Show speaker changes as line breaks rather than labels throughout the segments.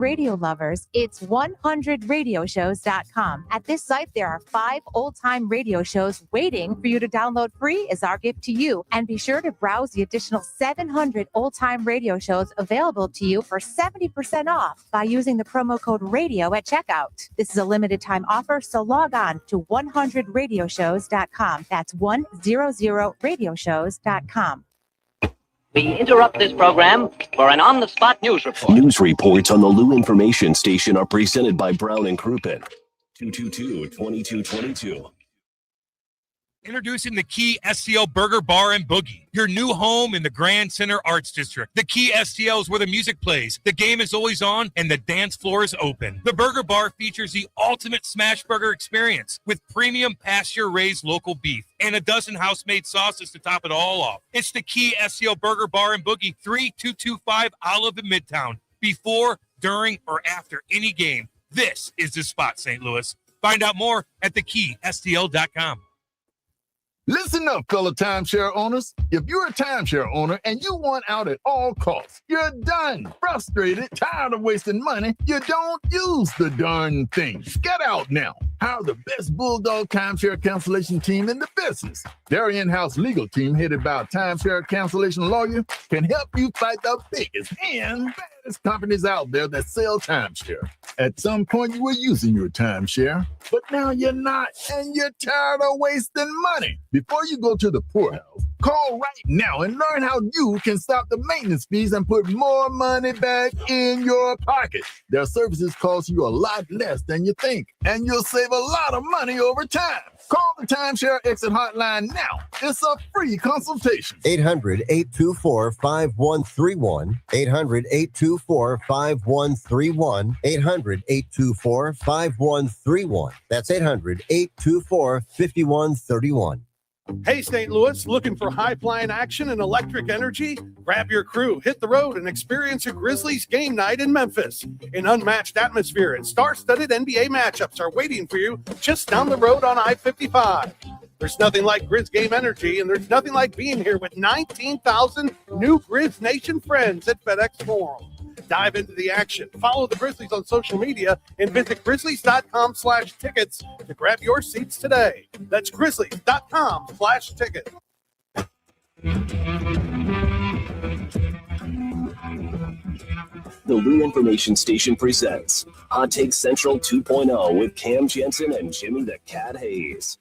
Radio lovers, it's 100radioshows.com. At this site, there are 5 old-time radio shows waiting for you to download free as our gift to you. And be sure to browse the additional 700 old-time radio shows available to you for 70% off by using the promo code RADIO at checkout. This is a limited time offer, so log on to 100radioshows.com. That's 100radioshows.com.
We interrupt this program for an on-the-spot news report.
News reports on the Lou Information Station are presented by Brown and Crouppen. 222-2222.
Introducing the Key STL Burger Bar and Boogie, your new home in the Grand Center Arts District. The Key STL is where the music plays, the game is always on, and the dance floor is open. The Burger Bar features the ultimate smash burger experience with premium pasture-raised local beef and a dozen house-made sauces to top it all off. It's the Key STL Burger Bar and Boogie, 3225 Olive in Midtown. Before, during, or after any game, this is the spot, St. Louis. Find out more at thekeystl.com.
Listen up, fellow timeshare owners. If you're a timeshare owner and you want out at all costs, you're done, frustrated, tired of wasting money, you don't use the darn thing. Get out now. Hire the best Bulldog timeshare cancellation team in the business. Their in-house legal team, headed by a timeshare cancellation lawyer, can help you fight the biggest and baddest companies out there that sell timeshare. At some point, you were using your timeshare, but now you're not, and you're tired of wasting money. Before you go to the poorhouse, call right now and learn how you can stop the maintenance fees and put more money back in your pocket. Their services cost you a lot less than you think, and you'll save a lot of money over time. Call the Timeshare Exit Hotline now. It's a free consultation.
800-824-5131. 800-824-5131. 800-824-5131. That's 800-824-5131.
Hey, St. Louis, looking for high-flying action and electric energy? Grab your crew, hit the road, and experience a Grizzlies game night in Memphis. An unmatched atmosphere and star-studded NBA matchups are waiting for you just down the road on I-55. There's nothing like Grizz game energy, and there's nothing like being here with 19,000 new Grizz Nation friends at FedEx Forum. Dive into the action. Follow the Grizzlies on social media and visit grizzlies.com/tickets to grab your seats today. That's grizzlies.com/tickets.
The Lou Information Station presents Hot Take Central 2.0 with Cam Janssen and Jimmy the Cat Hayes.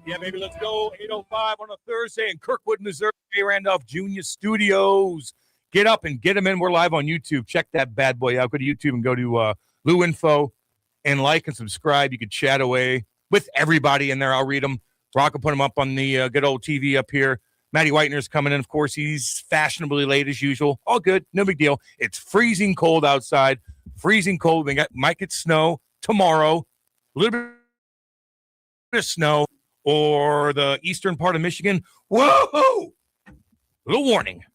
Yeah, baby, let's go. 8:05 on a Thursday in Kirkwood, Missouri, Randolph Jr. Studios. Get up and get them in. We're live on YouTube. Check that bad boy out. Go to YouTube and go to Lou Info and like and subscribe. You can chat away with everybody in there. I'll read them. Rock will put them up on the good old TV up here. Matty Whitener's coming in. Of course, he's fashionably late as usual. All good. No big deal. It's freezing cold outside. Freezing cold. We might get snow tomorrow. A little bit of snow. Or the eastern part of Michigan. Whoa! Little warning.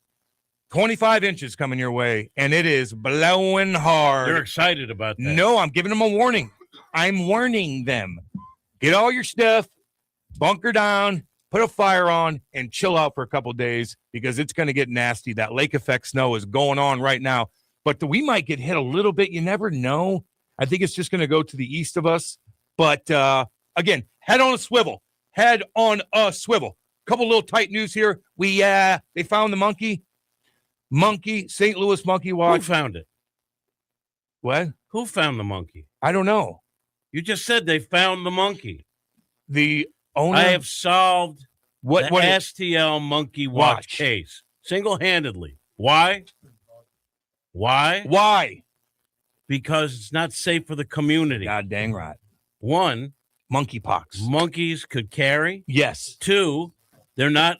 25 inches coming your way, and it is blowing hard.
You're excited about that.
No, I'm giving them a warning. I'm warning them. Get all your stuff, bunker down, put a fire on, and chill out for a couple days because it's going to get nasty. That lake effect snow is going on right now. But we might get hit a little bit. You never know. I think it's just going to go to the east of us. But, again, head on a swivel. Head on a swivel. Couple little tight news here. They found the monkey. St. Louis Monkey Watch.
Who found it?
What?
Who found the monkey?
I don't know.
You just said they found the monkey.
The owner.
I have solved
what
STL Monkey Watch case single-handedly. Why?
Why?
Because it's not safe for the community.
God dang right.
One,
monkeypox.
Monkeys could carry.
Yes.
Two,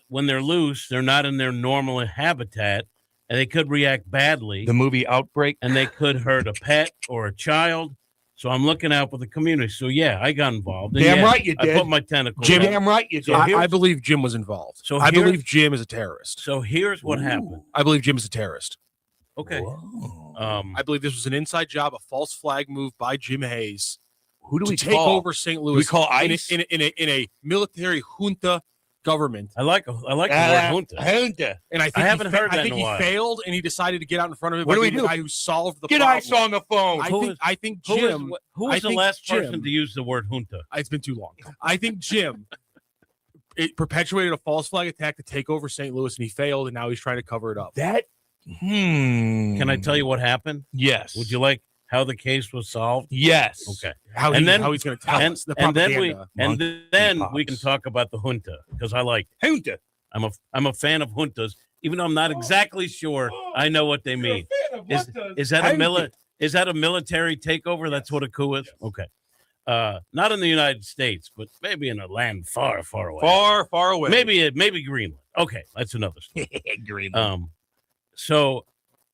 when they're loose, they're not in their normal habitat, and they could react badly.
The movie Outbreak.
And they could hurt a pet or a child. So I'm looking out for the community. So, yeah, I got involved. And
damn right you did.
I put my tentacles
Jim, damn right you did.
So I believe Jim was involved. So I believe Jim is a terrorist.
So here's what happened.
I believe Jim is a terrorist.
Okay.
I believe this was an inside job, a false flag move by Jim Hayes.
Who do we
take
call?
over St. Louis?
Do we call ICE
in a military junta government.
I like the word junta.
Junta.
And I think
haven't heard that
I think
in a
he
while.
failed, and he decided to get out in front of it.
What
by
do we
being
do?
The guy who solved the
Get
problem.
Ice on the phone.
I think Jim.
Who was the
think
last
Jim-
person to use the word junta?
It's been too long. I think Jim it perpetuated a false flag attack to take over St. Louis, and he failed, and now he's trying to cover it up.
That.
Can I tell you what happened?
Yes.
Would you like how the case was solved?
Yes.
Okay.
How he's going to tell us the propaganda.
Then we can talk about the junta because I like
Junta.
I'm a fan of juntas, even though I'm not exactly sure I know what they mean. Is that a military takeover? That's what a coup is? Okay. Not in the United States, but maybe in a land far, far away.
Far away.
Maybe Greenland. Okay, that's another story.
Greenland.
So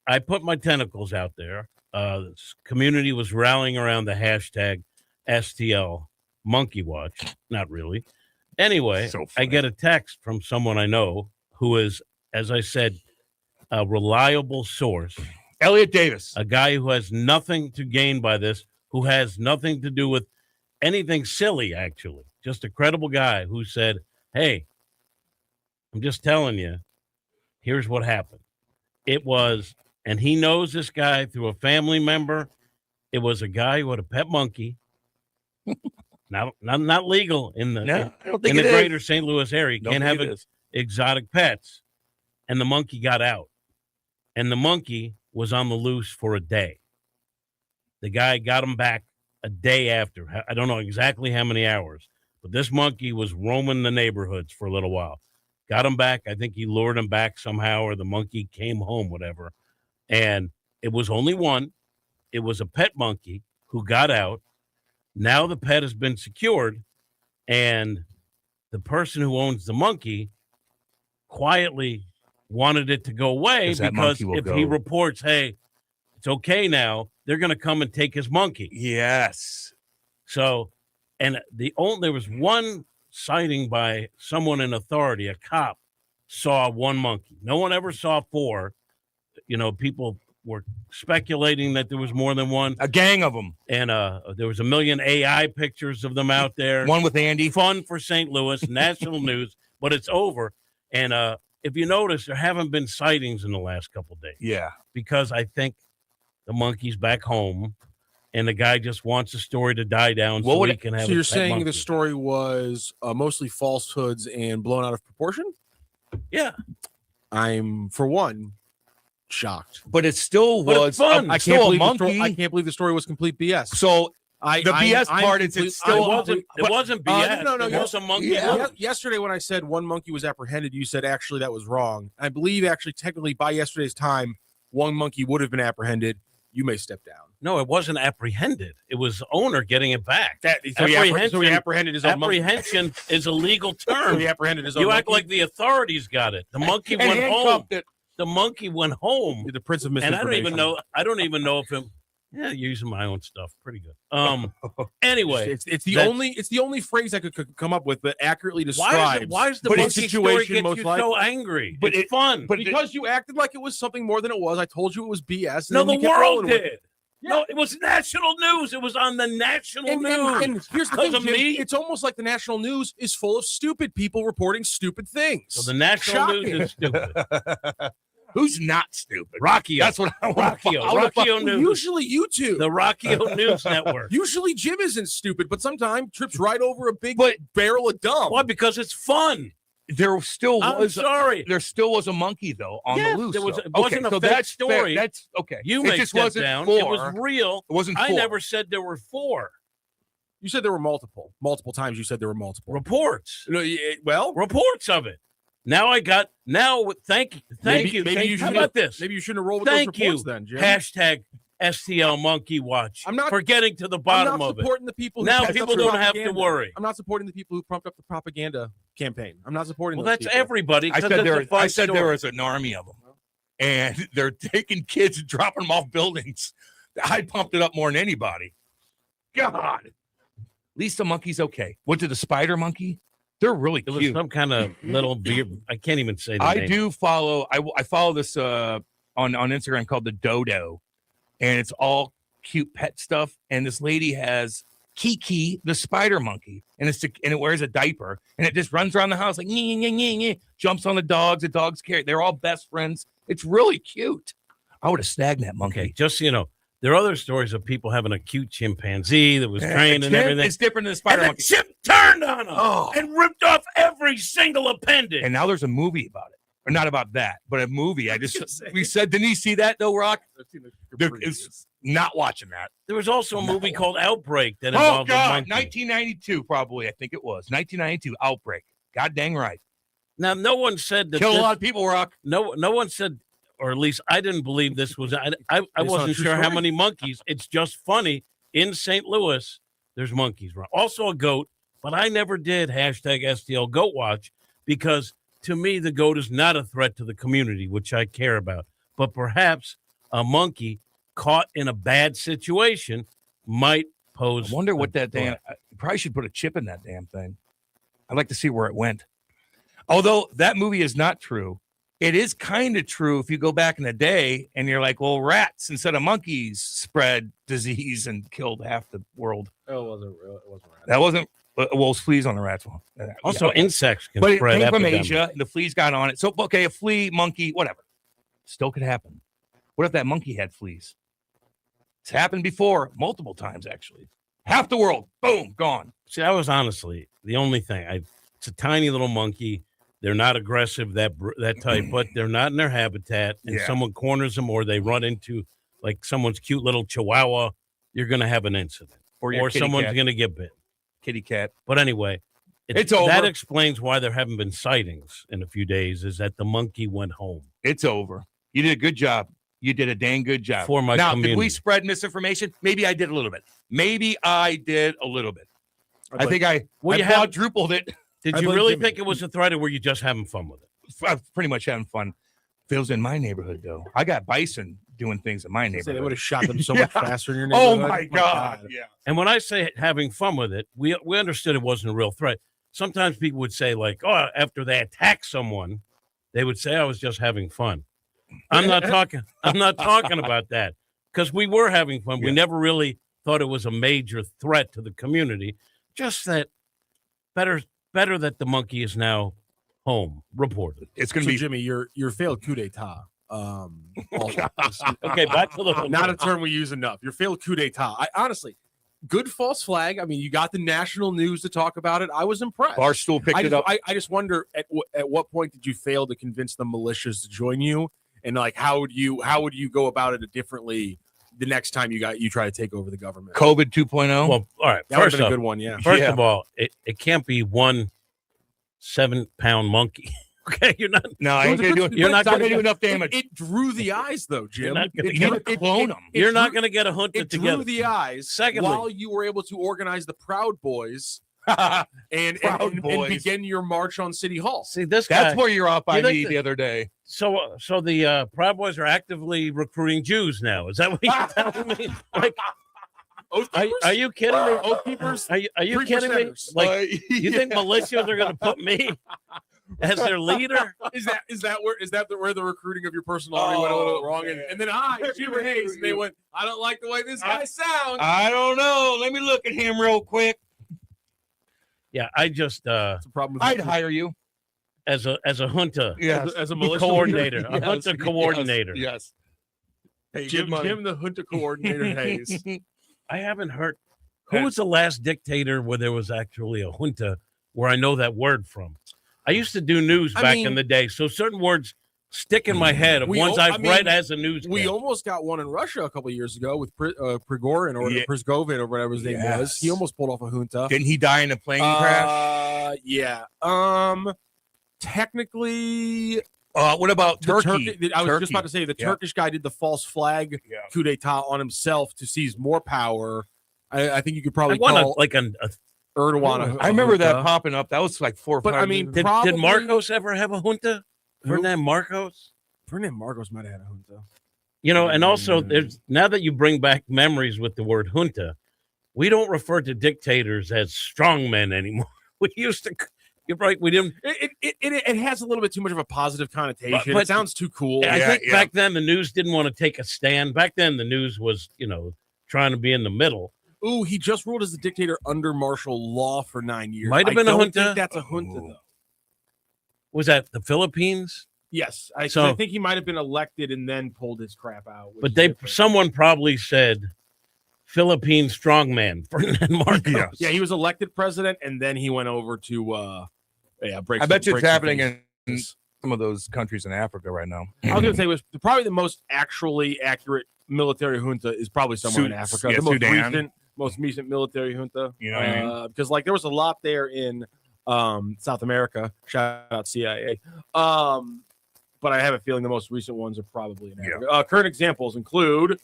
I put my tentacles out there. This community was rallying around the hashtag STL Monkey Watch. Not really. Anyway, I get a text from someone I know who is, as I said, a reliable source.
Elliot Davis.
A guy who has nothing to gain by this, who has nothing to do with anything silly, actually. Just a credible guy who said, hey, I'm just telling you, here's what happened. It was, and he knows this guy through a family member. It was a guy who had a pet monkey. Not legal in the greater St. Louis area. You can't have exotic pets. And the monkey got out. And the monkey was on the loose for a day. The guy got him back a day after. I don't know exactly how many hours, but this monkey was roaming the neighborhoods for a little while. Got him back. I think he lured him back somehow, or the monkey came home, whatever. And it was only one. It was a pet monkey who got out. Now the pet has been secured, and the person who owns the monkey quietly wanted it to go away because if he reports, hey, it's okay now, they're going to come and take his monkey.
Yes.
So, and there was one sighting by someone in authority. A cop saw one monkey. No one ever saw four. You know, people were speculating that there was more than one.
A gang of them.
And there was a million AI pictures of them out there.
One with Andy.
Fun for St. Louis, national news, but it's over. And if you notice, there haven't been sightings in the last couple of days.
Yeah.
Because I think the monkey's back home, and the guy just wants the story to die down so he can have.
So you're saying the story was mostly falsehoods and blown out of proportion?
Yeah.
I'm, for one, shocked.
But it still was
fun.
I can't believe the story was complete BS.
So the BS part is it still
wasn't. It wasn't BS.
No.
It was a monkey.
Yesterday, when I said one monkey was apprehended, you said actually that was wrong. I believe actually technically by yesterday's time, one monkey would have been apprehended. You may step down.
No, it wasn't apprehended. It was the owner getting it back.
So he apprehended his own monkey.
Apprehension is a legal term.
So he apprehended his own
You
monkey.
act like the authorities got it. The monkey went home. The monkey went home.
The Prince of
And
Misinformation.
I don't even know if him. Yeah, using my own stuff, pretty good. Anyway,
it's the only phrase I could come up with that accurately describes.
Why is the monkey story get you so angry? But it's fun.
But because you acted like it was something more than it was. I told you it was BS.
No, the world did. No, it was national news. It was on the national news.
And here's the thing, Jim, it's almost like the national news is full of stupid people reporting stupid things.
So the national news is stupid.
Who's not stupid?
Rockio.
That's what I want.
Rockio News.
Usually you two.
The Rockio News Network.
Usually Jim isn't stupid, but sometimes trips right over a big barrel of dumb.
Why? Because it's fun.
There still was.
There
still was a monkey though on the loose.
It wasn't a fake story.
That's okay.
You may step down. It was real.
It wasn't.
I never said there were four.
You said there were multiple times. You said there were multiple
reports.
Well,
reports of it. Now I got. Thank you. How about this?
Maybe you shouldn't have rolled with those reports then, Jim.
Hashtag STL Monkey Watch.
I'm not
for getting to the bottom of it.
I'm not supporting the people.
Now people don't have to worry.
I'm not supporting the people who pumped up the propaganda campaign. I'm not supporting.
Well,
those
that's
people.
everybody.
I said there was an army of them, and they're taking kids and dropping them off buildings. I pumped it up more than anybody. God, at least the monkey's okay. What did the spider monkey? They're really cute.
It was some kind of little beard. I can't even say the
I
name.
do follow. I follow this on Instagram called the Dodo, and it's all cute pet stuff. And this lady has Kiki, the spider monkey, and it wears a diaper, and it just runs around the house like jumps on the dogs carry. They're all best friends. It's really cute. I would have snagged that monkey.
Okay, just so you know, there are other stories of people having a cute chimpanzee that was trained and everything.
It's different than the spider monkey.
Chimp turned on him and ripped off every single appendage.
And now there's a movie about it. Or not about that, but a movie. We said, didn't you see that though, Rock? It's not watching that.
There was also a movie called Outbreak that
Oh
involved
God, 1992 probably. I think it was 1992 Outbreak. God dang right.
Now, no one said that.
Kill a lot of people, Rock.
No one said, or at least I didn't believe this was. I wasn't sure how many monkeys. It's just funny. In St. Louis, there's monkeys. Also a goat, but I never did #STL Goat Watch because to me the goat is not a threat to the community, which I care about. But perhaps a monkey caught in a bad situation might pose.
I wonder what that damn. I probably should put a chip in that damn thing. I'd like to see where it went. Although that movie is not true, it is kind of true if you go back in the day and you're like, well, rats instead of monkeys spread disease and killed half the world.
Oh, it wasn't real. It wasn't rats.
That wasn't. Well, fleas on the rats.
Also, insects can
but
spread.
It came from
epidemic.
Asia, and the fleas got on it. So, okay, a flea, monkey, whatever, still could happen. What if that monkey had fleas? It's happened before, multiple times actually. Half the world, boom, gone.
See, that was honestly the only thing. It's a tiny little monkey. They're not aggressive, that type, but they're not in their habitat. And someone corners them, or they run into like someone's cute little chihuahua. You're going to have an incident, or someone's going to get bit.
Kitty cat.
But anyway,
it's over.
That explains why there haven't been sightings in a few days. Is that the monkey went home?
It's over. You did a good job. You did a dang good job.
For my community.
Did we spread misinformation? Maybe I did a little bit. I think I quadrupled it.
Did you really think it was a threat, or were you just having fun with it?
I'm pretty much having fun. Feels in my neighborhood, though. I got bison doing things in my neighborhood.
They would have shot them so much faster in your neighborhood.
Oh, my God. Yeah.
And when I say having fun with it, we understood it wasn't a real threat. Sometimes people would say, like, oh, after they attack someone, they would say I was just having fun. I'm not talking about that, because we were having fun. We never really thought it was a major threat to the community. Just that better that the monkey is now home, reported.
It's going to be
Jimmy, your failed coup d'etat.
Okay, back to the
not a term we use enough. Your failed coup d'etat. I honestly, good false flag. I mean, you got the national news to talk about it. I was impressed.
Barstool picked it up.
I just wonder at what point did you fail to convince the militias to join you, and like how would you go about it differently the next time you try to take over the government?
COVID 2.0.
Well, all right.
That would have been a good one. Yeah.
First of all, it can't be 1 7-pound monkey. Okay, you're not.
No, I ain't gonna do it. You're not gonna do enough damage.
It drew the eyes, though, Jim.
Clone them.
You're not gonna get a hunter
It
together.
drew the eyes.
Secondly,
while you were able to organize the Proud Boys and begin your march on City Hall.
See, this guy,
that's where you're off by me the other day.
So the Proud Boys are actively recruiting Jews now. Is that what you're telling me? Like, are you kidding me?
Oath keepers?
Are you kidding me? Like, you think militias are going to put me as their leader?
Is that where the recruiting of your personality went a little wrong? And then Jim Hayes, and they went, I don't like the way this guy sounds.
I don't know. Let me look at him real quick.
Yeah, I just
I'd hire you
as a hunter,
as a militia
coordinator, a hunter coordinator.
Yes.
Hey, Jim the hunter coordinator Hayes.
I haven't heard. Who was the last dictator where there was actually a junta where I know that word from? I used to do news back in the day, so certain words stick in my head of ones I've read as a news.
We almost got one in Russia a couple of years ago with Prigozhin or Prigozhin or whatever his name was. He almost pulled off a junta.
Didn't he die in a plane crash?
Yeah. Technically.
What about Turkey?
I was just about to say the Turkish guy did the false flag coup d'etat on himself to seize more power. I think you could probably call Erdogan.
I remember that popping up. That was like 4 or 5
But I mean,
did Marcos ever have a junta? Ferdinand Marcos?
Ferdinand Marcos might have had a junta.
You know, and also there's now that you bring back memories with the word junta, we don't refer to dictators as strongmen anymore. We used to. You're right. We didn't.
It has a little bit too much of a positive connotation. But it sounds too cool.
I think back then the news didn't want to take a stand. Back then the news was, trying to be in the middle.
Ooh, he just ruled as a dictator under martial law for 9 years.
Might have been a
I don't
junta.
think that's a junta, though.
Was that the Philippines?
Yes, I
So-
think he might have been elected and then pulled his crap out. which
But
is different.
someone probably said Philippine strongman Ferdinand Marcos.
Yeah, he was elected president, and then he went over to break.
I bet you
break
it's
some
happening
things.
in some of those countries in Africa right now.
I was going to say was probably the most actually accurate military junta is probably somewhere in Africa.
Yeah,
The
Sudan.
most recent military junta.
You know what I mean?
Because like there was a lot there in South America. Shout out CIA. But I have a feeling the most recent ones are probably in Africa. Current examples include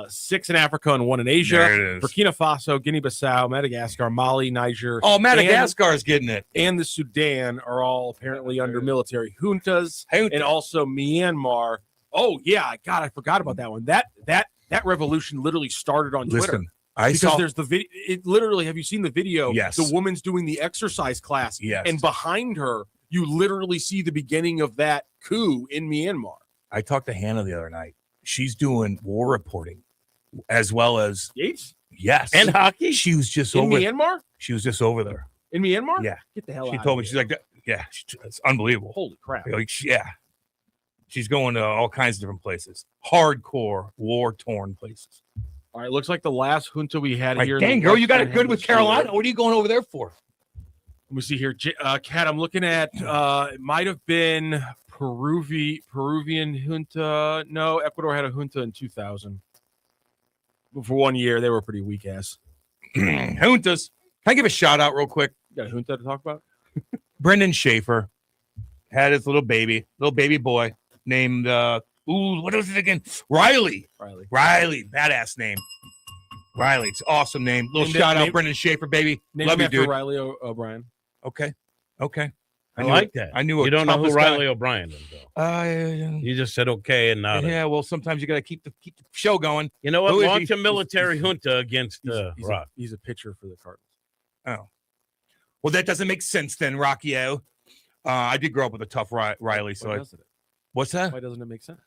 6 in Africa and 1 in Asia.
There it is.
Burkina Faso, Guinea-Bissau, Madagascar, Mali, Niger.
Oh, Madagascar's getting it.
And the Sudan are all apparently under military juntas. And also Myanmar. Oh, yeah. God, I forgot about that one. That revolution literally started on Twitter.
Listen, I
because
saw
there's the video. It literally, have you seen the video?
Yes.
The woman's doing the exercise class.
Yes.
And behind her, you literally see the beginning of that coup in Myanmar.
I talked to Hannah the other night. She's doing war reporting as well as
Yates?
Yes.
And hockey?
She was just
In
over
Myanmar?
She was just over there.
In Myanmar?
Yeah.
Get the hell out
She
of
told me,
here.
she's like, yeah, it's unbelievable.
Holy crap.
Yeah. She's going to all kinds of different places. Hardcore, war-torn places.
All right, looks like the last junta we had
Like,
here. in
dang,
the
girl, you got it
Western
good with
Hemisphere.
Carolina. What are you going over there for?
Let me see here. Kat, I'm looking at, it might have been Peruvian junta. No, Ecuador had a junta in 2000. But for 1 year, they were pretty weak ass.
Juntas. Can I give a shout out real quick?
You got a junta to talk about?
Brendan Schaefer had his little baby boy named, what was it again? Riley, badass name. Riley, it's an awesome name. Little
Named
shout
it-
out,
named-
Brendan Schaefer, baby.
Named
Love
him
you,
after
dude.
Riley O'Brien.
Okay.
I
knew
like
it.
that.
I knew
You don't know who
toughest guy.
Riley O'Brien is, though. You just said okay and nodded.
Yeah, well, sometimes you got to keep the show going.
You know what?
Who is
Launch
he?
a military junta against
He's
Rock.
a pitcher for the Cardinals.
Oh. Well, that doesn't make sense then, Rocky-O. I did grow up with a tough Riley, so
Why doesn't it?
what's that?
Why doesn't it make sense?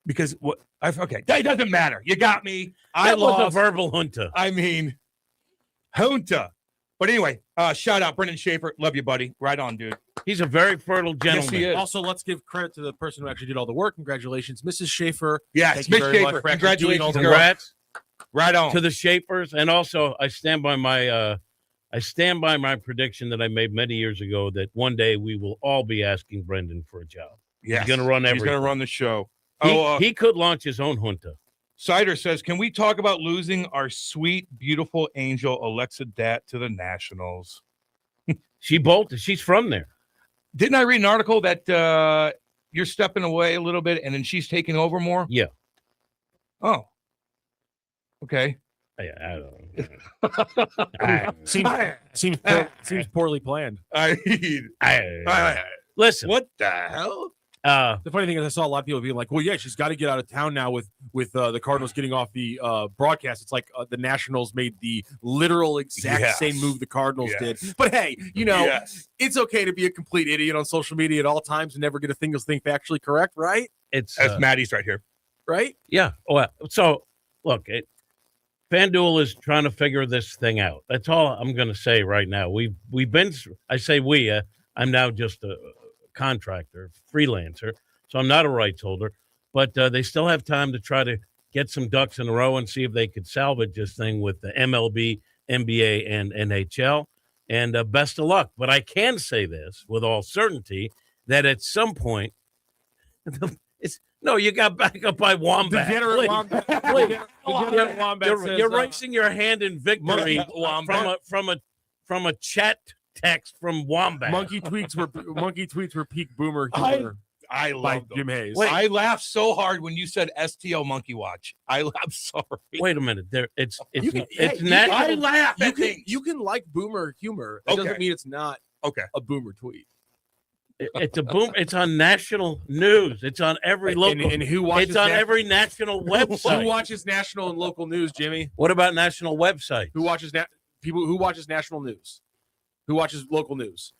Because what? Okay, that doesn't matter. You got me. I
That was
lost.
a verbal junta.
I mean, junta. But anyway, shout out Brendan Schaefer. Love you, buddy. Right on, dude.
He's a very fertile gentleman.
he is.
Also, let's give credit to the person who actually did all the work. Congratulations, Mrs. Schaefer.
Yes,
Thank you
Miss
very much
Schaefer.
for actually doing all
Congratulations,
the
girl.
work.
Congrats
Right on.
to the Shapers, and also I stand by my prediction that I made many years ago that one day we will all be asking Brendan for a job.
Yes.
He's going to run
He's
everything.
going to run the show.
He could launch his own junta.
Cider says, can we talk about losing our sweet, beautiful angel Alexa Dat to the Nationals?
She bolted. She's from there.
Didn't I read an article that you're stepping away a little bit and then she's taking over more?
Yeah.
Oh. Okay.
I don't know.
Seems poorly planned.
Listen.
What the hell?
The funny thing is, I saw a lot of people being like, "Well, yeah, she's got to get out of town now with the Cardinals getting off the broadcast." It's like the Nationals made the literal exact same move the Cardinals did. But hey, it's okay to be a complete idiot on social media at all times and never get a single thing factually correct, right?
It's
That's Maddie's right here.
Right?
Yeah. Well, so look, FanDuel is trying to figure this thing out. That's all I'm going to say right now. We've been. I say we. I'm now just a contractor, freelancer, so I'm not a rights holder. But they still have time to try to get some ducks in a row and see if they could salvage this thing with the MLB, NBA, and NHL. And best of luck. But I can say this with all certainty that at some point, you got back up by Wombat.
Degenerate Wombat. Degenerate Wombat says,
You're raising your hand in victory from a chat text from Wombat.
Monkey tweets were peak boomer humor.
I
by
love
Jim Hayes.
I laughed so hard when you said STO Monkey Watch. I laughed so hard.
Wait a minute. It's
natural. I laugh at things.
You can like boomer humor. It doesn't mean it's not a boomer tweet.
It's a boom. It's on national news. It's on every local.
And who watches?
It's on every national website.
Who watches national and local news, Jimmy?
What about national websites?
Who watches people? Who watches national news? Who watches local news?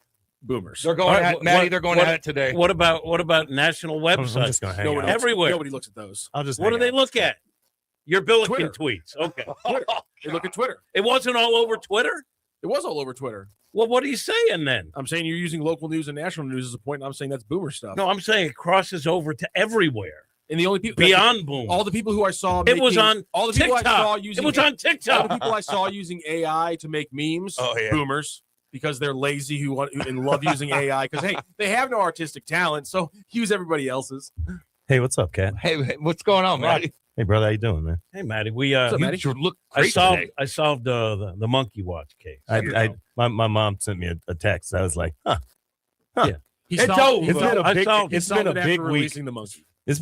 Boomers.
They're going at Maddie. They're going at it today.
What about national websites?
I'm just gonna hang out.
Everywhere.
Nobody looks at those.
What do they look at? Your Billiken
Twitter.
tweets. Okay.
Hey, look at Twitter.
It wasn't all over Twitter?
It was all over Twitter.
Well, what are you saying then?
I'm saying you're using local news and national news as a point, and I'm saying that's boomer stuff.
No, I'm saying it crosses over to everywhere.
And the only people
beyond boom.
all the people who I saw,
It was on
all the people I
TikTok.
saw using
It was on
all the
TikTok.
people I saw using AI to make memes.
Oh, yeah.
Boomers, because they're lazy who want and love using AI. Because hey, they have no artistic talent, so use everybody else's.
Hey, what's up, Kat?
Hey, what's going on, Matty?
Hey, brother, how you doing, man?
Hey, Matty, we
What's up,
You
Matty?
sure look
I
great
solved
today.
I solved the monkey watch case.
My mom sent me a text. I was like, huh.
Yeah.
He's
It's
solved-
over.
he's
It's been a
I
big,
solved-
it's
He
been a
solved it
big
after
week.
releasing the monkey.
It's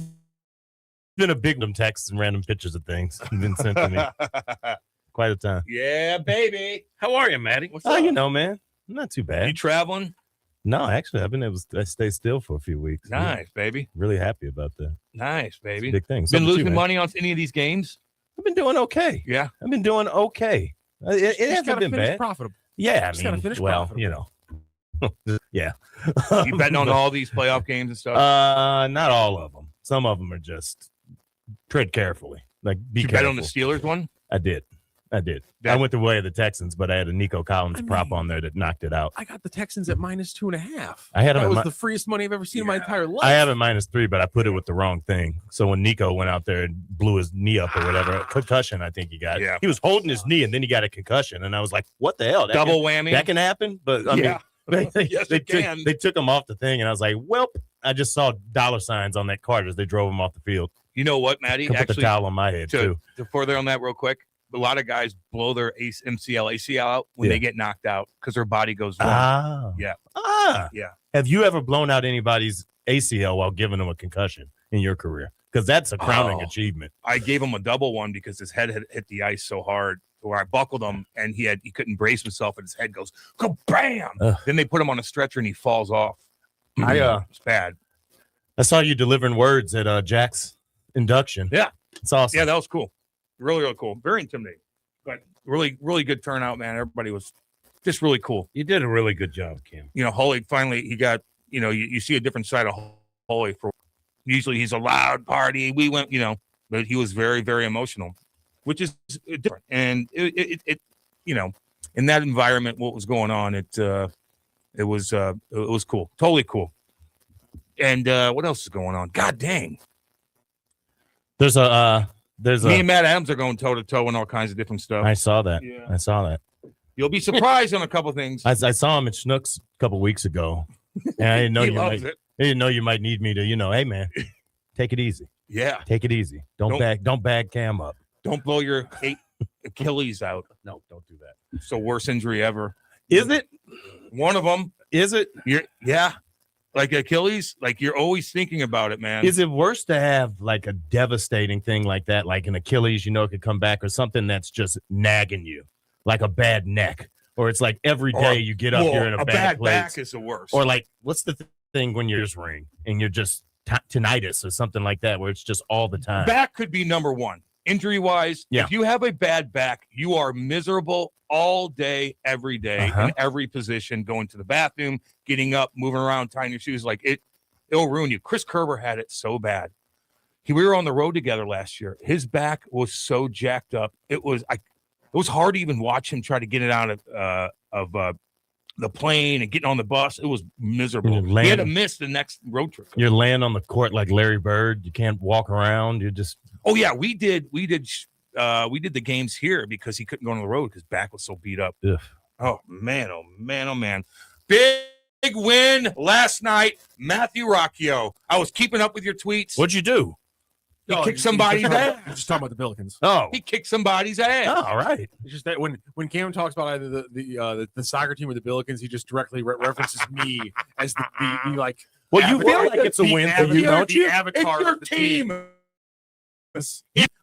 been a big texts and random pictures of things been sent to me. Quite a time.
Yeah, baby.
How are you, Matty?
What's
Oh,
up?
you know, man, not too
You
bad.
traveling?
No, actually, I've been able to stay still for a few weeks.
Nice, baby.
Really happy about that.
Nice,
It's a
baby.
big thing.
Been
Something too,
losing
man.
money on any of these games?
I've been doing okay.
Yeah.
I've been doing okay. It
Just
hasn't
gotta
been
finish
bad.
profitable.
Yeah,
Just
I
gotta
mean,
finish
well,
profitable.
you know, yeah.
You betting on all these playoff games and stuff?
Not all of them. Some of them are just tread carefully. Like, be
Did you
careful.
bet on the Steelers one?
I did. I
That-
I went the way of the Texans, but I had a Nico Collins
I
prop
mean-
on there that knocked it out.
I got the Texans at -2.5.
I had them
That
at
was the freest money I've ever seen in my entire life.
I have it -3, but I put it with the wrong thing. So when Nico went out there and blew his knee up or whatever, concussion, I think he got.
Yeah.
He was holding his knee and then he got a concussion, and I was like, "What the hell? That
Double
can,
whammy?
That can happen." But I mean,
Yeah. Yes, it can.
they took him off the thing, and I was like, "Welp." I just saw dollar signs on that card as they drove him off the field.
You know what, Matty?
Could put the
Actually,
towel on my head too.
to further on that real quick, a lot of guys blow their MCL, ACL out when
Yeah.
they get knocked out because their body goes numb.
Ah,
Yeah.
ah,
Yeah.
Have you ever blown out anybody's ACL while giving them a concussion in your career? Because that's a crowning
Oh.
achievement.
I gave him a double one because his head had hit the ice so hard where I buckled him and he couldn't brace himself and his head goes bam.
Ugh.
Then they put him on a stretcher and he falls off. It's bad.
I saw you delivering words at Jack's induction.
Yeah.
It's awesome.
Yeah, that was cool. Really, really cool. Very intimidating, but really, really good turnout, man. Everybody was just really cool.
You did a really good job, Kim.
You know, Holy finally he got, you see a different side of Holy. For usually he's a loud party. We went, but he was very, very emotional, which is different. And it in that environment, what was going on, it was cool, totally cool. And what else is going on? God dang.
There's
Me
a.
and Matt Adams are going toe to toe on all kinds of different stuff.
I saw that.
Yeah.
I saw that.
You'll be surprised on a couple things.
I saw him at Schnucks a couple weeks ago, and I didn't know
He
you
loves
might.
it.
I didn't know you might need me to. Hey man, take it easy.
Yeah.
Take it easy. Don't bag Cam up.
Don't blow your Achilles out.
No, don't do that.
It's the worst injury ever.
Is it?
One of them.
Is it?
Yeah. Like Achilles, like you're always thinking about it, man.
Is it worse to have like a devastating thing like that, like an Achilles, it could come back, or something that's just nagging you, like a bad neck, or it's like every day you get up, you're in a bad place,
back is the worst.
or like what's the thing when you're just ring and you're just tinnitus or something like that, where it's just all the time.
Back could be number one. Injury wise,
Yeah.
if you have a bad back, you are miserable all day, every day, in every position, going to the bathroom, getting up, moving around, tying your shoes. Like it'll ruin you. Chris Kerber had it so bad. We were on the road together last year. His back was so jacked up. It was hard to even watch him try to get it out of the plane and getting on the bus. It was miserable. He had to miss the next road trip.
You're laying on the court like Larry Bird. You can't walk around. You're just.
Oh yeah, we did the games here because he couldn't go on the road because back was so beat up.
Ugh.
Oh man, oh man, oh man. Big win last night, Matthew Rocchio. I was keeping up with your tweets.
What'd you do?
He kicked somebody's ass.
You're just talking about the Billikens.
Oh,
He kicked somebody's ass.
oh, all right.
It's just that when Cam talks about either the soccer team or the Billikens, he just directly references me as the like.
Well, you feel
avatar-
like it's a
the
win for you,
avatar-
don't you?
The avatar
It's your
of the team.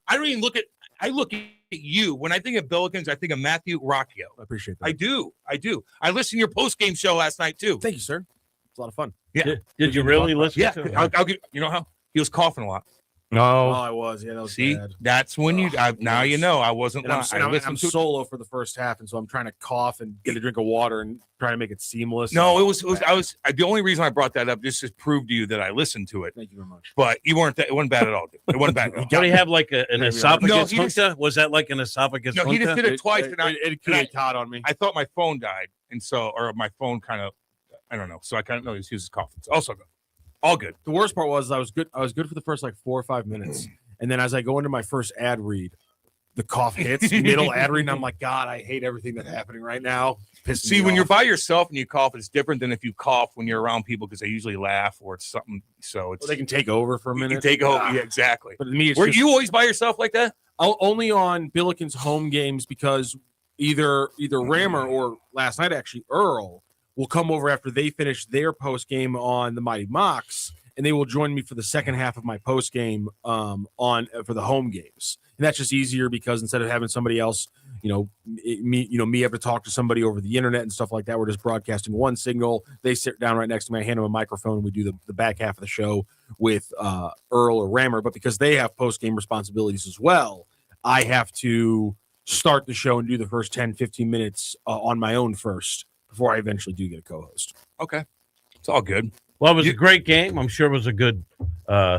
I don't even look at. I look at you when I think of Billikens. I think of Matthew Rocchio.
I appreciate that.
I do. I listened to your post game show last night too.
Thank you, sir. It's a lot of fun.
Yeah.
Did you really listen
Yeah,
to it?
I'll get. You know how he was coughing a lot.
No,
I was. Yeah, that was
See,
bad.
that's when now you know I wasn't.
And I'm solo for the first half, and so I'm trying to cough and get a drink of water and try to make it seamless.
No, it was. The only reason I brought that up just to prove to you that I listened to it.
Thank you very much.
But you weren't. It wasn't bad at all. It wasn't bad at all.
Did he have like an esophagus
No,
junta? Was that like an esophagus
No, he just
junta?
did it twice, and
It created caught on me.
I thought my phone died, and so or my phone kind of, I don't know. So I kind of know he uses coughing. It's also good. All good.
The worst part was I was good for the first like 4 or 5 minutes, and then as I go into my first ad read, the cough hits middle ad read, and I'm like, God, I hate everything that's happening right now.
See, when you're by yourself and you cough, it's different than if you cough when you're around people because they usually laugh or it's something. So it's
they can take over for a minute.
You can take over, yeah, exactly.
But to me,
were you always by yourself like that?
Only on Billikens home games because either Rammer or last night actually Earl will come over after they finish their post game on the Mighty Mocs, and they will join me for the second half of my post game for the home games. And that's just easier because instead of having somebody else, me have to talk to somebody over the internet and stuff like that, we're just broadcasting one signal. They sit down right next to me, I hand them a microphone, and we do the back half of the show with Earl or Rammer. But because they have post game responsibilities as well, I have to start the show and do the first 10, 15 minutes on my own first before I eventually do get a co-host.
Okay. It's all good.
Well, it was a great game. I'm sure it was a good,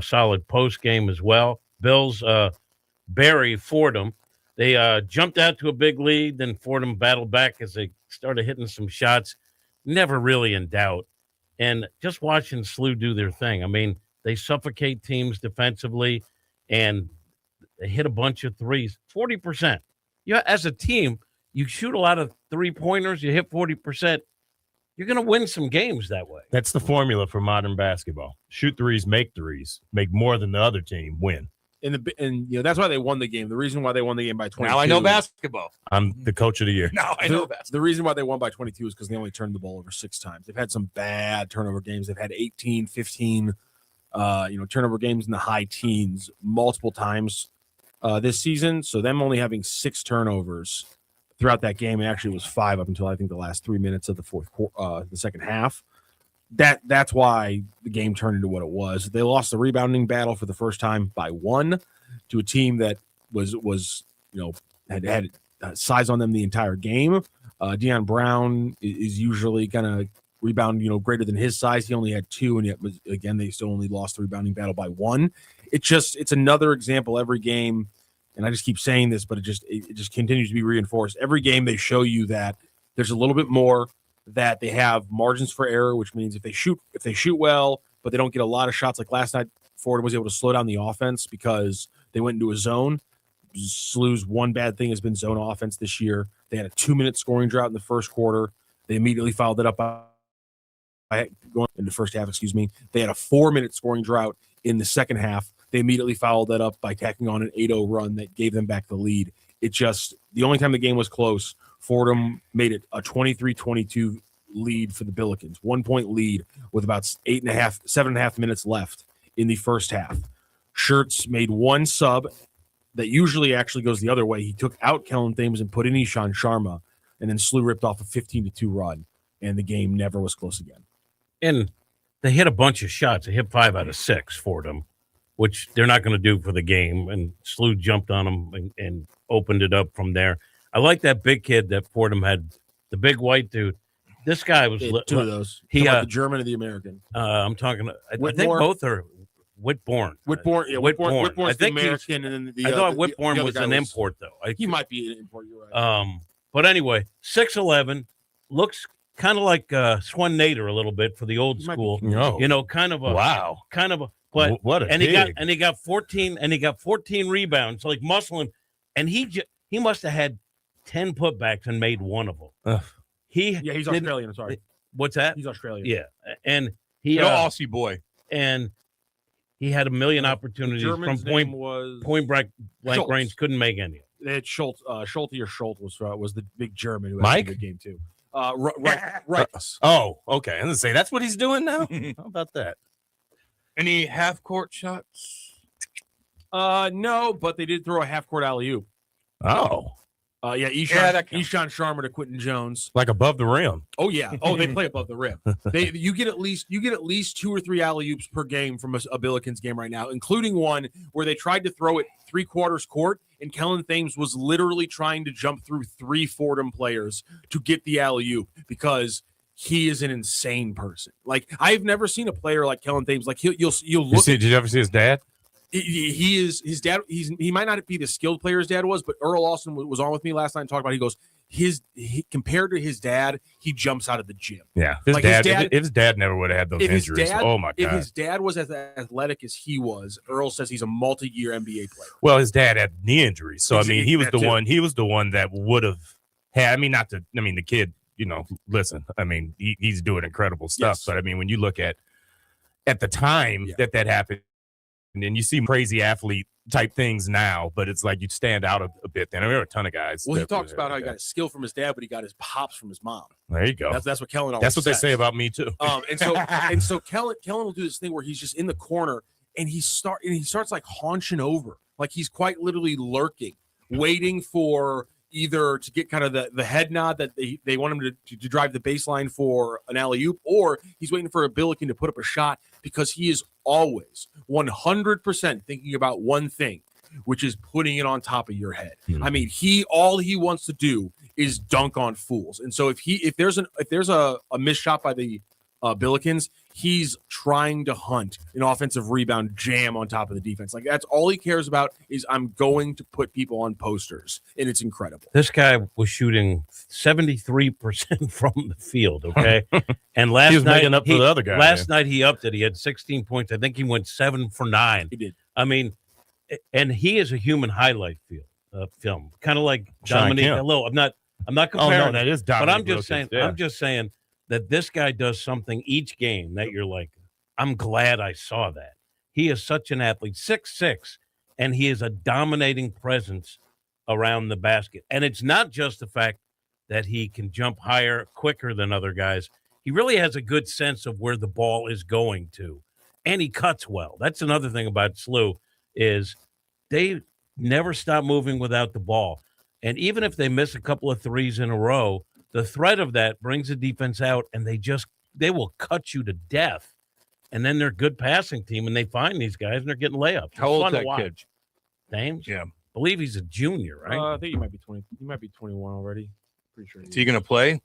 solid post game as well. Bills bury Fordham. They jumped out to a big lead. Then Fordham battled back as they started hitting some shots. Never really in doubt. And just watching SLU do their thing. I mean, they suffocate teams defensively, and they hit a bunch of threes. 40%. As a team, you shoot a lot of three-pointers. You hit 40%. You're going to win some games that way.
That's the formula for modern basketball. Shoot threes, make more than the other team, win.
And that's why they won the game. The reason why they won the game by 22.
Now I know basketball.
I'm the coach of the year.
Now I know basketball.
The reason why they won by 22 is because they only turned the ball over 6 times. They've had some bad turnover games. They've had 18, 15, turnover games in the high teens multiple times this season. So them only having 6 turnovers throughout that game, and actually it was 5 up until I think the last 3 minutes of the second half. That's why the game turned into what it was. They lost the rebounding battle for the first time by 1 to a team that was had size on them the entire game. Deion Brown is usually gonna rebound greater than his size. He only had 2, and yet they still only lost the rebounding battle by 1. It's another example every game. And I just keep saying this, but it just continues to be reinforced. Every game they show you that there's a little bit more, that they have margins for error, which means if they shoot well, but they don't get a lot of shots. Like last night, Fordham was able to slow down the offense because they went into a zone. SLU's one bad thing has been zone offense this year. They had a 2-minute scoring drought in the first quarter. They immediately followed it up by going in the first half. They had a 4-minute scoring drought in the second half. They immediately followed that up by tacking on an 8-0 run that gave them back the lead. The only time the game was close, Fordham made it a 23-22 lead for the Billikens, 1-point lead with about 7.5 minutes left in the first half. Schertz made one sub that usually actually goes the other way. He took out Kellen Thames and put in Ishan Sharma, and then SLU ripped off a 15-2 run, and the game never was close again.
And they hit a bunch of shots. They hit 5 out of 6 Fordham, which they're not going to do for the game. And SLU jumped on them and opened it up from there. I like that big kid that Fordham had, the big white dude. This guy was
2 of those.
He
the German or the American.
I'm talking. I think both are Whitborn.
Whitborn. Yeah,
Whitborn.
I think the American, and then
I thought Whitborn was an import, though.
He might be an import. You're right.
But anyway, 6'11", looks kind of like Swan Nader a little bit for the old school.
No.
Kind of a
wow.
Kind of a. But
what a
and
pig.
he got 14 rebounds, like muscling, and he must have had 10 putbacks and made one of them.
Ugh.
He's Australian. I'm sorry.
What's that?
He's Australian.
Yeah, and he
Aussie boy,
and he had a million opportunities from point blank range. Couldn't make any.
They had Schultz. Schulte was the big German who
Mike?
had a good game too. Right.
Oh, okay. I'm gonna say that's what he's doing now. How about that?
Any half-court shots?
No, but they did throw a half-court alley-oop.
Oh.
Yeah,
that counts.
Ishan Sharma to Quentin Jones.
Like above the rim.
Oh yeah. Oh, they play above the rim. You get at least 2 or 3 alley-oops per game from a Billikens game right now, including one where they tried to throw it 3/4 court, and Kellen Thames was literally trying to jump through 3 Fordham players to get the alley-oop because he is an insane person. Like, I've never seen a player like Kellen Thames. Like, you'll look.
Did you ever see his dad?
He is his dad. He might not be the skilled player his dad was, but Earl Austin was on with me last night and talked about it. He goes, compared to his dad, he jumps out of the gym.
Yeah, his dad. If his dad never would have had those injuries, oh my god!
If his dad was as athletic as he was, Earl says he's a multi-year NBA player.
Well, his dad had knee injuries, so I mean, he was the
too.
one. He was the one that would have had. I mean, the kid. Listen. I mean, he's doing incredible stuff.
Yes.
But I mean, when you look at the time that happened, and you see crazy athlete type things now, but it's like you'd stand out a bit. Then there are a ton of guys.
Well, he talks about how he got his skill from his dad, but he got his pops from his mom.
There you go.
That's what Kellen always
That's what
says.
they say about me too.
And so Kellen will do this thing where he's just in the corner and he starts like haunching over, like he's quite literally lurking, waiting for either to get kind of the head nod that they want him to drive the baseline for an alley-oop, or he's waiting for a Billiken to put up a shot, because he is always 100% thinking about one thing, which is putting it on top of your head.
Mm-hmm.
I mean, all he wants to do is dunk on fools. And so if there's a missed shot by the Billikens, he's trying to hunt an offensive rebound jam on top of the defense. Like, that's all he cares about, is I'm going to put people on posters, and it's incredible.
This guy was shooting 73% from the field, okay? And last
he was
night,
making up for the other guy.
Last night he upped it. He had 16 points. I think he went 7 for 9.
He did.
I mean, and he is a human highlight film, kind of like
Sean
Dominique.
Kemp.
Hello, I'm not comparing.
Oh no, that is Dominique.
But I'm just
Wilkins,
saying.
yeah.
I'm just saying that this guy does something each game that you're like, I'm glad I saw that. He is such an athlete, 6'6", and he is a dominating presence around the basket. And it's not just the fact that he can jump higher, quicker than other guys. He really has a good sense of where the ball is going to, and he cuts well. That's another thing about SLU, is they never stop moving without the ball. And even if they miss a couple of threes in a row, the threat of that brings the defense out, and they will cut you to death. And then they're a good passing team, and they find these guys, and they're getting layups.
How old's that kid?
Thames?
Yeah.
I believe he's a junior, right?
I think he might be 20. He might be 21 already. Pretty sure.
Is he going to play?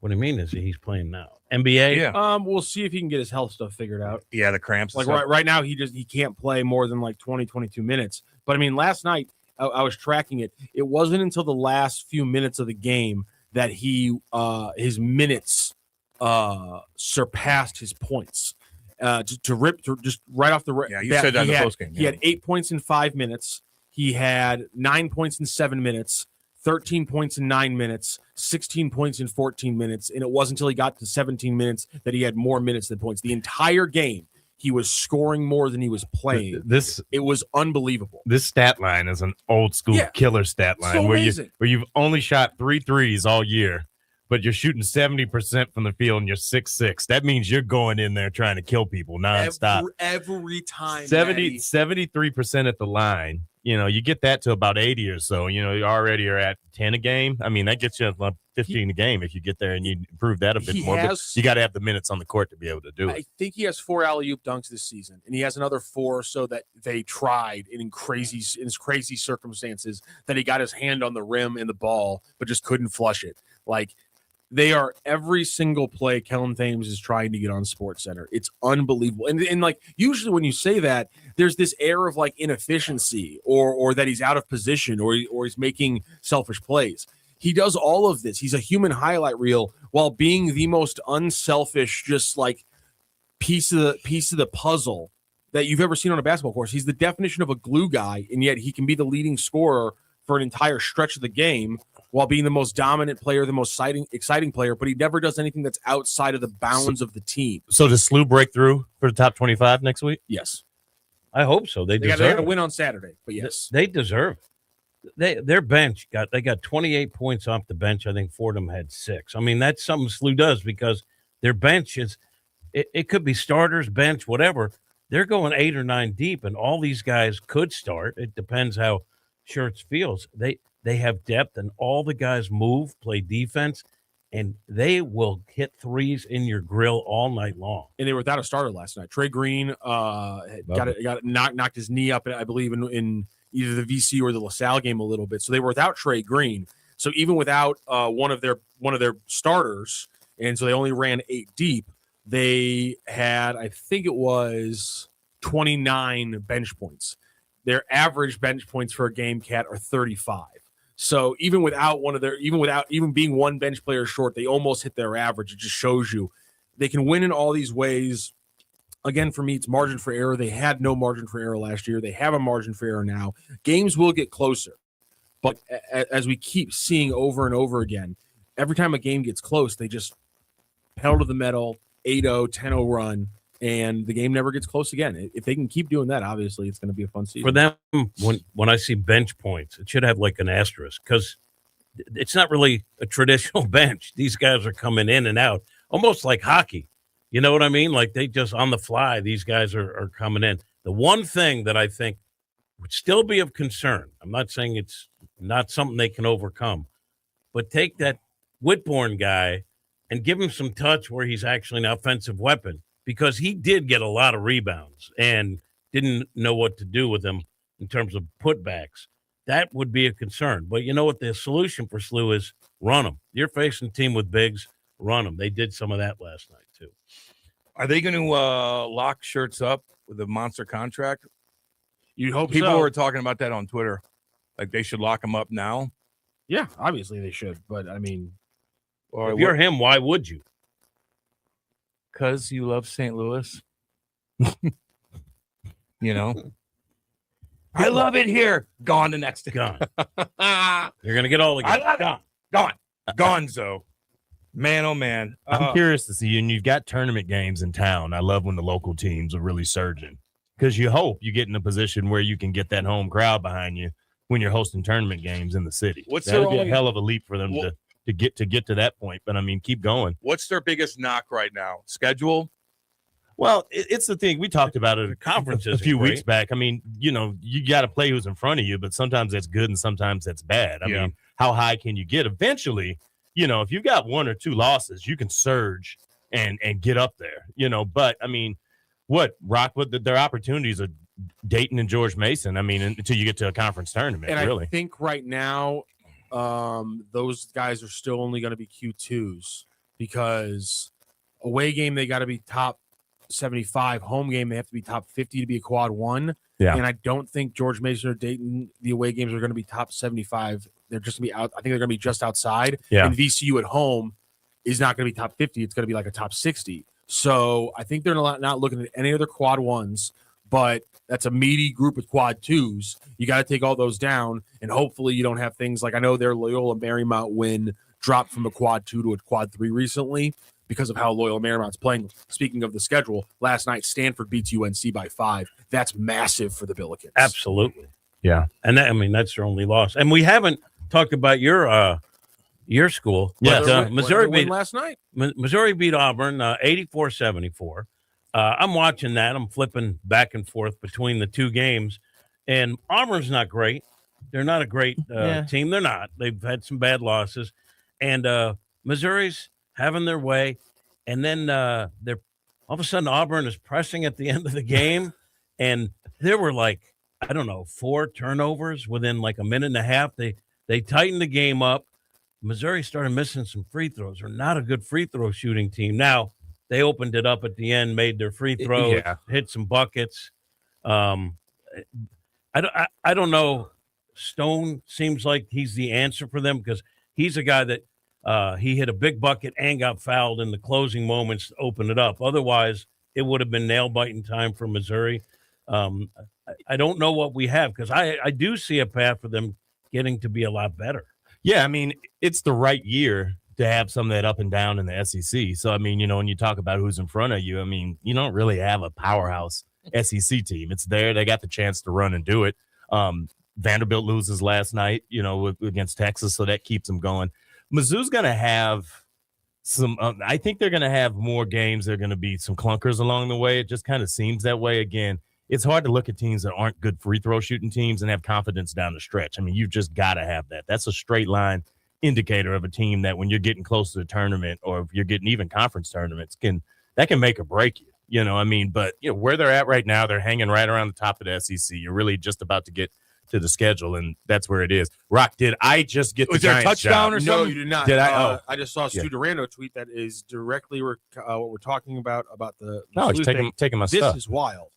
What do you mean? Is he's playing now? NBA?
Yeah.
We'll see if he can get his health stuff figured out.
Yeah, the cramps.
Like right now, he can't play more than like 20, 22 minutes. But I mean, last night I was tracking it. It wasn't until the last few minutes of the game that his minutes surpassed his points. Just right off the
yeah, you said that in the postgame.
He had 8 points in 5 minutes. He had 9 points in 7 minutes, 13 points in 9 minutes, 16 points in 14 minutes, and it wasn't until he got to 17 minutes that he had more minutes than points. The entire game, he was scoring more than he was playing. It was unbelievable.
This stat line is an old school killer stat line,
So
where
amazing.
where you've only shot 3 threes all year, but you're shooting 70% from the field and you're 6'6". That means you're going in there trying to kill people nonstop.
Every time.
73% at the line. You get that to about 80 or so. You already are at 10 a game. I mean, that gets you about 15 a game if you get there and you improve that a bit more. But you got to have the minutes on the court to be able to do it.
I think he has 4 alley-oop dunks this season, and he has another 4 or so that they tried in crazy circumstances, that he got his hand on the rim and the ball, but just couldn't flush it. Like, they are every single play Kellen Thames is trying to get on SportsCenter. It's unbelievable. And like, usually when you say that, there's this air of like inefficiency or that he's out of position or he's making selfish plays. He does all of this. He's a human highlight reel while being the most unselfish, just like piece of the puzzle that you've ever seen on a basketball court. He's the definition of a glue guy, and yet he can be the leading scorer for an entire stretch of the game while being the most dominant player, the most exciting player, but he never does anything that's outside of the bounds of the team.
So does SLU break through for the top 25 next week?
Yes.
I hope so. They
got to win on Saturday, but yes.
They deserve it. Their bench got 28 points off the bench. I think Fordham had 6. I mean, that's something SLU does, because their bench is it could be starters, bench, whatever. They're going 8 or 9 deep, and all these guys could start. It depends how Shirts feels. They have depth, and all the guys move, play defense, and they will hit threes in your grill all night long.
And they were without a starter last night. Trey Green knocked his knee up, I believe, in either the VC or the LaSalle game a little bit. So they were without Trey Green. So even without one of their starters, and so they only ran 8 deep, they had, I think it was 29 bench points. Their average bench points for a game, Cat, are 35. So even even being one bench player short, they almost hit their average. It just shows you they can win in all these ways. Again, for me, it's margin for error. They had no margin for error last year. They have a margin for error now. Games will get closer. But as we keep seeing over and over again, every time a game gets close, they just pedal to the metal, 8-0, 10-0 run, and the game never gets close again. If they can keep doing that, obviously it's going to be a fun season.
For them, when I see bench points, it should have like an asterisk because it's not really a traditional bench. These guys are coming in and out, almost like hockey. You know what I mean? Like they just on the fly, these guys are coming in. The one thing that I think would still be of concern, I'm not saying it's not something they can overcome, but take that Whitbourne guy and give him some touch where he's actually an offensive weapon, because he did get a lot of rebounds and didn't know what to do with them in terms of putbacks. That would be a concern. But you know what the solution for SLU is? Run them. You're facing a team with bigs, run them. They did some of that last night too.
Are they going to lock Shirts up with a monster contract?
You hope
People
so.
were talking about that on Twitter. Like they should lock him up now.
Yeah, obviously they should. But, I mean.
Or
if you're him, why would you?
Because you love St. Louis. You know? I love it here. Gone the next day.
Gone. You're going to get all the guys.
Gone. Gonzo. Man, oh, man.
I'm curious to see, and you've got tournament games in town. I love when the local teams are really surging because you hope you get in a position where you can get that home crowd behind you when you're hosting tournament games in the city. That would be a hell of a leap for them to get to that point. But, I mean, keep going.
What's their biggest knock right now? Schedule?
Well, it's the thing. We talked about it at conferences a few weeks back. I mean, you know, you got to play who's in front of you, but sometimes that's good and sometimes that's bad. I mean, how high can you get? Eventually, you know, if you've got 1 or 2 losses, you can surge and get up there, you know. But, I mean, their opportunities are Dayton and George Mason, I mean, until you get to a conference tournament,
and
really.
I think right now those guys are still only going to be Q2s because away game, they got to be top 75. Home game, they have to be top 50 to be a quad 1.
Yeah.
And I don't think George Mason or Dayton, the away games are going to be top 75. They're just going to be out. I think they're going to be just outside.
Yeah.
And VCU at home is not going to be top 50. It's going to be like a top 60. So I think they're not looking at any other quad 1s, but that's a meaty group of quad 2s. You got to take all those down, and hopefully you don't have things like I know their Loyola Marymount win dropped from a quad 2 to a quad 3 recently because of how Loyola Marymount's playing. Speaking of the schedule, last night Stanford beats UNC by 5. That's massive for the Billikens.
Absolutely.
Yeah.
And that's their only loss. And we haven't talked about your school.
Yeah,
But, Missouri beat
last night.
Missouri beat Auburn 84-74. I'm watching that. I'm flipping back and forth between the two games. And Auburn's not great. They're not a great team. They're not. They've had some bad losses. And Missouri's having their way. And then they're all of a sudden Auburn is pressing at the end of the game. And there were 4 turnovers within like a minute and a half. They tightened the game up. Missouri started missing some free throws. They're not a good free throw shooting team. Now, they opened it up at the end, made their free throws, hit some buckets. I don't know. Stone seems like he's the answer for them because he's a guy that he hit a big bucket and got fouled in the closing moments to open it up. Otherwise, it would have been nail-biting time for Missouri. I don't know what we have because I do see a path for them getting to be a lot better.
Yeah, I mean, it's the right year to have some of that up and down in the SEC. So, I mean, you know, when you talk about who's in front of you, I mean, you don't really have a powerhouse SEC team. It's there. They got the chance to run and do it. Vanderbilt loses last night, you know, against Texas, so that keeps them going. Mizzou's going to have some I think they're going to have more games. There are going to be some clunkers along the way. It just kind of seems that way. Again, it's hard to look at teams that aren't good free throw shooting teams and have confidence down the stretch. I mean, you've just got to have that. That's a straight line indicator of a team that when you're getting close to the tournament or if you're getting even conference tournaments, that can make or break you. You know, I mean, but where they're at right now, they're hanging right around the top of the SEC. You're really just about to get to the schedule, and that's where it is. Rock, did I just get the Giants
touchdown
job?
or something?
No, you did not.
Did I?
I just saw Stu Durando tweet that is directly what we're talking about the.
No, he's taking my stuff.
This is wild.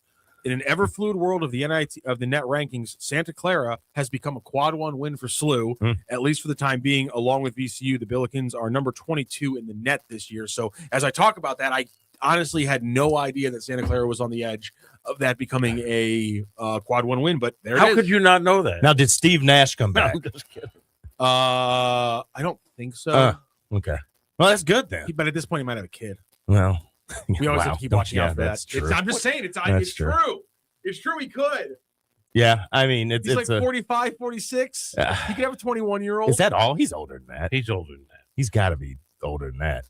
In an ever fluid world of the net rankings, Santa Clara has become a quad 1 win for SLU, at least for the time being. Along with VCU, the Billikens are number 22 in the net this year. So as I talk about that, I honestly had no idea that Santa Clara was on the edge of that becoming a quad 1 win, but there it is.
How could you not know that?
Now, did Steve Nash come back?
I'm just kidding.
I don't think so.
Okay. Well, that's good then.
But at this point, he might have a kid.
Well,
we always have to keep watching out for that. I'm just saying, it's
true.
True. It's true he could.
Yeah, I mean,
He's like 45, 46. He could have a 21-year-old.
Is that all? He's older than that.
He's older than that.
He's got to be older than that.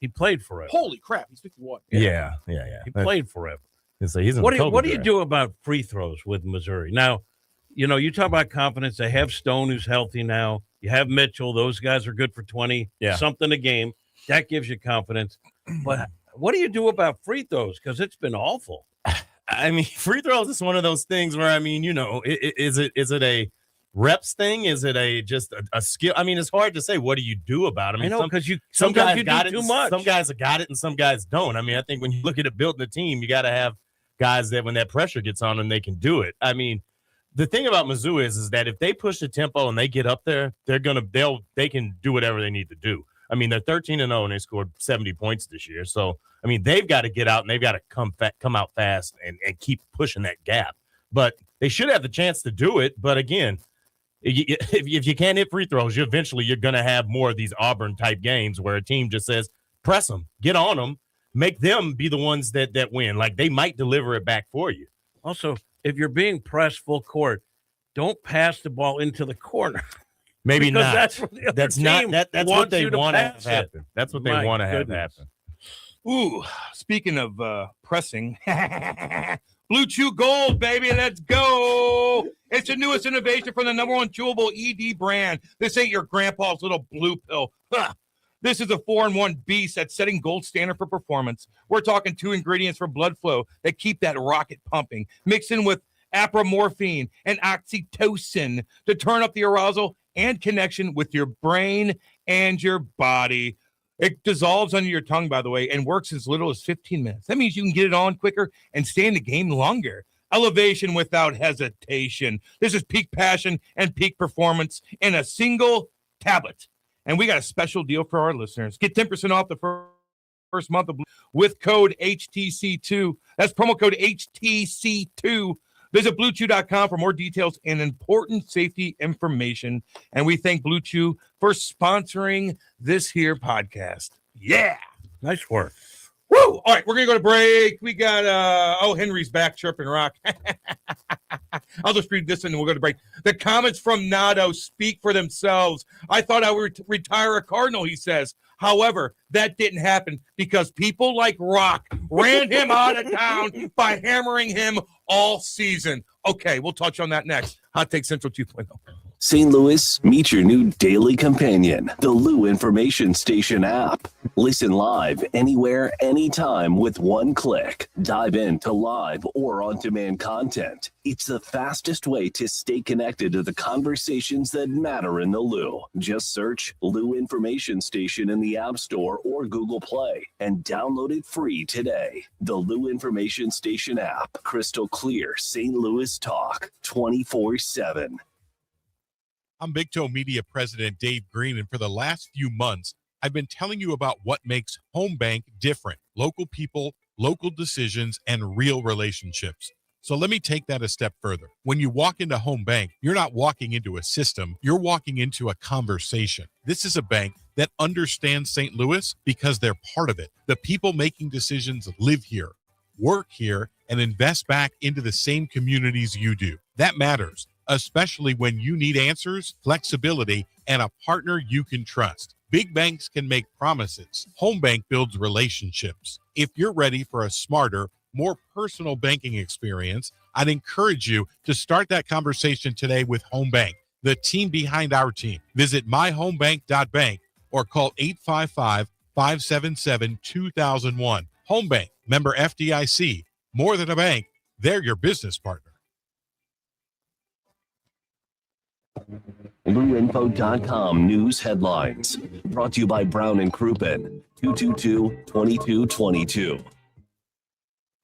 He played forever.
Holy crap, he's 51.
Yeah.
He played forever.
So he's
what do you do about free throws with Missouri? Now, you talk about confidence. They have Stone, who's healthy now. You have Mitchell. Those guys are good for 20 something a game. That gives you confidence. But what do you do about free throws? Because it's been awful.
I mean, free throws is one of those things where, I mean, is it a reps thing? Is it just a skill? I mean, it's hard to say. What do you do about it? I mean,
know because
some guys
got it too much.
Some guys have got it and some guys don't. I mean, I think when you look at it building a team, you got to have guys that when that pressure gets on them, they can do it. I mean, the thing about Mizzou is that if they push the tempo and they get up there, they can do whatever they need to do. I mean, they're 13-0 and they scored 70 points this year. So, I mean, they've got to get out and they've got to come out fast and keep pushing that gap. But they should have the chance to do it. But again, if you can't hit free throws, you're going to have more of these Auburn-type games where a team just says, press them, get on them, make them be the ones that win. Like, they might deliver it back for you.
Also, if you're being pressed full court, don't pass the ball into the corner.
Maybe
because
not.
That's
what they want to have happen. That's what they want to have happen.
Ooh, speaking of pressing, Blue Chew Gold, baby, let's go. It's the newest innovation from the #1 chewable ED brand. This ain't your grandpa's little blue pill. This is a 4-in-1 beast that's setting gold standard for performance. We're talking 2 ingredients for blood flow that keep that rocket pumping, mixed in with apomorphine and oxytocin to turn up the arousal and connection with your brain and your body. It dissolves under your tongue, by the way, and works as little as 15 minutes. That means you can get it on quicker and stay in the game longer. Elevation without hesitation. This is peak passion and peak performance in a single tablet. And we got a special deal for our listeners. Get 10% off the first month with code HTC2. That's promo code HTC2. Visit BlueChew.com for more details and important safety information. And we thank Blue Chew for sponsoring this here podcast. Yeah.
Nice work.
Woo! All right, we're going to go to break. We got, Henry's back chirping rock. I'll just read this and we'll go to break. The comments from Nado speak for themselves. I thought I would retire a Cardinal, he says. However, that didn't happen because people like Rock ran him out of town by hammering him all season. Okay, we'll touch on that next. Hot Take Central 2.0.
St. Louis, meet your new daily companion, the Lou Information Station app. Listen live anywhere, anytime with one click. Dive into live or on-demand content. It's the fastest way to stay connected to the conversations that matter in the Lou. Just search Lou Information Station in the App Store or Google Play and download it free today. The Lou Information Station app. Crystal clear St. Louis talk 24/7.
I'm Big Toe Media President Dave Green, and for the last few months, I've been telling you about what makes Home Bank different. Local people, local decisions, and real relationships. So let me take that a step further. When you walk into Home Bank, you're not walking into a system, you're walking into a conversation. This is a bank that understands St. Louis because they're part of it. The people making decisions live here, work here, and invest back into the same communities you do. That matters, especially when you need answers, flexibility, and a partner you can trust. Big banks can make promises. Home Bank builds relationships. If you're ready for a smarter, more personal banking experience, I'd encourage you to start that conversation today with Home Bank, the team behind our team. Visit myhomebank.bank or call 855-577-2001. Home Bank, member FDIC. More than a bank, they're your business partner.
LouInfo.com news headlines. Brought to you by Brown and Crouppen, 222-2222.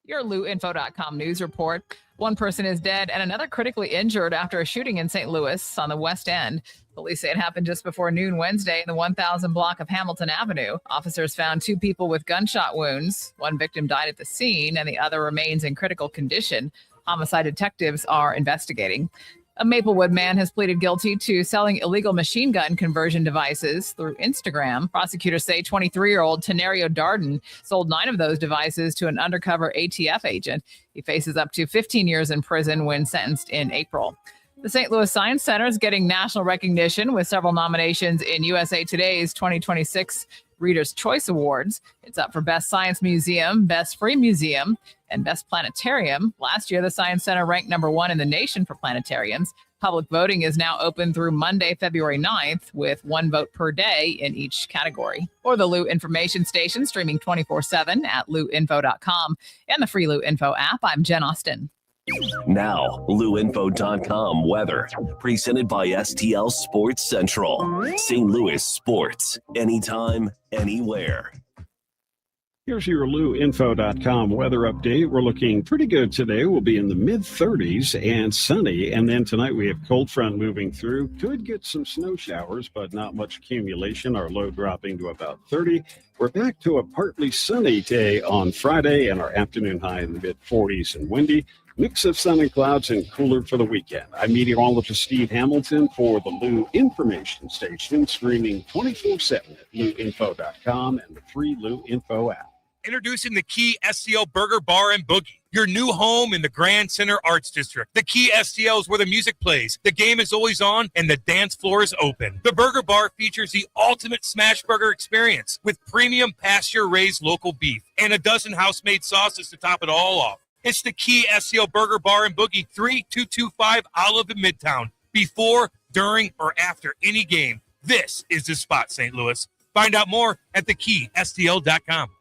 Your LouInfo.com news report. One person is dead and another critically injured after a shooting in St. Louis on the West End. Police say it happened just before noon Wednesday in the 1000 block of Hamilton Avenue. Officers found 2 people with gunshot wounds. One victim died at the scene and the other remains in critical condition. Homicide detectives are investigating. A Maplewood man has pleaded guilty to selling illegal machine gun conversion devices through Instagram. Prosecutors say 23-year-old Tenario Darden sold 9 of those devices to an undercover ATF agent. He faces up to 15 years in prison when sentenced in April. The St. Louis Science Center is getting national recognition with several nominations in USA Today's 2026 Reader's Choice Awards. It's up for Best Science Museum, Best Free Museum, and Best Planetarium. Last year, the Science Center ranked number 1 in the nation for planetariums. Public voting is now open through Monday, February 9th, with 1 vote per day in each category. Or the Lou Information Station, streaming 24/7 at louinfo.com and the free Lou Info app. I'm Jen Austin.
Now, LouInfo.com weather, presented by STL Sports Central. St. Louis sports, anytime, anywhere.
Here's your LouInfo.com weather update. We're looking pretty good today. We'll be in the mid-30s and sunny. And then tonight we have cold front moving through. Could get some snow showers, but not much accumulation. Our low dropping to about 30. We're back to a partly sunny day on Friday and our afternoon high in the mid-40s and windy. Mix of sun and clouds and cooler for the weekend. I'm meteorologist Steve Hamilton for the Lou Information Station, streaming 24/7 at LouInfo.com and the free Lou Info app.
Introducing the Key STL Burger Bar and Boogie, your new home in the Grand Center Arts District. The Key STL is where the music plays, the game is always on, and the dance floor is open. The Burger Bar features the ultimate smash burger experience with premium pasture-raised local beef and a dozen house-made sauces to top it all off. It's the Key STL Burger Bar and Boogie, 3225 Olive in Midtown. Before, during, or after any game, this is the spot, St. Louis. Find out more at thekeystl.com.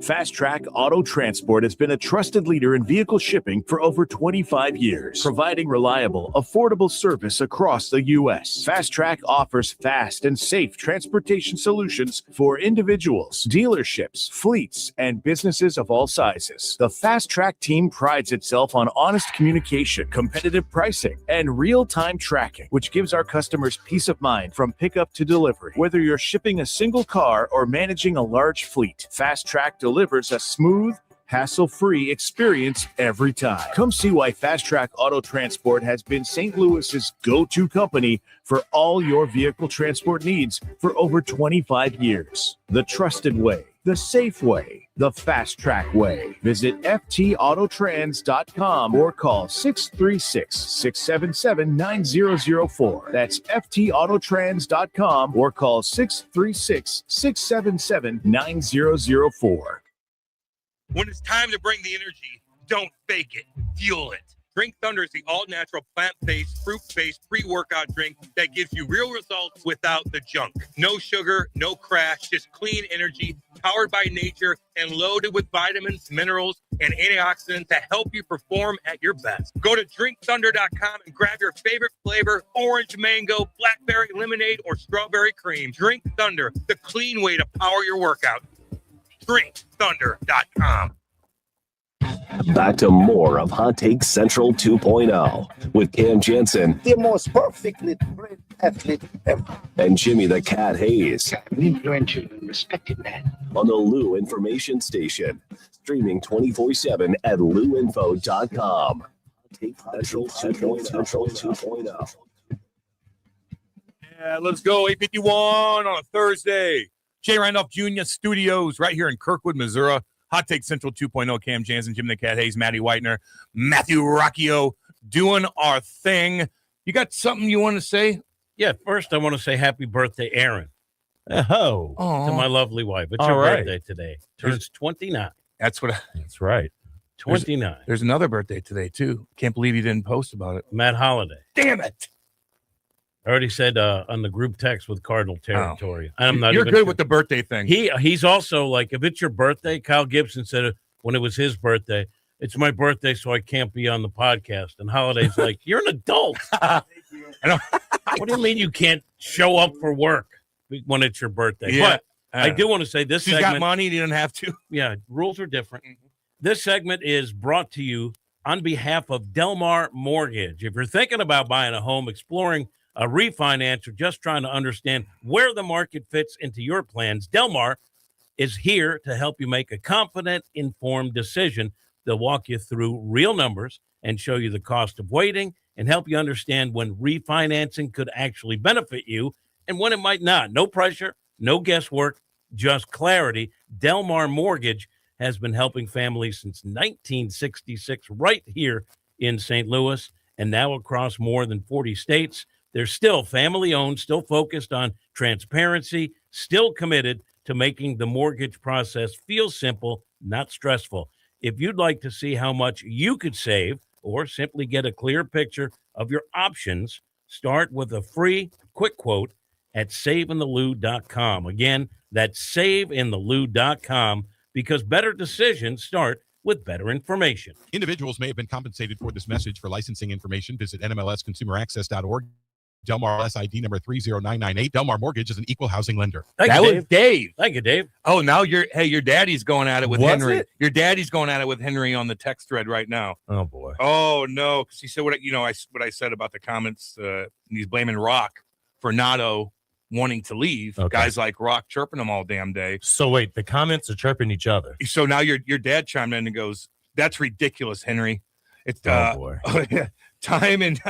Fast Track Auto Transport has been a trusted leader in vehicle shipping for over 25 years, providing reliable, affordable service across the U.S. Fast Track offers fast and safe transportation solutions for individuals, dealerships, fleets, and businesses of all sizes. The Fast Track team prides itself on honest communication, competitive pricing, and real-time tracking, which gives our customers peace of mind from pickup to delivery. Whether you're shipping a single car or managing a large fleet, Fast Track delivers a smooth, hassle-free experience every time. Come see why Fast Track Auto Transport has been St. Louis's go-to company for all your vehicle transport needs for over 25 years. The trusted way, the safe way, the Fast Track way. Visit ftautotrans.com or call 636-677-9004. That's ftautotrans.com or call 636-677-9004.
When it's time to bring the energy, don't fake it, fuel it. Drink Thunder is the all-natural, plant-based, fruit-based pre-workout drink that gives you real results without the junk. No sugar, no crash, just clean energy, powered by nature, and loaded with vitamins, minerals, and antioxidants to help you perform at your best. Go to drinkthunder.com and grab your favorite flavor, orange mango, blackberry lemonade, or strawberry cream. Drink Thunder, the clean way to power your workout. drinkthunder.com.
Back to more of Hot Take Central 2.0 with Cam Janssen,
the most perfectly bred athlete ever,
and Jimmy the Cat Hayes.
An influential and respected man.
On the Lou Information Station, streaming 24/7 at louinfo.com. Hot Take Central 2.0.
Yeah, let's go. 8:51 on a Thursday. Jay Randolph Jr. Studios right here in Kirkwood, Missouri. Hot Take Central 2.0, Cam Janssen, Jim the Cat Hayes, Maddie Whitener, Matthew Rocchio, doing our thing. You got something you want to say?
Yeah, first I want to say happy birthday, Aaron.
Oh.
To my lovely wife. It's
All
her
right.
birthday today. Turns 29.
That's what.
That's right.
29.
There's another birthday today too. Can't believe you didn't post about it.
Matt Holliday.
Damn it!
I already said on the group text with Cardinal territory. I'm not.
You're
even
good
sure.
with the birthday thing.
He's also like, if it's your birthday, Kyle Gibson said when it was his birthday, it's my birthday, so I can't be on the podcast. And Holiday's like, you're an adult. What do you mean you can't show up for work when it's your birthday?
Yeah.
But I do want to say this
She's
segment.
got money. You don't have to.
Yeah, rules are different. This segment is brought to you on behalf of Delmar Mortgage. If you're thinking about buying a home, exploring a refinance, or just trying to understand where the market fits into your plans, Delmar is here to help you make a confident, informed decision. They'll walk you through real numbers and show you the cost of waiting and help you understand when refinancing could actually benefit you and when it might not. No pressure, no guesswork, just clarity. Delmar Mortgage has been helping families since 1966 right here in St. Louis and now across more than 40 states. They're still family-owned, still focused on transparency, still committed to making the mortgage process feel simple, not stressful. If you'd like to see how much you could save or simply get a clear picture of your options, start with a free quick quote at saveinthelu.com. Again, that's saveinthelu.com, because better decisions start with better information.
Individuals may have been compensated for this message. For licensing information, visit nmlsconsumeraccess.org. Delmar SID number 30998. Delmar Mortgage is an equal housing lender.
That was Dave.
Thank you, Dave.
Oh, now your daddy's going at it with
Was
Henry.
it?
Your daddy's going at it with Henry on the text thread right now.
Oh boy.
Oh no, because he said what I said about the comments. He's blaming Rock for Nato wanting to leave.
Okay.
Guys like Rock chirping him all damn day.
So wait, the comments are chirping each other.
So now your dad chimed in and goes, "That's ridiculous, Henry. It's
Oh boy.
time and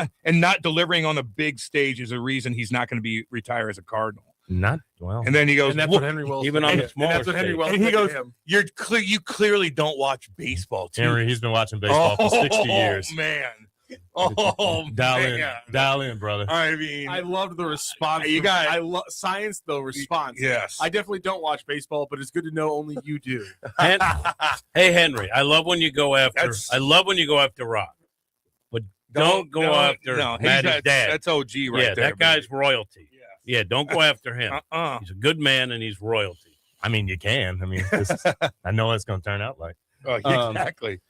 not delivering on the big stage is a reason he's not going to be retire as a Cardinal."
Not well.
And then he goes,
And that's
"Well,"
what Henry Wells
even on the smaller
that's what Henry
stage.
Wells
and he
said to
goes,
him.
you clearly don't watch baseball, too.
Henry, he's been watching baseball for 60 years.
Man. Oh,
Dial in, brother.
I mean,
I loved the response.
You got-
I love science, though, response.
Yes.
I definitely don't watch baseball, but it's good to know only you do.
Hey, Henry, I love when you go after. I love when you go after Rock, but don't go after Maddie's dad.
That's OG right
yeah,
there.
that guy's royalty. Yeah, don't go after him. He's a good man and he's royalty.
I mean, you can. I mean, I know what it's going to turn out like.
Oh, exactly.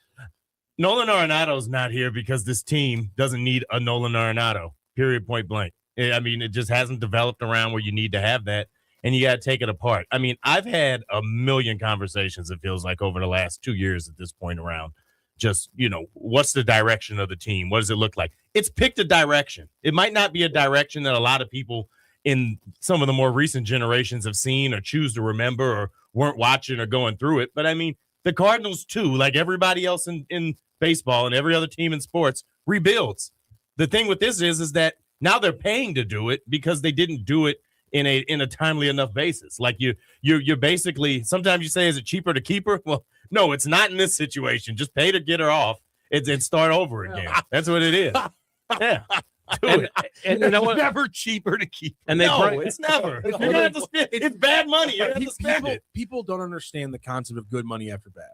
Nolan Arenado's not here because this team doesn't need a Nolan Arenado, period, point blank. I mean, it just hasn't developed around where you need to have that, and you got to take it apart. I mean, I've had a million conversations, it feels like, over the last 2 years at this point around just, what's the direction of the team? What does it look like? It's picked a direction. It might not be a direction that a lot of people in some of the more recent generations have seen or choose to remember or weren't watching or going through it. But, I mean, the Cardinals, too, like everybody else in baseball and every other team in sports, rebuilds. The thing with this is that now they're paying to do it because they didn't do it in a timely enough basis. Like you're basically, sometimes you say, is it cheaper to keep her? Well, no, it's not in this situation. Just pay to get her off and start over again. That's what it is. Yeah.
And you know what?
It's never cheaper to keep.
And they
it's never. You're gonna have to spend, it's bad money. You're gonna have to spend it.
People don't understand the concept of good money after bad.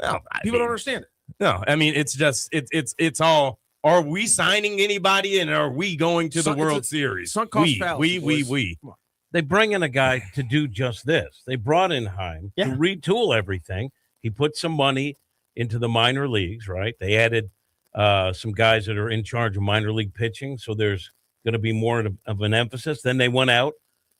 No,
People don't understand it.
No, I mean, it's just it's all. Are we signing anybody and are we going to the World Series?
Sunk cost fallacy,
We.
They bring in a guy to do just this. They brought in Heim to retool everything. He put some money into the minor leagues, right? They added some guys that are in charge of minor league pitching, so there's going to be more of an emphasis. Then they went out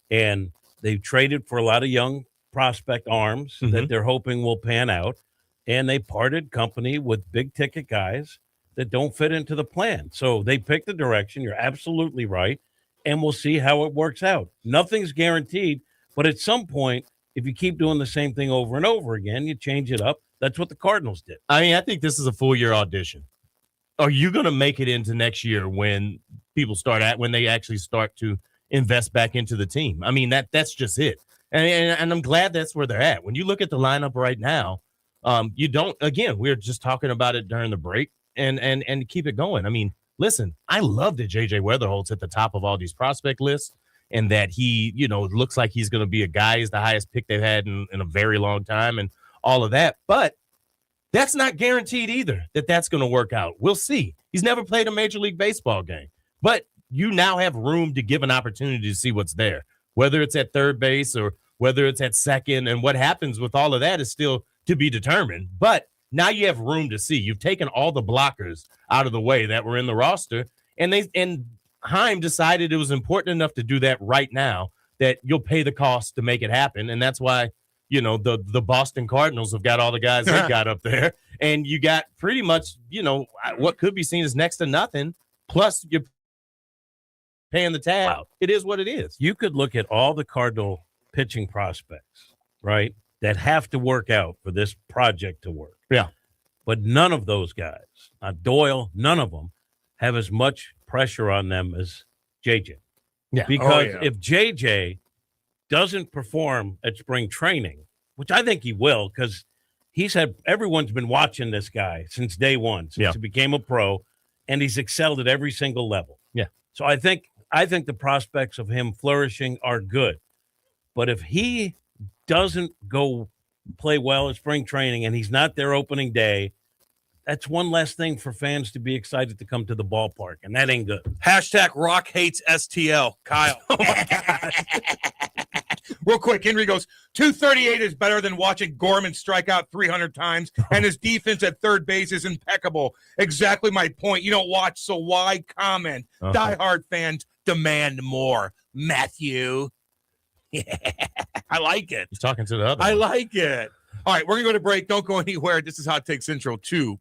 and they traded for a lot of young prospect arms that they're hoping will pan out, and they parted company with big-ticket guys that don't fit into the plan. So they picked the direction. You're absolutely right, and we'll see how it works out. Nothing's guaranteed, but at some point, if you keep doing the same thing over and over again, you change it up. That's what the Cardinals did.
I mean, I think this is a full-year audition. Are you going to make it into next year when people when they actually start to invest back into the team? I mean, that's just it. And I'm glad that's where they're at. When you look at the lineup right now, you don't, again, we were just talking about it during the break and keep it going. I mean, listen, I love that JJ Weatherholt's at the top of all these prospect lists and that he, looks like he's going to be a guy. He's the highest pick they've had in a very long time. And all of that. But that's not guaranteed either that that's going to work out. We'll see. He's never played a Major League Baseball game. But you now have room to give an opportunity to see what's there, whether it's at third base or whether it's at second. And what happens with all of that is still to be determined. But now you have room to see. You've taken all the blockers out of the way that were in the roster. And Heim decided it was important enough to do that right now that you'll pay the cost to make it happen. And that's why, you know, the Boston Cardinals have got all the guys they got up there. And you got pretty much, you know, what could be seen as next to nothing. Plus, you're paying the tab out. It is what it is.
You could look at all the Cardinal pitching prospects, right, that have to work out for this project to work.
Yeah.
But none of those guys, Doyle, none of them have as much pressure on them as JJ.
Yeah.
Because if JJ doesn't perform at spring training, which I think he will, because everyone's been watching this guy since day one, since he became a pro, and he's excelled at every single level.
Yeah.
So I think the prospects of him flourishing are good. But if he doesn't go play well at spring training and he's not there opening day, that's one less thing for fans to be excited to come to the ballpark, and that ain't good.
Hashtag Rock hates STL. Kyle. Oh my God. Real quick, Henry goes, 238 is better than watching Gorman strike out 300 times, and his defense at third base is impeccable. Exactly my point. You don't watch, so why comment? Diehard fans demand more. Matthew. I like it.
He's talking to the other
I
one.
like it. All right, we're going to go to break. Don't go anywhere. This is Hot Take Central 2.0.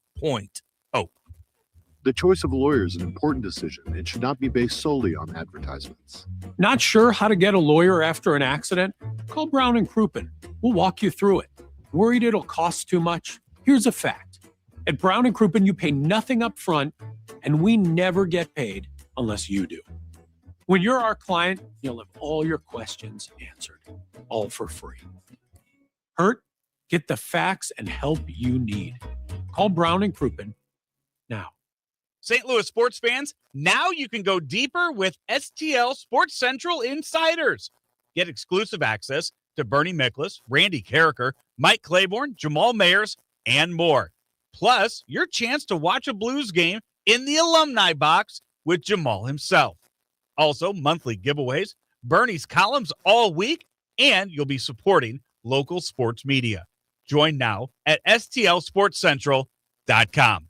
The choice of a lawyer is an important decision and should not be based solely on advertisements.
Not sure how to get a lawyer after an accident? Call Brown & Crouppen. We'll walk you through it. Worried it'll cost too much? Here's a fact. At Brown & Crouppen, you pay nothing up front, and we never get paid unless you do. When you're our client, you'll have all your questions answered, all for free. Hurt? Get the facts and help you need. Call Brown & Crouppen now.
St. Louis sports fans, now you can go deeper with STL Sports Central Insiders. Get exclusive access to Bernie Miklasz, Randy Carricker, Mike Claiborne, Jamal Mayers, and more. Plus, your chance to watch a Blues game in the alumni box with Jamal himself. Also, monthly giveaways, Bernie's columns all week, and you'll be supporting local sports media. Join now at stlsportscentral.com.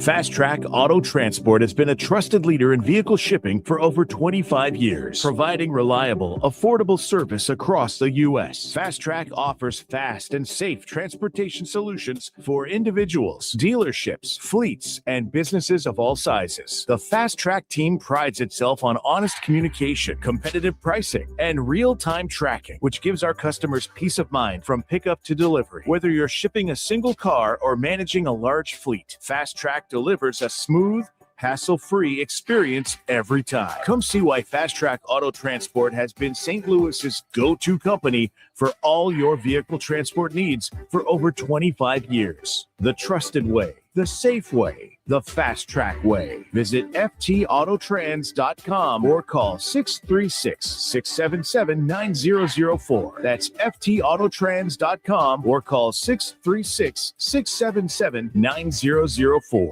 Fast Track Auto Transport has been a trusted leader in vehicle shipping for over 25 years, providing reliable, affordable service across the U.S. Fast Track offers fast and safe transportation solutions for individuals, dealerships, fleets, and businesses of all sizes. The Fast Track team prides itself on honest communication, competitive pricing, and real-time tracking, which gives our customers peace of mind from pickup to delivery. Whether you're shipping a single car or managing a large fleet, Fast Track delivers a smooth, hassle-free experience every time. Come see why Fast Track Auto Transport has been St. Louis's go-to company for all your vehicle transport needs for over 25 years. The trusted way, the safe way, the Fast Track way. Visit ftautotrans.com or call 636-677-9004. That's ftautotrans.com or call 636-677-9004.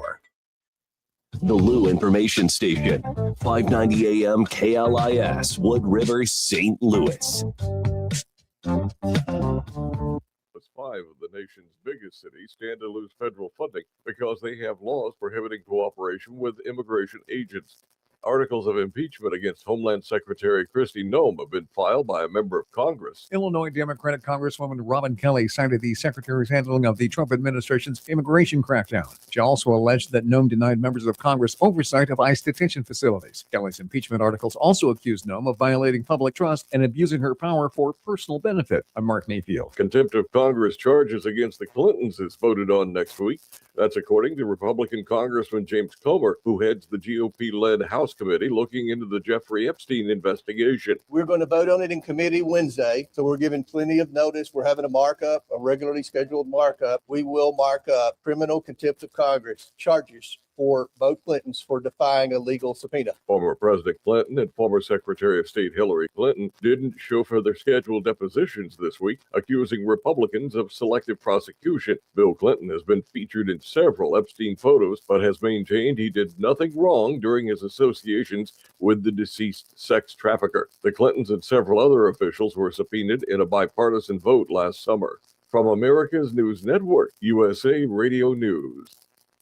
The Lou Information Station, 590 AM KLIS, Wood River, St. Louis.
5 of the nation's biggest cities stand to lose federal funding because they have laws prohibiting cooperation with immigration agents. Articles of impeachment against Homeland Secretary Kristi Noem have been filed by a member of Congress.
Illinois Democratic Congresswoman Robin Kelly cited the secretary's handling of the Trump administration's immigration crackdown. She also alleged that Noem denied members of Congress oversight of ICE detention facilities. Kelly's impeachment articles also accused Noem of violating public trust and abusing her power for personal benefit. I'm Mark Mayfield.
Contempt of Congress charges against the Clintons is voted on next week. That's according to Republican Congressman James Comer, who heads the GOP-led House Committee looking into the Jeffrey Epstein investigation.
We're going to vote on it in committee Wednesday, so we're giving plenty of notice. We're having a regularly scheduled markup. We will mark up criminal contempt of Congress charges for both Clintons for defying a legal subpoena.
Former President Clinton and former Secretary of State Hillary Clinton didn't show for their scheduled depositions this week, accusing Republicans of selective prosecution. Bill Clinton has been featured in several Epstein photos, but has maintained he did nothing wrong during his associations with the deceased sex trafficker. The Clintons and several other officials were subpoenaed in a bipartisan vote last summer. From America's News Network, USA Radio News.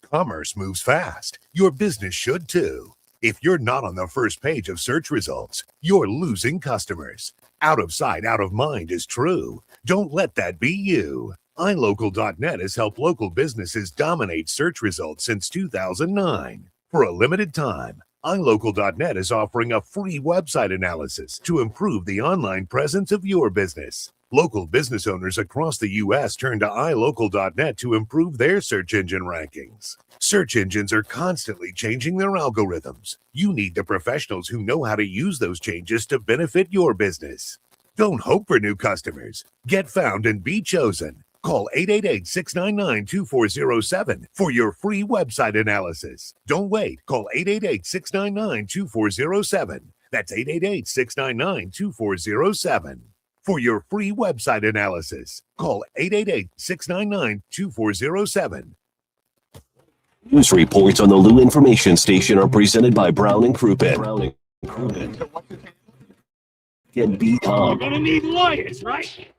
Commerce moves fast. Your business should too. If you're not on the first page of search results, you're losing customers. Out of sight, out of mind is true. Don't let that be you. iLocal.net has helped local businesses dominate search results since 2009. For a limited time, iLocal.net is offering a free website analysis to improve the online presence of your business. Local business owners across the U.S. turn to iLocal.net to improve their search engine rankings. Search engines are constantly changing their algorithms. You need the professionals who know how to use those changes to benefit your business. Don't hope for new customers. Get found and be chosen. Call 888-699-2407 for your free website analysis. Don't wait. Call 888-699-2407. That's 888-699-2407. For your free website analysis, call 888-699-2407.
News reports on the Lou Information Station are presented by Brown and Crouppen. Get beat up.
You're gonna need lawyers, right?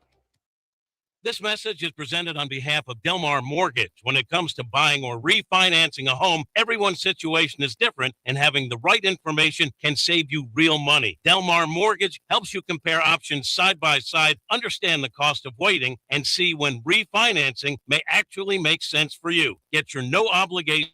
This message is presented on behalf of Delmar Mortgage. When it comes to buying or refinancing a home, everyone's situation is different, and having the right information can save you real money. Delmar Mortgage helps you compare options side by side, understand the cost of waiting, and see when refinancing may actually make sense for you. Get your no obligation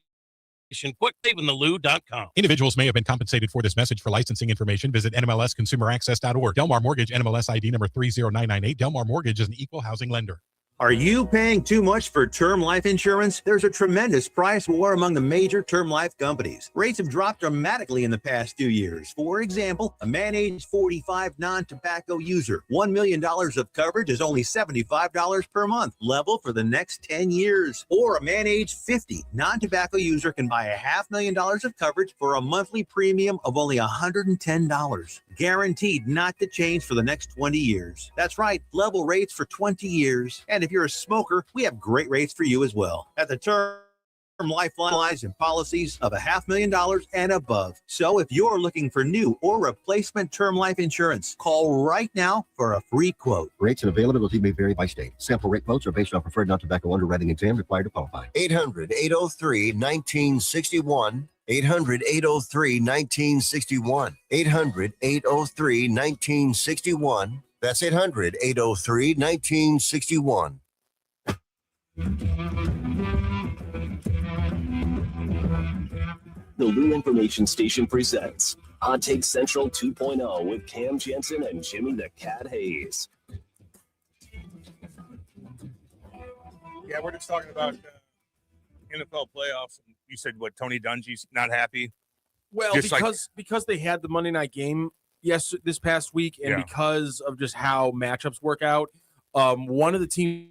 quick SaveInTheLou.com.
Individuals may have been compensated for this message. For licensing information, visit NMLSConsumerAccess.org. Delmar Mortgage, NMLS ID number 30998. Delmar Mortgage is an equal housing lender.
Are you paying too much for term life insurance? There's a tremendous price war among the major term life companies. Rates have dropped dramatically in the past 2 years. For example, a man age 45 non-tobacco user, $1 million of coverage is only $75 per month, level for the next 10 years. Or a man age 50 non-tobacco user can buy $500,000 of coverage for a monthly premium of only $110. Guaranteed not to change for the next 20 years. That's right, level rates for 20 years. And if you're a smoker, we have great rates for you as well. At the term life lives and policies of $500,000 and above. So if you're looking for new or replacement term life insurance, call right now for a free quote.
Rates and availability may vary by state. Sample rate quotes are based on preferred non-tobacco underwriting exam required to qualify.
800-803-1961. 800-803-1961. 800-803-1961. That's 800-803-1961.
The Lou Information Station presents Hot Take Central 2.0 with Cam Janssen and Jimmy the Cat Hayes.
Yeah, we're just talking about NFL playoffs. You said what? Tony Dungy's not happy.
Well, because they had the Monday night game this past week, and because of just how matchups work out, one of the teams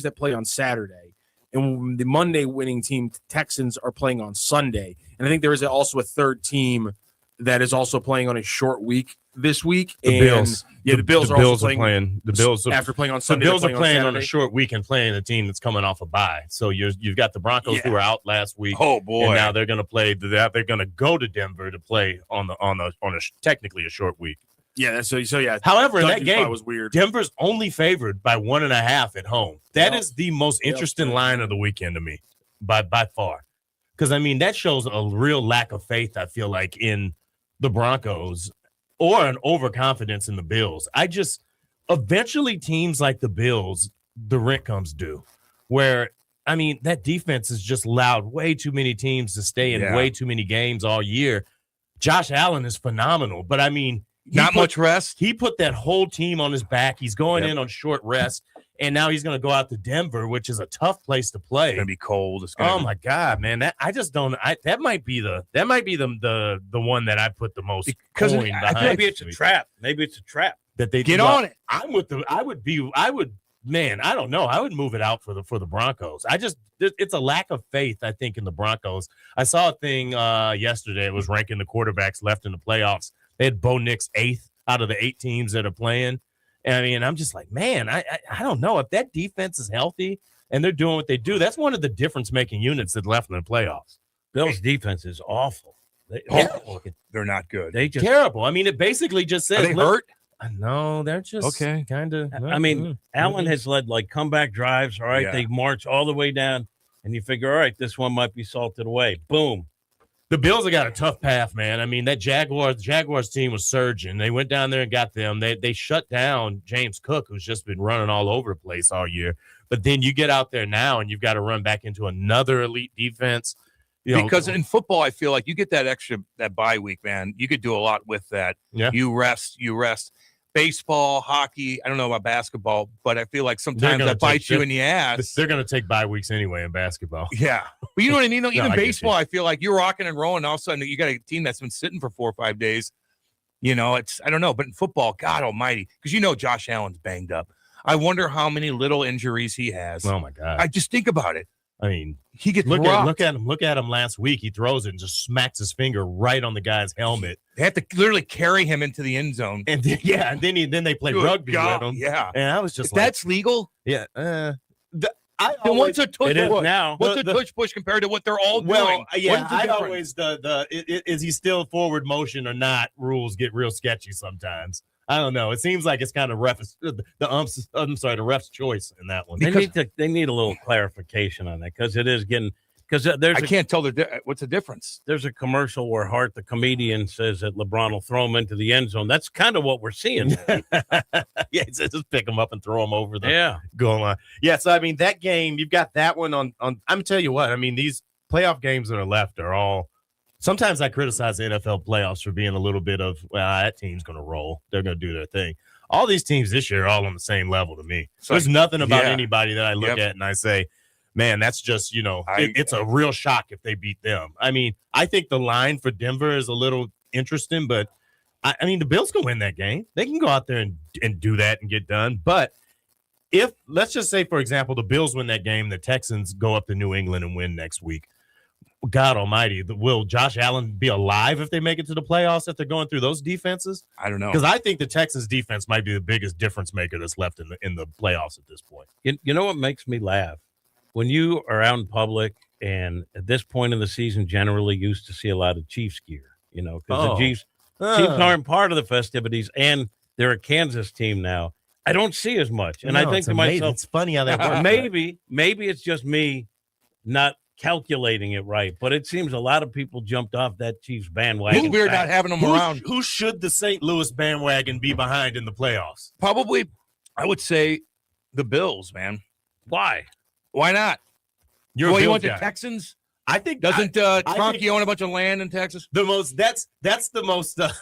that play on Saturday and the Monday winning team, Texans, are playing on Sunday. And I think there is also a third team that is also playing on a short week this week.
The Bills.
Yeah, the Bills are playing.
The Bills
after playing on Sunday.
The Bills are playing on a short week and playing a team that's coming off a bye. So you've got the Broncos who were out last week.
Oh boy!
And now they're going to play. They're going to go to Denver to play on technically a short week.
Yeah. So yeah.
However, in that game
was weird.
Denver's only favored by 1.5 at home. That is the most interesting line of the weekend to me, by far. Because I mean that shows a real lack of faith. I feel like in the Broncos, or an overconfidence in the Bills. Eventually teams like the Bills, the rent comes due. Where, I mean, that defense has just allowed way too many teams to stay in way too many games all year. Josh Allen is phenomenal, but I mean,
not much rest.
He put that whole team on his back. He's going in on short rest, and now he's going to go out to Denver, which is a tough place to play.
It's going to be cold.
My God, man! That might be the one that I put the most
because
behind.
Maybe it's a trap. Maybe it's a trap
that they
get on it.
I would man, I don't know. I would move it out for the Broncos. It's a lack of faith, I think, in the Broncos. I saw a thing yesterday. It was ranking the quarterbacks left in the playoffs. They had Bo Nix 8th out of the 8 teams that are playing. And I mean, I'm just like, man, I don't know if that defense is healthy and they're doing what they do. That's one of the difference-making units that left in the playoffs.
Bill's defense is awful.
They're not good.
They just
terrible. I mean, it basically just says,
are they hurt?
No, they're just kind of.
I mean, Allen has led like comeback drives. All right, they march all the way down, and you figure, all right, this one might be salted away. Boom.
The Bills have got a tough path, man. I mean, that Jaguars team was surging. They went down there and got them. They shut down James Cook, who's just been running all over the place all year. But then you get out there now, and you've got to run back into another elite defense.
Because in football, I feel like you get that bye week, man. You could do a lot with that.
Yeah.
You rest. Baseball, hockey, I don't know about basketball, but I feel like sometimes that bites you in the ass.
They're going to take bye weeks anyway in basketball.
Yeah. But you know what I mean? Even
I
baseball, I feel like you're rocking and rolling. All of a sudden, you got a team that's been sitting for 4 or 5 days. I don't know. But in football, God almighty, because Josh Allen's banged up. I wonder how many little injuries he has.
Oh, my God.
I just think about it.
I mean,
he gets
look at him last week. He throws it and just smacks his finger right on the guy's helmet.
They have to literally carry him into the end zone.
And then they play rugby with him.
Yeah.
And I was just
that's legal.
Yeah.
What's a tush push?
Now.
What's a tush push compared to what they're all doing?
Well, yeah,
I
always is he still forward motion or not? Rules get real sketchy sometimes. I don't know. It seems like it's kind of the ref's choice in that one.
They need a little clarification on that because it is getting
I can't tell what's the difference.
There's a commercial where Hart the comedian says that LeBron will throw him into the end zone. That's kind of what we're seeing.
Yeah, he says just pick him up and throw him over the goal line. Yeah, so I mean that game, you've got that one on. I'm gonna tell you what. I mean these playoff games that are left are all. Sometimes I criticize the NFL playoffs for being a little bit of, that team's going to roll. They're going to do their thing. All these teams this year are all on the same level to me. So there's nothing about anybody that I look at and I say, man, that's just, it's a real shock if they beat them. I mean, I think the line for Denver is a little interesting, but I mean, the Bills can win that game. They can go out there and do that and get done. But if, let's just say, for example, the Bills win that game, the Texans go up to New England and win next week. God almighty, will Josh Allen be alive if they make it to the playoffs if they're going through those defenses?
I don't know.
Because I think the Texans defense might be the biggest difference maker that's left in the playoffs at this point.
You know what makes me laugh? When you are out in public and at this point in the season, generally used to see a lot of Chiefs gear, because the Chiefs aren't part of the festivities and they're a Kansas team now. I don't see as much. And I think to myself,
it's funny how that works.
Maybe it's just me not calculating it right, but it seems a lot of people jumped off that Chiefs bandwagon.
We're not having them around.
Who should the St. Louis bandwagon be behind in the playoffs?
Probably, I would say the Bills, man.
Why?
Why not?
You
want the Texans?
I think
doesn't Kroenke own a bunch of land in Texas?
That's the most the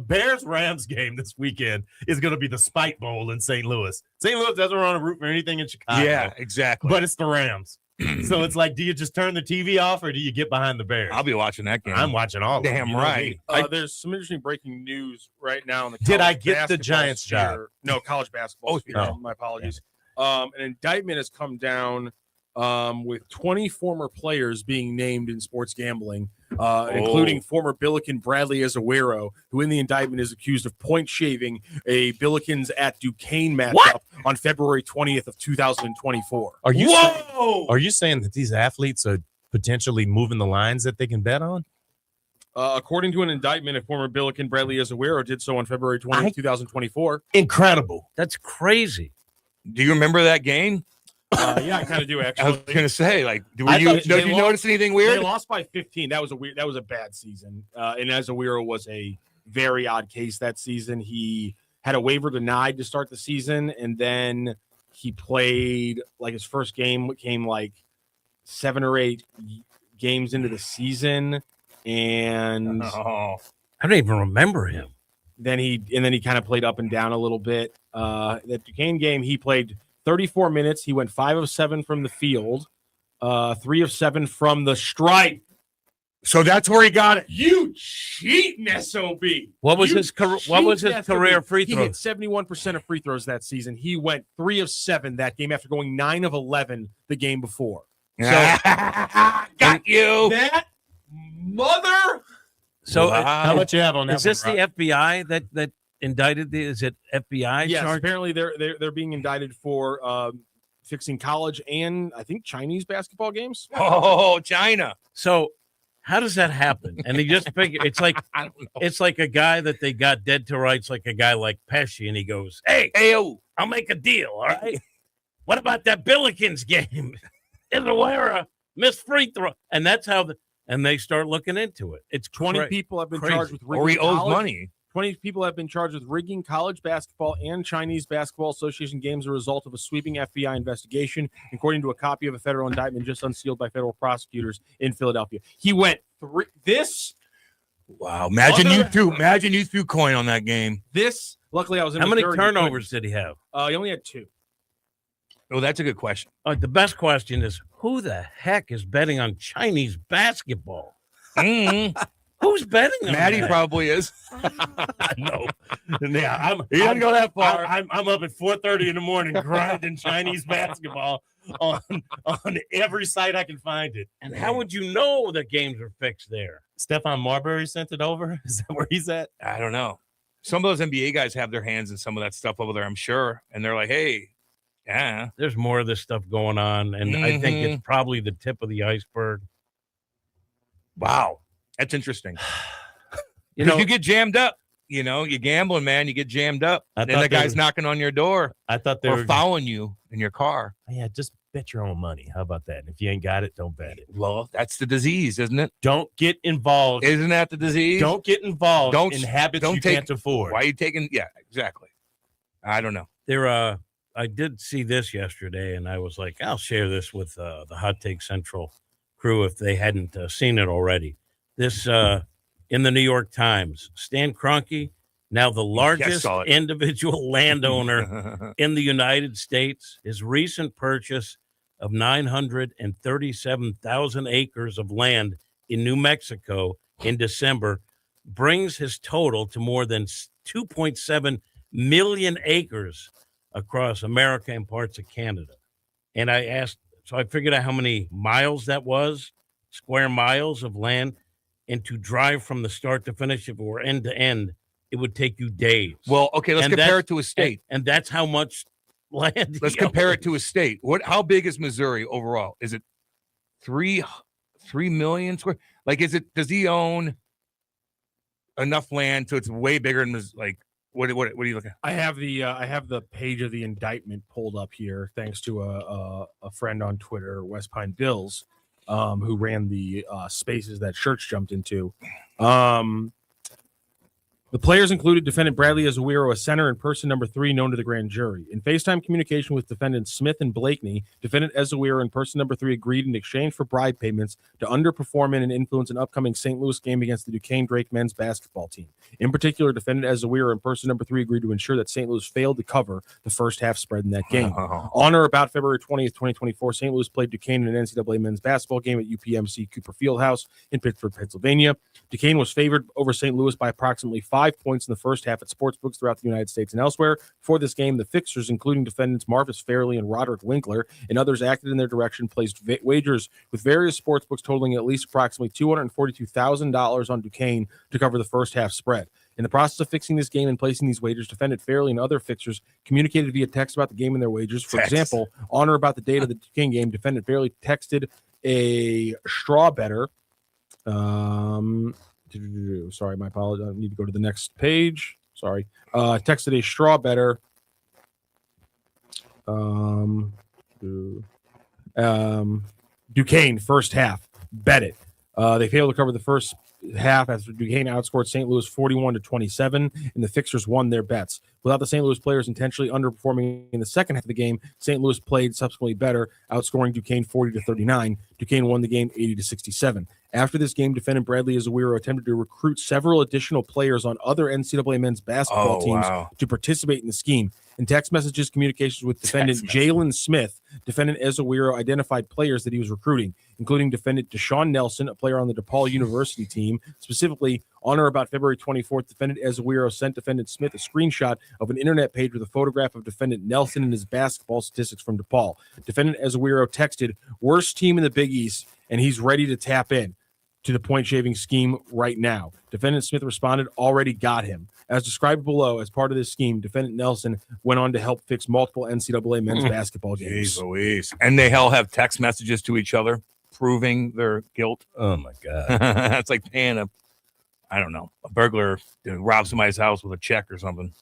Bears Rams game this weekend is going to be the Spike Bowl in St. Louis. St. Louis doesn't run a root for anything in Chicago.
Yeah, exactly.
But it's the Rams. So it's like, do you just turn the TV off or do you get behind the Bears?
I'll be watching that game.
I'm watching all of them.
Damn right.
There's some interesting breaking news right now in the
Did I get the Giants job?
No, college basketball. My apologies. An indictment has come down with 20 former players being named in sports gambling, including former Billiken Bradley Azuero, who in the indictment is accused of point shaving a Billikens at Duquesne matchup on February 20th of 2024.
Are you saying that these athletes are potentially moving the lines that they can bet on?
According to an indictment, a former Billiken Bradley Azuero did so on February 20th, 2024.
Incredible.
That's crazy.
Do you remember that game?
Yeah, I kind of do actually.
I was gonna say, did you notice anything weird?
They lost by 15. That was a bad season. And Azuero was a very odd case that season. He had a waiver denied to start the season, and then he played his first game came 7 or 8 games into the season, and
I don't even remember him.
Then he kind of played up and down a little bit. That Duquesne game, he played 34 minutes. He went 5 of 7 from the field, 3 of 7 from the stripe.
So that's where he got it.
You cheating SOB.
What was
You
his career
cheating
career free
He hit
throws?
71% of free throws that season. He went 3 of 7 that game after going 9 of 11 the game before. So
got you.
That mother.
So
How much you have on that?
Is this the FBI that indicted the? Is it FBI
Yes,
charge?
apparently they're being indicted for fixing college and I think Chinese basketball games.
Oh, China.
So how does that happen? And he just figure it's like
I don't know.
it's like a guy that they got dead to rights, like a guy like Pesci, and he goes, "Hey, I'll make a deal. All right, what about that Billikens game? Illawarra missed free throw," and that's how and they start looking into it. It's
20 people have been
crazy.
charged with rigging.
Or he owes
college-
money.
20 people have been charged with rigging college basketball and Chinese Basketball Association games as a result of a sweeping FBI investigation, according to a copy of a federal indictment just unsealed by federal prosecutors in Philadelphia. He went
Wow. Imagine you threw coin on that game.
Luckily, I was in
How many
Missouri.
turnovers did he have?
He only had 2.
Oh, that's a good question.
The best question is, who the heck is betting on Chinese basketball? Who's betting on
Maddie
that?
probably is.
No. Yeah,
He doesn't go that far.
I'm up at 4:30 in the morning grinding Chinese basketball on every site I can find it.
And how would you know the games are fixed there?
Stefan Marbury sent it over. Is that where he's at?
I don't know. Some of those NBA guys have their hands in some of that stuff over there, I'm sure. And they're like, hey, yeah.
There's more of this stuff going on, and I think it's probably the tip of the iceberg.
Wow. That's interesting.
You know,
you get jammed up. You know, you're gambling, man. You get jammed up.
I
And then
thought
the
they
guy's
were-
knocking on your door
I thought they
or
were
following you in your car.
Yeah, just bet your own money. How about that? If you ain't got it, don't bet it.
Well, that's the disease, isn't it?
Don't get involved.
Isn't that the disease?
Don't get involved
Don't-
in habits
don't
you
take-
can't afford.
Why are you taking? Yeah, exactly. I don't know.
I did see this yesterday, and I was like, I'll share this with the Hot Take Central crew if they hadn't seen it already. This in the New York Times, Stan Kroenke, now the largest
saw it.
individual landowner in the United States, his recent purchase of 937,000 acres of land in New Mexico in December brings his total to more than 2.7 million acres across America and parts of Canada. And I asked, so I figured out how many miles that was, square miles of land, and to drive from the start to finish, if it were end to end, it would take you days.
Well, okay, let's
And
compare
that's-
it to a state.
And that's how much land.
Let's compare it to a state. How big is Missouri overall? Is it 3 million square? Like, does he own enough land so it's way bigger than like what are you looking at?
I have the page of the indictment pulled up here, thanks to a friend on Twitter, West Pine Bills, who ran the spaces that Church jumped into. The players included defendant Bradley Azuero, a center, and person number 3 known to the grand jury. In FaceTime communication with defendants Smith and Blakeney, defendant Azuero and person number 3 agreed in exchange for bribe payments to underperform in and influence an upcoming St. Louis game against the Duquesne Drake men's basketball team. In particular, defendant Azuero and person number 3 agreed to ensure that St. Louis failed to cover the first half spread in that game. On or about February 20th, 2024, St. Louis played Duquesne in an NCAA men's basketball game at UPMC Cooper Fieldhouse in Pittsburgh, Pennsylvania. Duquesne was favored over St. Louis by approximately 5 points in the first half at sportsbooks throughout the United States and elsewhere. For this game, the fixers, including defendants Marvis Fairley and Roderick Winkler, and others acted in their direction, placed wagers with various sportsbooks totaling at least approximately $242,000 on Duquesne to cover the first half spread. In the process of fixing this game and placing these wagers, defendant Fairley and other fixers communicated via text about the game and their wagers. For example, on or about the date of the Duquesne game, defendant Fairley texted a straw bettor. Sorry, my apologies. I need to go to the next page. Sorry. Texted a straw bettor. Duquesne first half. Bet it. They failed to cover the first half after Duquesne outscored St. Louis 41-27, and the fixers won their bets. Without the St. Louis players intentionally underperforming in the second half of the game, St. Louis played subsequently better, outscoring Duquesne 40-39. Duquesne won the game 80-67. After this game, defendant Bradley Azuero attempted to recruit several additional players on other NCAA men's basketball teams to participate in the scheme. In text messages, communications with defendant Jalen Smith, defendant Ezewiro identified players that he was recruiting, including defendant Deshaun Nelson, a player on the DePaul University team. Specifically, on or about February 24th, defendant Ezewiro sent defendant Smith a screenshot of an internet page with a photograph of defendant Nelson and his basketball statistics from DePaul. Defendant Ezewiro texted, "Worst team in the Big East," and he's ready to tap in to the point shaving scheme right now. Defendant Smith responded, "Already got him." As described below, as part of this scheme, defendant Nelson went on to help fix multiple NCAA men's basketball games.
Jeez Louise. And they all have text messages to each other proving their guilt.
Oh, my God.
It's like paying a burglar to rob somebody's house with a check or something.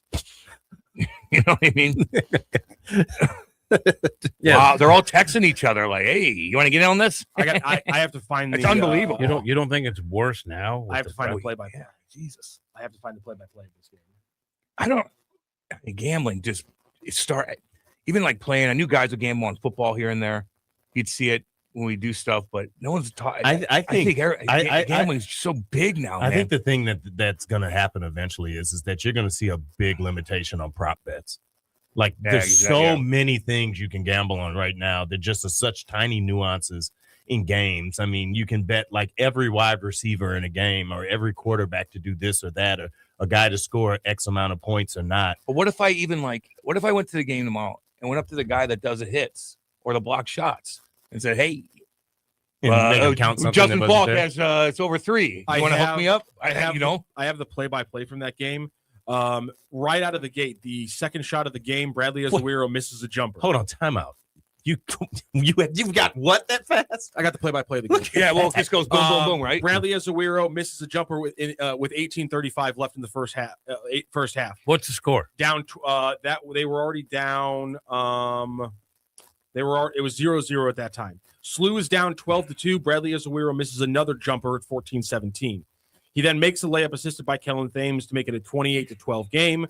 You know what I mean?
Yeah.
Wow, they're all texting each other like, "Hey, you want to get in on this?"
I have to find
It's unbelievable.
You don't think it's worse now?
I have to find the play-by-play.
Yeah, Jesus.
I have to find the play-by-play of this game.
Gambling just even like playing. I knew guys would gamble on football here and there. You'd see it when we do stuff, but no one's talking.
I think
gambling is so big now.
I think the thing that's going to happen eventually is that you're going to see a big limitation on prop bets. Like there's so many things you can gamble on right now that just are such tiny nuances in games. I mean, you can bet like every wide receiver in a game or every quarterback to do this or that, or a guy to score X amount of points or not.
But what if I went to the game tomorrow and went up to the guy that does the hits or the block shots and said, "Hey, Justin Falk has it's over 3. You want to hook me up?" I have
the play-by-play from that game. Right out of the gate, the second shot of the game, Bradley Ezewiro misses a jumper.
Hold on, timeout. You've got what that fast?
I got the play-by-play of the game.
Yeah, well, it just goes boom, boom, boom, right?
Bradley Ezewiro misses a jumper with 18:35 left in the first half.
What's the score?
Down. They were already down. It was 0-0 at that time. SLU is down 12-2. Bradley Ezewiro misses another jumper at 14-17. He then makes a layup assisted by Kellen Thames to make it a 28-12 game.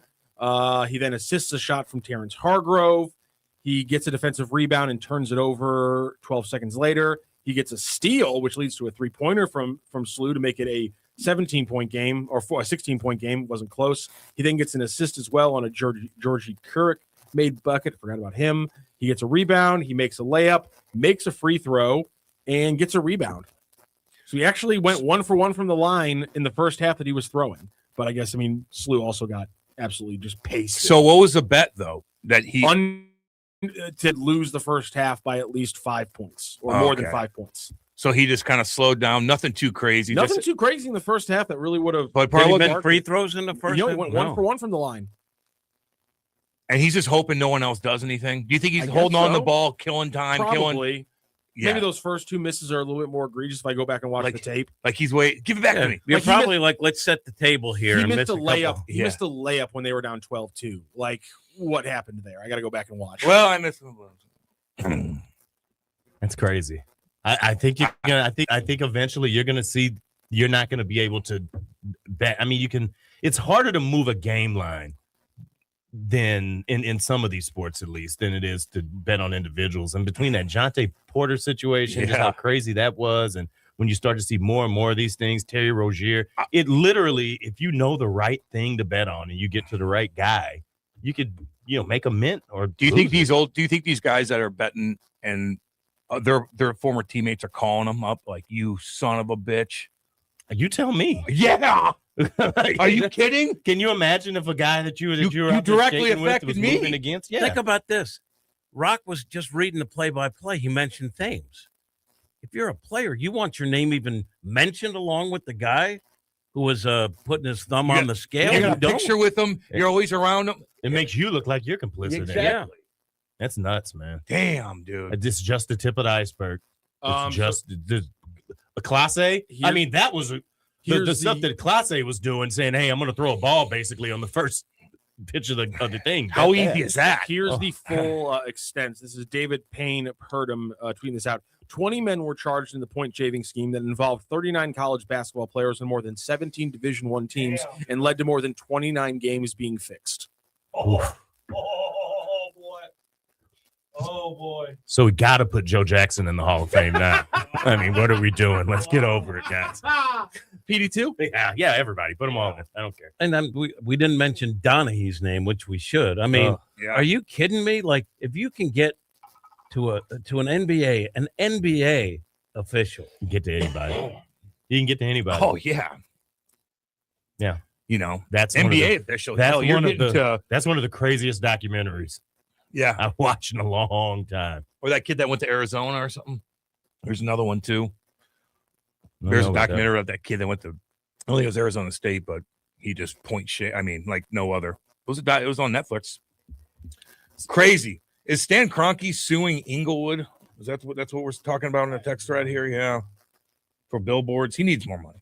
He then assists a shot from Terrence Hargrove. He gets a defensive rebound and turns it over 12 seconds later. He gets a steal, which leads to a three-pointer from SLU to make it a 17-point game, or a 16-point game. It wasn't close. He then gets an assist as well on a Georgie Kurek made bucket. Forgot about him. He gets a rebound. He makes a layup, makes a free throw, and gets a rebound. So he actually went 1 for 1 from the line in the first half that he was throwing. But I guess, SLU also got absolutely just pasted.
So what was the bet, though? That he
to lose the first half by at least 5 points or more than 5 points.
So he just kind of slowed down. Nothing too crazy.
Nothing too crazy in the first half that really would have.
But probably been free throws in the first half.
He went 1 for 1 from the line.
And he's just hoping no one else does anything. Do you think he's holding on the ball, killing time,
Probably. Maybe those first 2 misses are a little bit more egregious if I go back and watch the tape.
Like he's waiting. Give it back to me.
You're probably let's set the table here.
He
and
missed a layup. He
Yeah.
missed a layup when they were down 12-2. Like, what happened there? I got to go back and watch.
Well, I missed him.
That's crazy. I think you're gonna. I think eventually you're gonna see. You're not gonna be able to bet. I mean, you can. It's harder to move a game line than in some of these sports, at least, than it is to bet on individuals. And between that Jonte Porter situation, just how crazy that was, and when you start to see more and more of these things, Terry Rozier, it literally, if you know the right thing to bet on and you get to the right guy, you could, make a mint. Or
do you think these guys that are betting and their former teammates are calling them up like, "You son of a bitch"?
You tell me.
Yeah. Are you kidding?
Can you imagine if a guy that you were
you directly affected
was
me
moving against? Yeah.
Think about this. Rock was just reading the play-by-play. He mentioned Thames. If you're a player, you want your name even mentioned along with the guy who was putting his thumb on the scale.
You got a picture with him. You're always around him.
It makes you look like you're complicit.
Exactly.
Yeah. That's nuts, man.
Damn, dude.
This is just the tip of the iceberg. It's just a Class A. I mean, that was the stuff that Class A was doing, saying, "Hey, I'm going to throw a ball basically on the first pitch of the thing."
How easy is that?
Here's the full extent. This is David Payne Purdom tweeting this out. 20 men were charged in the point shaving scheme that involved 39 college basketball players and more than 17 Division I teams and led to more than 29 games being fixed.
Oh boy. So we got to put Joe Jackson in the Hall of Fame now. I mean, what are we doing? Let's get over it, guys.
PD2?
Yeah, everybody. Put them all in. I don't care.
And then we didn't mention Donaghy's name, which we should. I mean, are you kidding me? Like, if you can get to an NBA official,
You can get to anybody. You can get to anybody.
Oh, yeah.
Yeah.
That's
one of
NBA
the-
official.
That's
Hell, you're
one of
getting to,
that's one of the craziest documentaries
yeah.
I've watched in a long time.
Or that kid that went to Arizona or something. There's another one, too.
don't
There's
know
a
about that.
documentary of that kid that went to, I think it was Arizona State, but he just point shit. I mean, like no other. It was on Netflix. It's crazy. Is Stan Kroenke suing Inglewood? That's what we're talking about in the text thread here? Yeah. For billboards. He needs more money.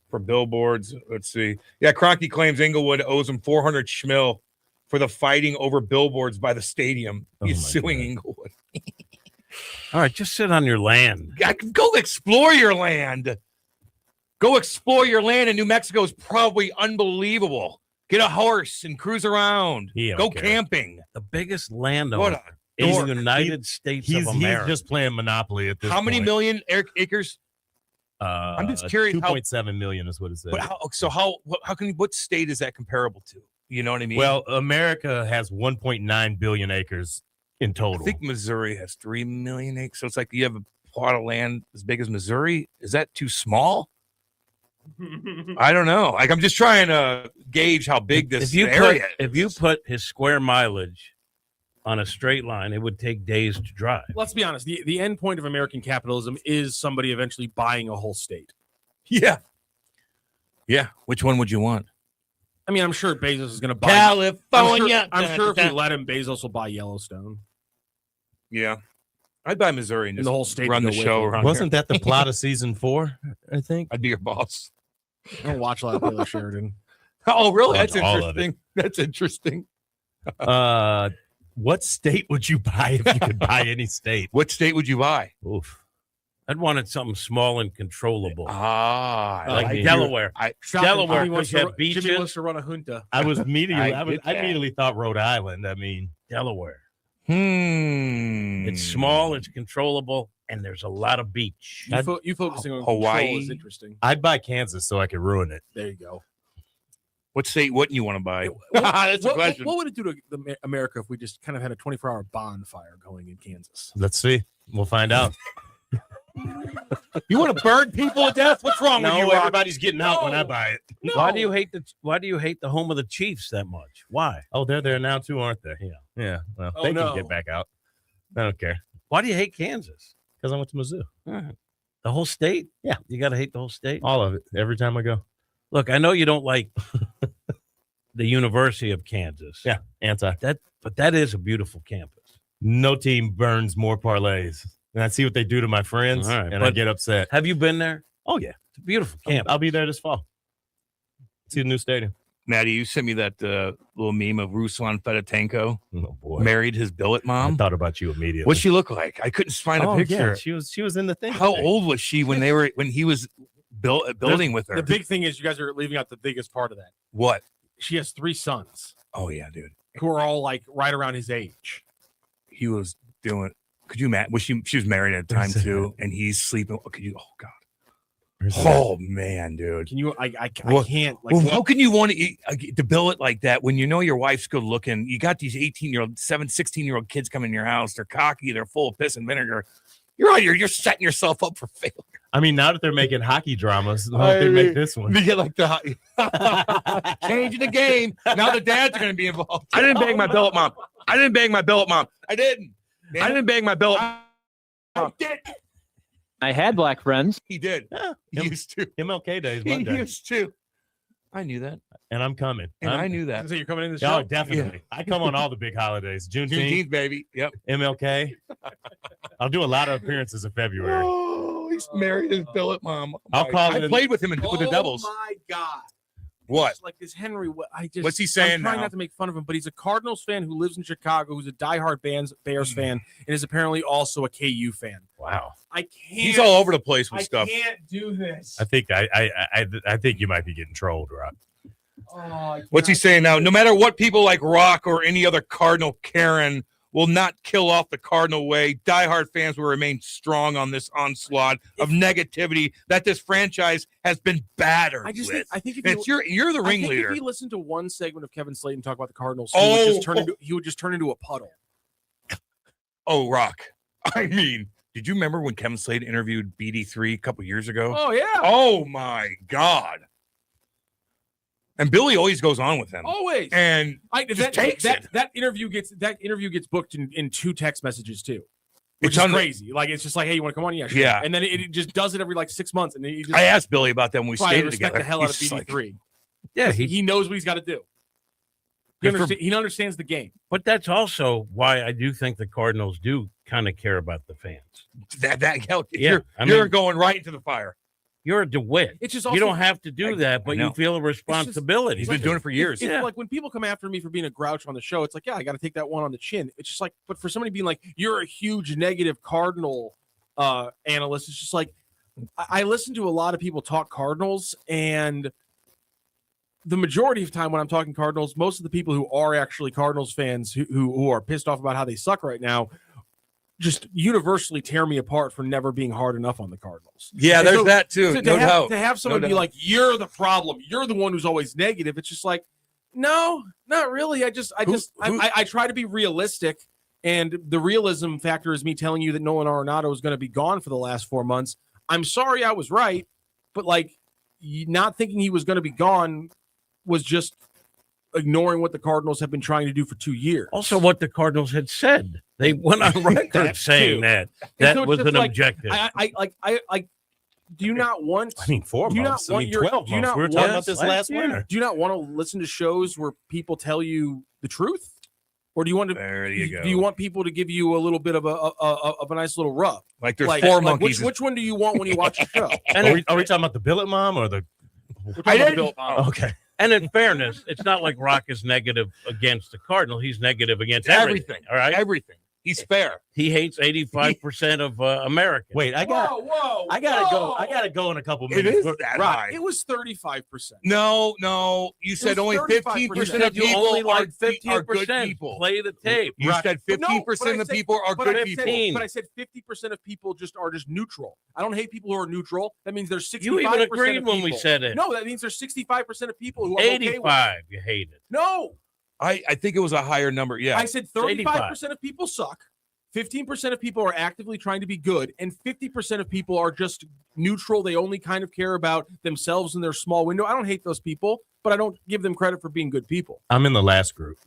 For billboards. Let's see. Yeah, Kroenke claims Inglewood owes him 400 schmil for the fighting over billboards by the stadium. He's suing Inglewood.
all right, just sit on your land.
Go explore your land. Go explore your land in New Mexico is probably unbelievable. Get a horse and cruise around. Go camping.
The biggest landowner
What a
in
dork.
the United States
He's
of America.
just playing Monopoly at this
How
point.
many million acres? I'm just curious.
2.7 million is what it says.
But how can what state is that comparable to? You know what I mean?
Well, America has 1.9 billion acres in total.
I think Missouri has 3 million acres. So it's like you have a plot of land as big as Missouri. Is that too small? I don't know. Like I'm just trying to gauge how big this area is.
If you put his square mileage on a straight line, it would take days to drive.
Let's be honest. The end point of American capitalism is somebody eventually buying a whole state.
Yeah. Yeah. Which one would you want?
I mean, I'm sure Bezos is going to buy
California.
I'm sure if we let him, Bezos will buy Yellowstone.
Yeah. I'd buy Missouri and
And the whole state
run
to
the
go
show
with it.
around
Wasn't
here.
that the plot of season 4? I think
I'd be your boss.
I don't watch a lot of Taylor Sheridan.
Oh, really? That's
All of it.
interesting. That's interesting.
What state would you buy if you could buy any state?
What state would you buy?
Oof.
I'd wanted something small and controllable.
Ah,
like
I-
Delaware. Delaware,
Jimmy wants
because you
to
have beaches.
Jimmy wants to run a junta.
I was immediately I
get that.
immediately thought Rhode Island. I mean,
Delaware.
It's
It's small, it's controllable, and there's a lot of beach.
You focusing on
Hawaii.
control is interesting.
I'd buy Kansas so I could ruin it.
There you go.
What state wouldn't you want to buy?
What,
That's a question.
What would it do to America if we just kind of had a 24-hour bonfire going in Kansas?
Let's see. We'll find out.
You want to burn people to death? What's wrong with you?
No,
Rock?
everybody's getting out when I buy it.
No.
Why do you hate the home of the Chiefs that much? Why?
Oh, they're there now too, aren't they?
Yeah.
Yeah. Well,
Oh,
they
no.
can get back out. I don't care
Why do you hate Kansas?
because I went to Mizzou.
The whole state?
Yeah.
You got to hate the whole state?
All of it. Every time I go.
Look, I know you don't like the University of Kansas.
Yeah. Anti.
But that is a beautiful campus.
No team burns more parlays. And I see what they do to my friends,
All right,
and I
but-
get upset.
Have you been there?
Oh yeah,
It's a beautiful campus.
I'll be there this fall. See the new stadium.
Maddie, you sent me that little meme of Ruslan Fedotenko
Oh boy,
married his billet
I
mom.
thought about you immediately.
What'd she look like? I couldn't find a
Oh
picture.
yeah, she was in the thing.
How
today.
old was she when he was building with her?
The big thing is you guys are leaving out the biggest part of that.
What?
She has 3 sons
Oh yeah, dude.
who are all like right around his age.
He was doing. Could you imagine? Was she was married at the time too, and he's sleeping. Could you? Oh god. Oh man, dude.
Can you? I
Well-
can't. Like,
Well, how can you want to bill it like that when you know your wife's good looking? You got these 18-year-old, 16-year-old kids coming in your house. They're cocky. They're full of piss and vinegar. You're setting yourself up for failure.
I mean, now that they're making hockey dramas, why don't they make this one?
You get like the changing the game. Now the dads are going to be involved. I didn't bang my billet mom. I didn't. I didn't bang my billet. I did.
I had black friends.
He did.
Yeah,
He used to.
MLK Day is
He
Monday,
used to. I knew that,
and I'm coming.
and I knew that.
So you're coming in the
Oh,
show?
definitely. I come on all the big holidays. Juneteenth,
Juneteenth, baby. Yep.
MLK. I'll do a lot of appearances in February.
Oh, he's married his billet mom.
I'll call
I
it-
played with him with the Devils.
Oh my god!
What?
It's like this Henry.
What's he saying
I'm trying
now?
not to make fun of him, but he's a Cardinals fan who lives in Chicago, who's a diehard Bears fan, and is apparently also a KU fan.
Wow.
I can't.
He's all over the place with
I
stuff.
can't do this.
I think I think you might be getting trolled, Rob.
Oh,
What's he saying now? No matter what people like Rock or any other Cardinal Karen will not kill off the Cardinal way. Diehard fans will remain strong on this onslaught of negativity that this franchise has been battered with.
I think
if you're the ringleader.
If you listen to one segment of Kevin Slayton talk about the Cardinals, he would just turn into a puddle.
Oh, Rock. I mean, did you remember when Kevin Slayton interviewed BD3 a couple years ago?
Oh, yeah.
Oh, my God. And Billy always goes on with him.
Always.
And
that interview gets booked in 2 text messages too. Which is crazy. Like it's just like, hey, you want to come on? Yeah, sure.
Yeah.
And then it just does it every like 6 months. And he just,
I asked Billy about that when we stayed
respect
together.
the hell out of
He's
BD3.
Yeah,
he knows what he's got to do. He understands the game.
But that's also why I do think the Cardinals do kind of care about the fans.
You're going right into the fire.
You're a DeWitt.
It's just
you don't have to do that, but you feel a responsibility.
He's been doing it for years.
It's like when people come after me for being a grouch on the show, it's like, yeah, I got to take that one on the chin. It's just like, but for somebody being like, you're a huge negative Cardinal analyst, it's just like, I listen to a lot of people talk Cardinals, and the majority of time when I'm talking Cardinals, most of the people who are actually Cardinals fans who are pissed off about how they suck right now just universally tear me apart for never being hard enough on the Cardinals.
Yeah, there's that too. No doubt.
To have someone be like, you're the problem, you're the one who's always negative. It's just like, no, not really. I try to be realistic, and the realism factor is me telling you that Nolan Arenado is going to be gone for the last 4 months. I'm sorry I was right, but like not thinking he was going to be gone was just ignoring what the Cardinals have been trying to do for 2 years.
Also, what the Cardinals had said. They went on record saying that
so
was an
like,
objective.
I do you not want?
I mean, 4 months. 12 months. We were talking about this last winter.
Do you not want to listen to shows where people tell you the truth, or do you want to?
There you go.
Do you want people to give you a little bit of a nice little rub?
Like there's 4 monkeys.
Which one do you want when you watch the show?
Are we talking about the Billet Mom or the? Okay.
And in fairness, it's not like Rock is negative against the Cardinal. He's negative against everything. All right,
everything. He's fair.
He hates 85% of Americans.
Wait, I gotta go in a couple minutes.
It is that high.
It was 35%.
No. You said only 15% of people
only like
are good
15%.
people.
Play the tape.
You said 15% of the people are good people.
But I said 50% of people are just neutral. I don't hate people who are neutral. That means there's 65%.
You even agreed
of
when
people.
we said it.
No, that means there's 65% of people who are
85.
Okay with.
You hate it.
No.
I think it was a higher number. Yeah.
I said 35% of people suck. 15% of people are actively trying to be good, and 50% of people are just neutral. They only kind of care about themselves and their small window. I don't hate those people, but I don't give them credit for being good people.
I'm in the last group.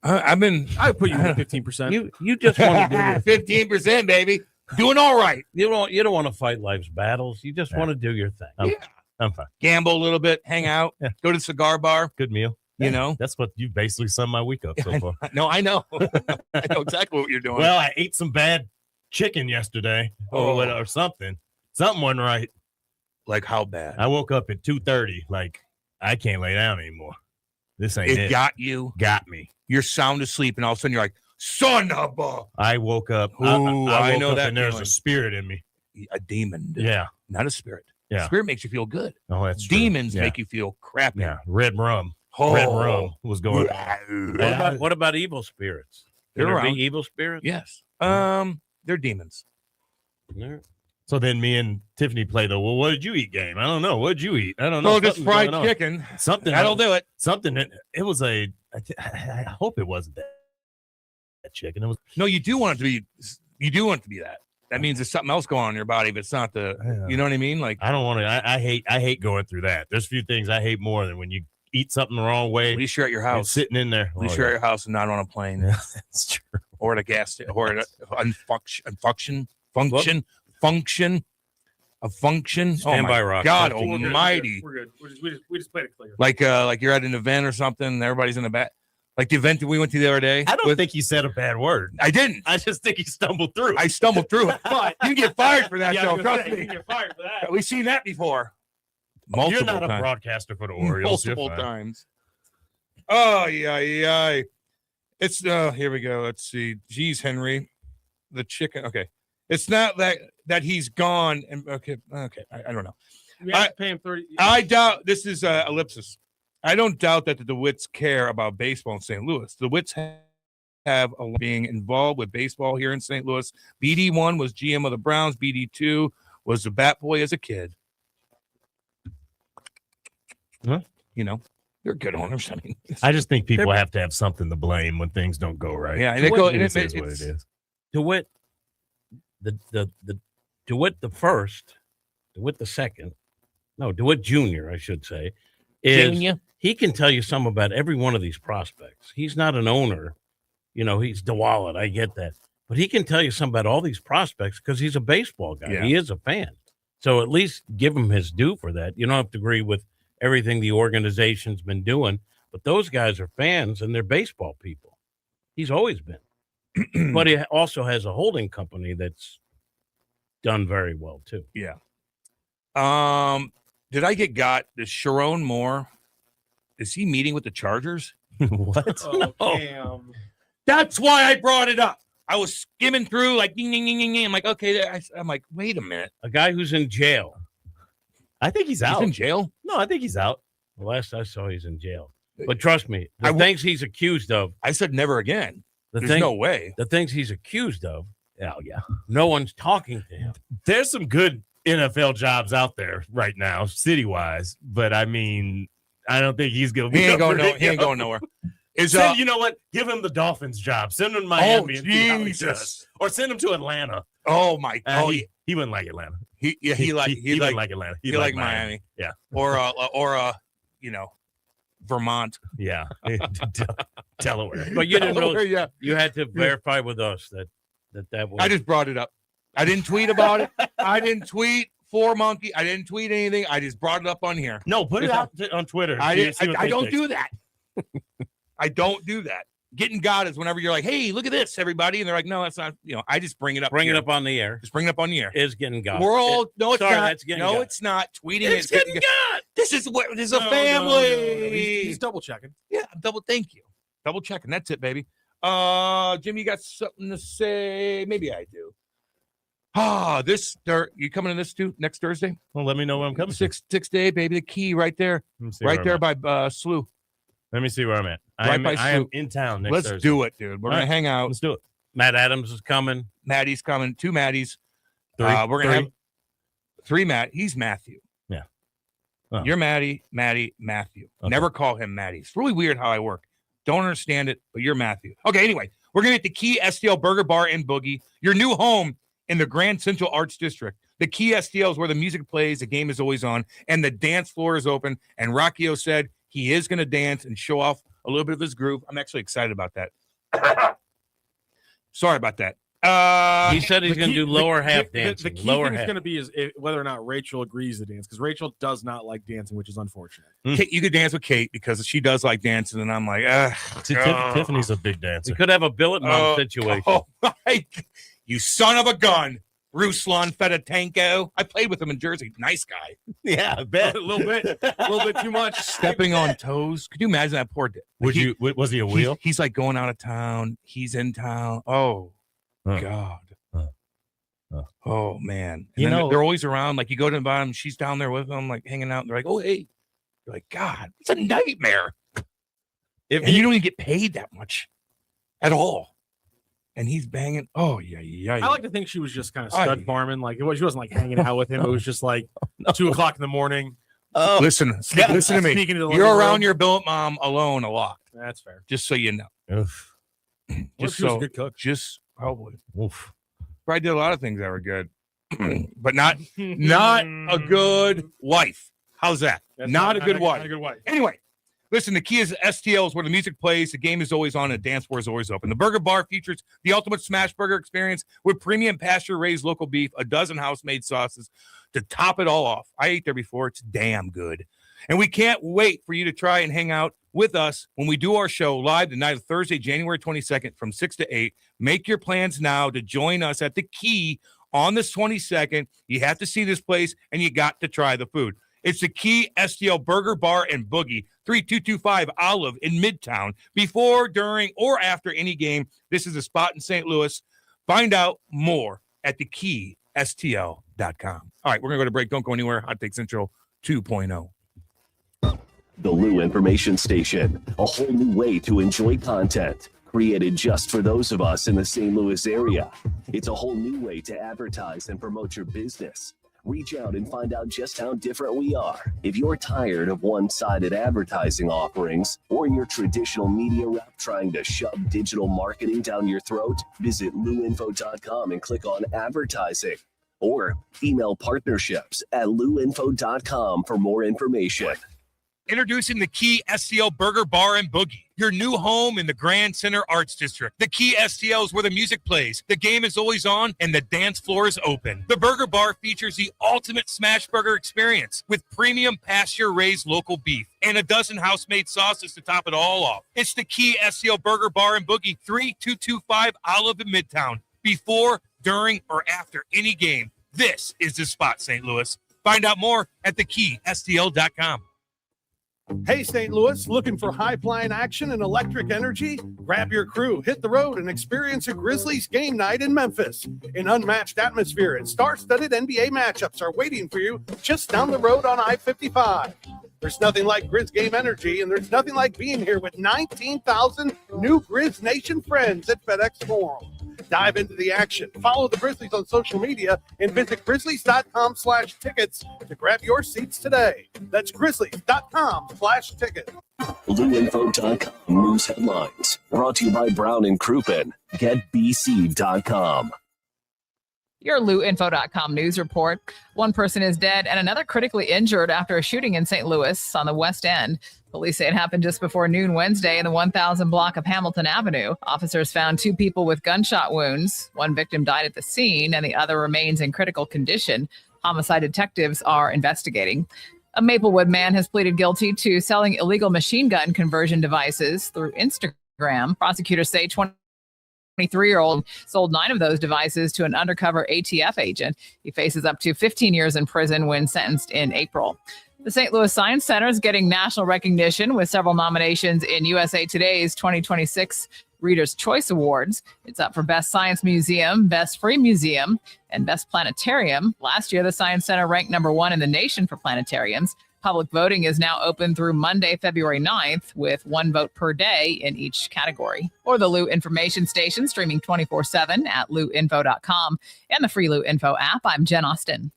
I
put you in 15%.
You just want to do
15%, baby. Doing all right.
You don't want to fight life's battles. You just want to do your thing.
I'm fine.
Gamble a little bit, hang out, go to the cigar bar.
Good meal.
You know,
that's what you basically summed my week up so far.
No, I know. I know exactly what you're doing.
Well, I ate some bad chicken yesterday or something. Something wasn't right.
Like how bad?
I woke up at 2:30. Like I can't lay down anymore. This ain't it.
Got you.
Got me.
You're sound asleep, and all of a sudden you're like, son of a.
I woke up.
Ooh,
I woke
know
up
that
and there's
feeling.
a spirit in me.
A demon.
Yeah.
Not a spirit.
Yeah.
Spirit makes you feel good.
Oh, that's true.
Demons make you feel crappy.
Yeah. Red rum.
Oh.
Red rum was going.
What about evil spirits?
They're
Can there
around.
be evil spirits?
Yes. They're demons.
So then me and Tiffany played the well, what did you eat game? I don't know. What did you eat? I don't know.
Oh, just
Something's
fried
going on.
chicken.
Something
That'll do it.
Something. It was I hope it wasn't that chicken. It was.
No, you do want it to be. You do want it to be that. That means there's something else going on in your body, but it's not the. You know what I mean? Like
I don't want to. I hate going through that. There's a few things I hate more than when you eat something the wrong way.
At least you're at your house.
Sitting in there.
At least you're at your house and not on a plane.
Yeah, that's true.
Or at a gas station. Or at a function.
Stand by, Rock.
God
We're good,
almighty.
We're good. We just played it clear.
Like you're at an event or something. Everybody's in the back. Like the event that we went to the other day.
I don't think you said a bad word.
I didn't.
I just think you stumbled through.
I stumbled through it. But you get fired for that, though. Trust me.
You get fired for that.
We've seen that before. Multiple
You're not a
times.
broadcaster for the Orioles.
Multiple times. Oh, yeah. It's here we go. Let's see. Geez, Henry. The chicken. Okay. It's not that he's gone. And okay. I don't know.
We have to pay him 30.
I doubt this is ellipsis. I don't doubt that the DeWitts care about baseball in St. Louis. The DeWitts have being involved with baseball here in St. Louis. BD1 was GM of the Browns. BD2 was the bat boy as a kid.
Huh?
You know, they're good owners. I mean,
I just think people have to have something to blame when things don't go right.
Yeah, and it goes.
It is what it is.
DeWitt, DeWitt the first, DeWitt the second, no, DeWitt Jr., I should say, is
Junior?
He can tell you something about every one of these prospects. He's not an owner. You know, he's DeWallet. I get that. But he can tell you something about all these prospects because he's a baseball guy.
Yeah.
He is a fan. So at least give him his due for that. You don't have to agree with everything the organization's been doing, but those guys are fans and they're baseball people. He's always been. But he also has a holding company that's done very well too.
Yeah. Did I get Does Sharon Moore, is he meeting with the Chargers?
What?
Oh,
No.
damn.
That's why I brought it up. I was skimming through like, ding, ding, ding, ding, ding. I'm like, okay. I'm like, wait a minute.
A guy who's in jail.
I think he's out.
He's in jail?
No, I think he's out.
The last I saw, he's in jail. But trust me, the things he's accused of.
I said never again.
There's
no way.
The things he's accused of.
Oh, yeah.
No one's talking to him.
There's some good NFL jobs out there right now, city-wise, but I mean, I don't think he's going to be.
He ain't going nowhere.
You know what? Give him the Dolphins job. Send him to Miami and see how he does. Or send him to Atlanta.
Oh my God!
He wouldn't like Atlanta.
He
wouldn't like Atlanta.
He like Miami.
Yeah.
Or Vermont.
Yeah. Delaware.
But you didn't know.
Delaware, yeah.
You had to verify with us that was.
I just brought it up. I didn't tweet about it. I didn't tweet for Monkey. I didn't tweet anything. I just brought it up on here.
No, put it out on Twitter.
I don't do that. I don't do that. Getting God is whenever you're like, hey, look at this, everybody. And they're like, no, that's not, I just bring it up.
Bring it up on the air.
Just bring it up on the air.
Is getting God.
We're all, no, it's
Sorry,
not.
that's getting
No,
God.
it's not. Tweeting
It's getting God.
This is a
No,
family.
no. He's double checking.
Yeah, thank you. Double checking. That's it, baby. Jimmy, you got something to say? Maybe I do. You coming to this too next Thursday?
Well, let me know when I'm coming.
6 day, baby. The Key right there. Right there by SLU.
Let me see where I'm at.
Right by
I am
SLU.
in town next
Let's
Thursday.
do it, dude. We're going to hang out.
Let's do it.
Matt Adams is coming.
Maddie's coming. 2 Maddies.
Three.
We're going to have 3 Matt. He's Matthew.
Yeah. Oh.
You're Maddie, Matthew.
Okay.
Never call him Maddie. It's really weird how I work. Don't understand it, but you're Matthew. Okay, anyway, we're going to get the Key STL Burger Bar and Boogie, your new home in the Grand Central Arts District. The Key STL is where the music plays, the game is always on, and the dance floor is open. And Rockio said he is going to dance and show off a little bit of his groove. I'm actually excited about that. Sorry about that.
He said he's going to do lower half dancing.
The key
lower
thing is
half.
going to be is whether or not Rachel agrees to dance, because Rachel does not like dancing, which is unfortunate.
Kate, you could dance with Kate because she does like dancing, and I'm like,
Tiffany's a big dancer.
We could have a billet mom situation.
Oh my! You son of a gun, Ruslan Fedotenko. I played with him in Jersey. Nice guy.
Yeah, I bet.
A little bit too much.
Stepping on toes. Could you imagine that poor?
Was he a wheel?
He's like going out of town. He's in town. Oh God. Oh man. And then they're always around. Like you go to the bottom, she's down there with them, like hanging out. And they're like, oh hey. You're like, God, it's a nightmare. And you don't even get paid that much at all. And he's banging. Oh yeah.
I like to think she was just kind of stud farming. Like she wasn't like hanging out with him. It was just like 2:00 in the morning.
Oh, listen to me.
Speaking to the
You're
living
around
room.
your billet mom alone a lot.
That's fair.
Just so you know.
Oof.
What if she was a good cook?
Just probably.
Oof.
Probably did a lot of things that were good, but not a good wife. How's that? Not a good wife.
Not a good wife.
Anyway, listen, the key is STL is where the music plays, the game is always on, and the dance floor is always open. The Burger Bar features the ultimate smash burger experience with premium pasture-raised local beef, a dozen house-made sauces to top it all off. I ate there before. It's damn good. And we can't wait for you to try and hang out with us when we do our show live the night of Thursday, January 22nd from 6 to 8. Make your plans now to join us at the Key on this 22nd. You have to see this place, and you got to try the food. It's the Key STL Burger Bar and Boogie, 3225 Olive in Midtown. Before, during, or after any game, this is a spot in St. Louis. Find out more at thekeystl.com. All right, we're going to go to break. Don't go anywhere. Hot Take Central 2.0.
The Lou Information Station, a whole new way to enjoy content. created just for those of us in the St. Louis area. It's a whole new way to advertise and promote your business. Reach out and find out just how different we are. If you're tired of one-sided advertising offerings or your traditional media rep trying to shove digital marketing down your throat, visit louinfo.com and click on advertising. Or email partnerships at louinfo.com for more information.
Introducing the Key STL Burger Bar and Boogie, your new home in the Grand Center Arts District. The Key STL is where the music plays, the game is always on, and the dance floor is open. The Burger Bar features the ultimate smash burger experience with premium pasture-raised local beef and a dozen house-made sauces to top it all off. It's the Key STL Burger Bar and Boogie, 3225 Olive in Midtown. Before, during, or after any game, this is the spot, St. Louis. Find out more at thekeystl.com.
Hey, St. Louis, looking for high-flying action and electric energy? Grab your crew, hit the road, and experience a Grizzlies game night in Memphis. An unmatched atmosphere and star-studded NBA matchups are waiting for you just down the road on I-55. There's nothing like Grizz game energy, and there's nothing like being here with 19,000 new Grizz Nation friends at FedEx Forum. Dive into the action. Follow the Grizzlies on social media and visit grizzlies.com/tickets to grab your seats today. That's grizzlies.com/tickets.
LouInfo.com news headlines. Brought to you by Brown and Crouppen. GetBC.com.
Your LouInfo.com news report. One person is dead and another critically injured after a shooting in St. Louis on the West End. Police say it happened just before noon Wednesday in the 1000 block of Hamilton Avenue. Officers found 2 people with gunshot wounds. One victim died at the scene and the other remains in critical condition. Homicide detectives are investigating. A Maplewood man has pleaded guilty to selling illegal machine gun conversion devices through Instagram. Prosecutors say 23-year-old sold 9 of those devices to an undercover ATF agent. He faces up to 15 years in prison when sentenced in April. The St. Louis Science Center is getting national recognition with several nominations in USA Today's 2026 Reader's Choice Awards. It's up for Best Science Museum, Best Free Museum, and Best Planetarium. Last year, the Science Center ranked number 1 in the nation for planetariums. Public voting is now open through Monday, February 9th, with 1 vote per day in each category. Or the Lou Information Station, streaming 24/7 at louinfo.com and the free Lou Info app. I'm Jen Austin.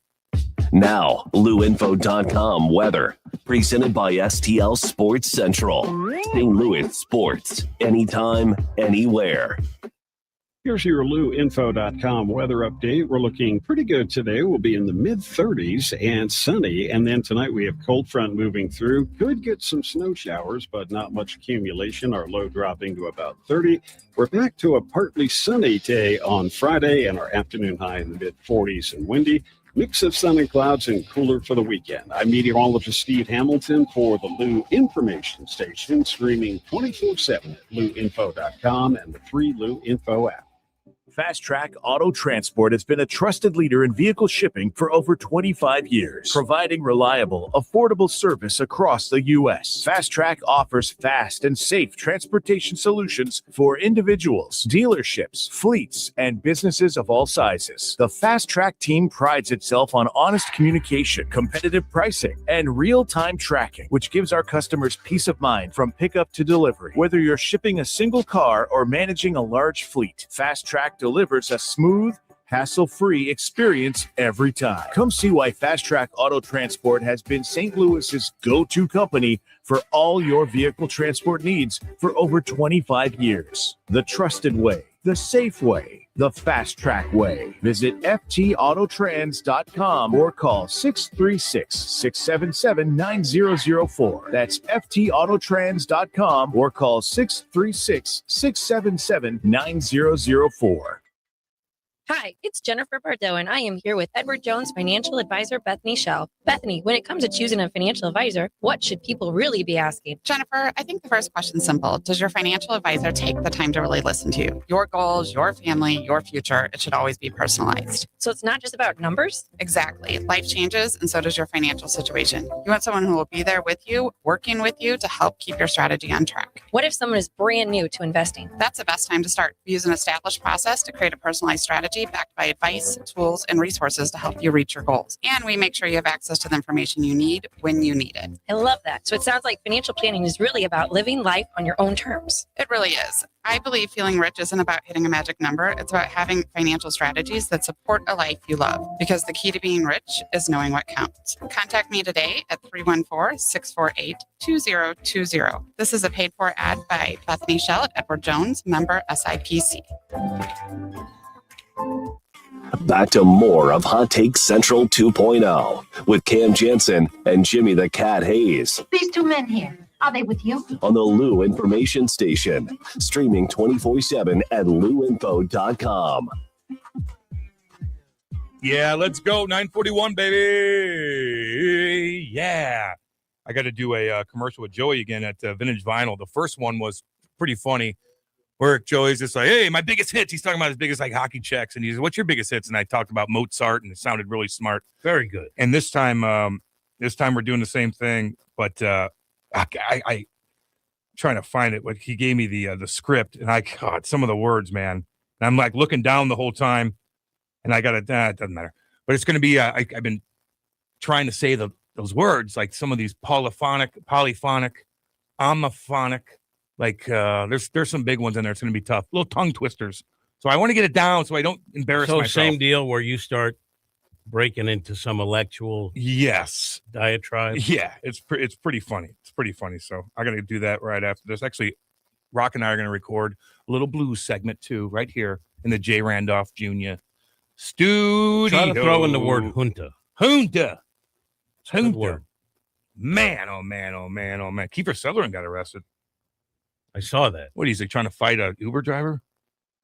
Now, louinfo.com weather. Presented by STL Sports Central. St. Louis sports. Anytime, anywhere.
Here's your LouInfo.com weather update. We're looking pretty good today. We'll be in the mid-30s and sunny. And then tonight we have cold front moving through. Could get some snow showers, but not much accumulation. Our low dropping to about 30. We're back to a partly sunny day on Friday and our afternoon high in the mid-40s and windy. Mix of sun and clouds and cooler for the weekend. I'm meteorologist Steve Hamilton for the Lou Information Station, streaming 24/7 at louinfo.com and the free Lou Info app.
Fast Track Auto Transport has been a trusted leader in vehicle shipping for over 25 years, providing reliable, affordable service across the U.S. Fast Track offers fast and safe transportation solutions for individuals, dealerships, fleets, and businesses of all sizes. The Fast Track team prides itself on honest communication, competitive pricing, and real-time tracking, which gives our customers peace of mind from pickup to delivery. Whether you're shipping a single car or managing a large fleet, Fast Track delivers a smooth, hassle-free experience every time. Come see why Fast Track Auto Transport has been St. Louis's go-to company for all your vehicle transport needs for over 25 years. The trusted way, the safe way, the Fast Track way. Visit ftautotrans.com or call 636-677-9004. That's ftautotrans.com or call 636-677-9004.
Hi, it's Jennifer Bardot, and I am here with Edward Jones financial advisor Bethany Schell. Bethany, when it comes to choosing a financial advisor, what should people really be asking?
Jennifer, I think the first question is simple. Does your financial advisor take the time to really listen to you? Your goals, your family, your future, it should always be personalized.
So it's not just about numbers?
Exactly. Life changes, and so does your financial situation. You want someone who will be there with you, working with you to help keep your strategy on track.
What if someone is brand new to investing?
That's the best time to start. Use an established process to create a personalized strategy strategy backed by advice, tools, and resources to help you reach your goals. And we make sure you have access to the information you need when you need it.
I love that. So it sounds like financial planning is really about living life on your own terms.
It really is. I believe feeling rich isn't about hitting a magic number. It's about having financial strategies that support a life you love. Because the key to being rich is knowing what counts. Contact me today at 314-648-2020. This is a paid-for ad by Bethany Shell at Edward Jones, member SIPC.
Back to more of Hot Take Central 2.0 with Cam Janssen and Jimmy the Cat Hayes
These two men here, are they with you?
on the Lou Information Station, streaming 24/7 at louinfo.com.
Yeah, let's go. 9:41, baby. Yeah. I got to do a commercial with Joey again at Vintage Vinyl. The first one was pretty funny. Where Joey's just like, hey, my biggest hits. He's talking about his biggest hockey checks. And he's, what's your biggest hits? And I talked about Mozart, and it sounded really smart.
Very good.
And this time we're doing the same thing. But I trying to find it. But he gave me the script, and God, some of the words, man. And I'm like looking down the whole time, and I got it doesn't matter. But it's going to be. I've been trying to say those words, like some of these polyphonic, homophonic. Like there's some big ones in there. It's going to be tough. Little tongue twisters. So I want to get it down so I don't embarrass myself.
Same deal where you start breaking into some intellectual diatribe.
Yeah, it's pretty funny. It's pretty funny. So I got to do that right after this. Actually, Rock and I are going to record a little blues segment too, right here in the J. Randolph Jr. studio.
Try to throw in the word junta.
Junta. Man, oh man, oh man, oh man. Kiefer Sutherland got arrested.
I saw that.
What, is he trying to fight a Uber driver?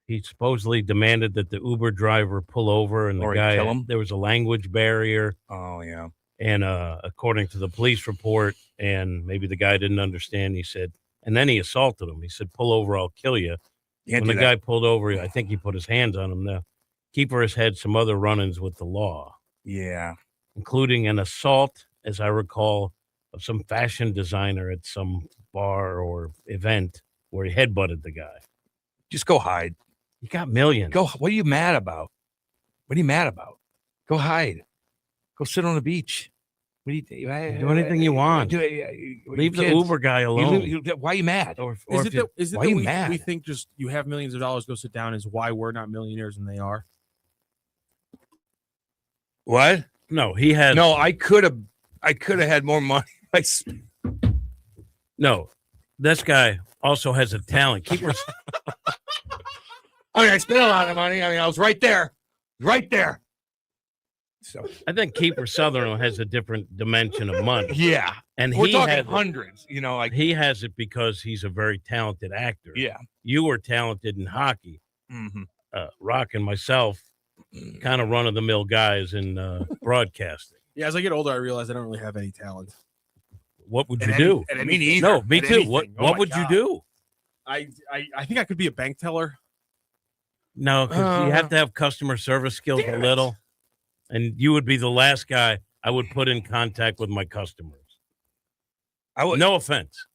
He supposedly demanded that the Uber driver pull over, and the guy,
kill him?
There was a language barrier.
Oh, yeah.
And according to the police report, and maybe the guy didn't understand, he said, and then he assaulted him. He said, pull over, I'll kill you. When the guy pulled over, I think he put his hands on him. Now, Keeper has had some other run-ins with the law.
Yeah.
Including an assault, as I recall, of some fashion designer at some bar or event where he headbutted the guy.
Just go hide.
You got millions.
Go. What are you mad about? What are you mad about? Go hide. Go sit on the beach. What do you
do anything you want. Leave the Uber guy alone.
Why are you mad?
Is it we think just you have millions of dollars, go sit down is why we're not millionaires and they are?
What?
No, he had.
No, I could have had more money.
No, this guy also has a talent. Keeper.
I spent a lot of money. I was right there. So
I think Keeper Sutherland has a different dimension of money.
Yeah.
And
we're talking hundreds, like
he has it because he's a very talented actor.
Yeah.
You were talented in hockey.
Mm-hmm.
Rock and myself, kind of run-of-the-mill guys in broadcasting.
Yeah, as I get older, I realize I don't really have any talent.
What would you do?
Me neither.
No, me too. What would you do?
I think I could be a bank teller.
No, because you have to have customer service skills a little. And you would be the last guy I would put in contact with my customers.
I would.
No offense.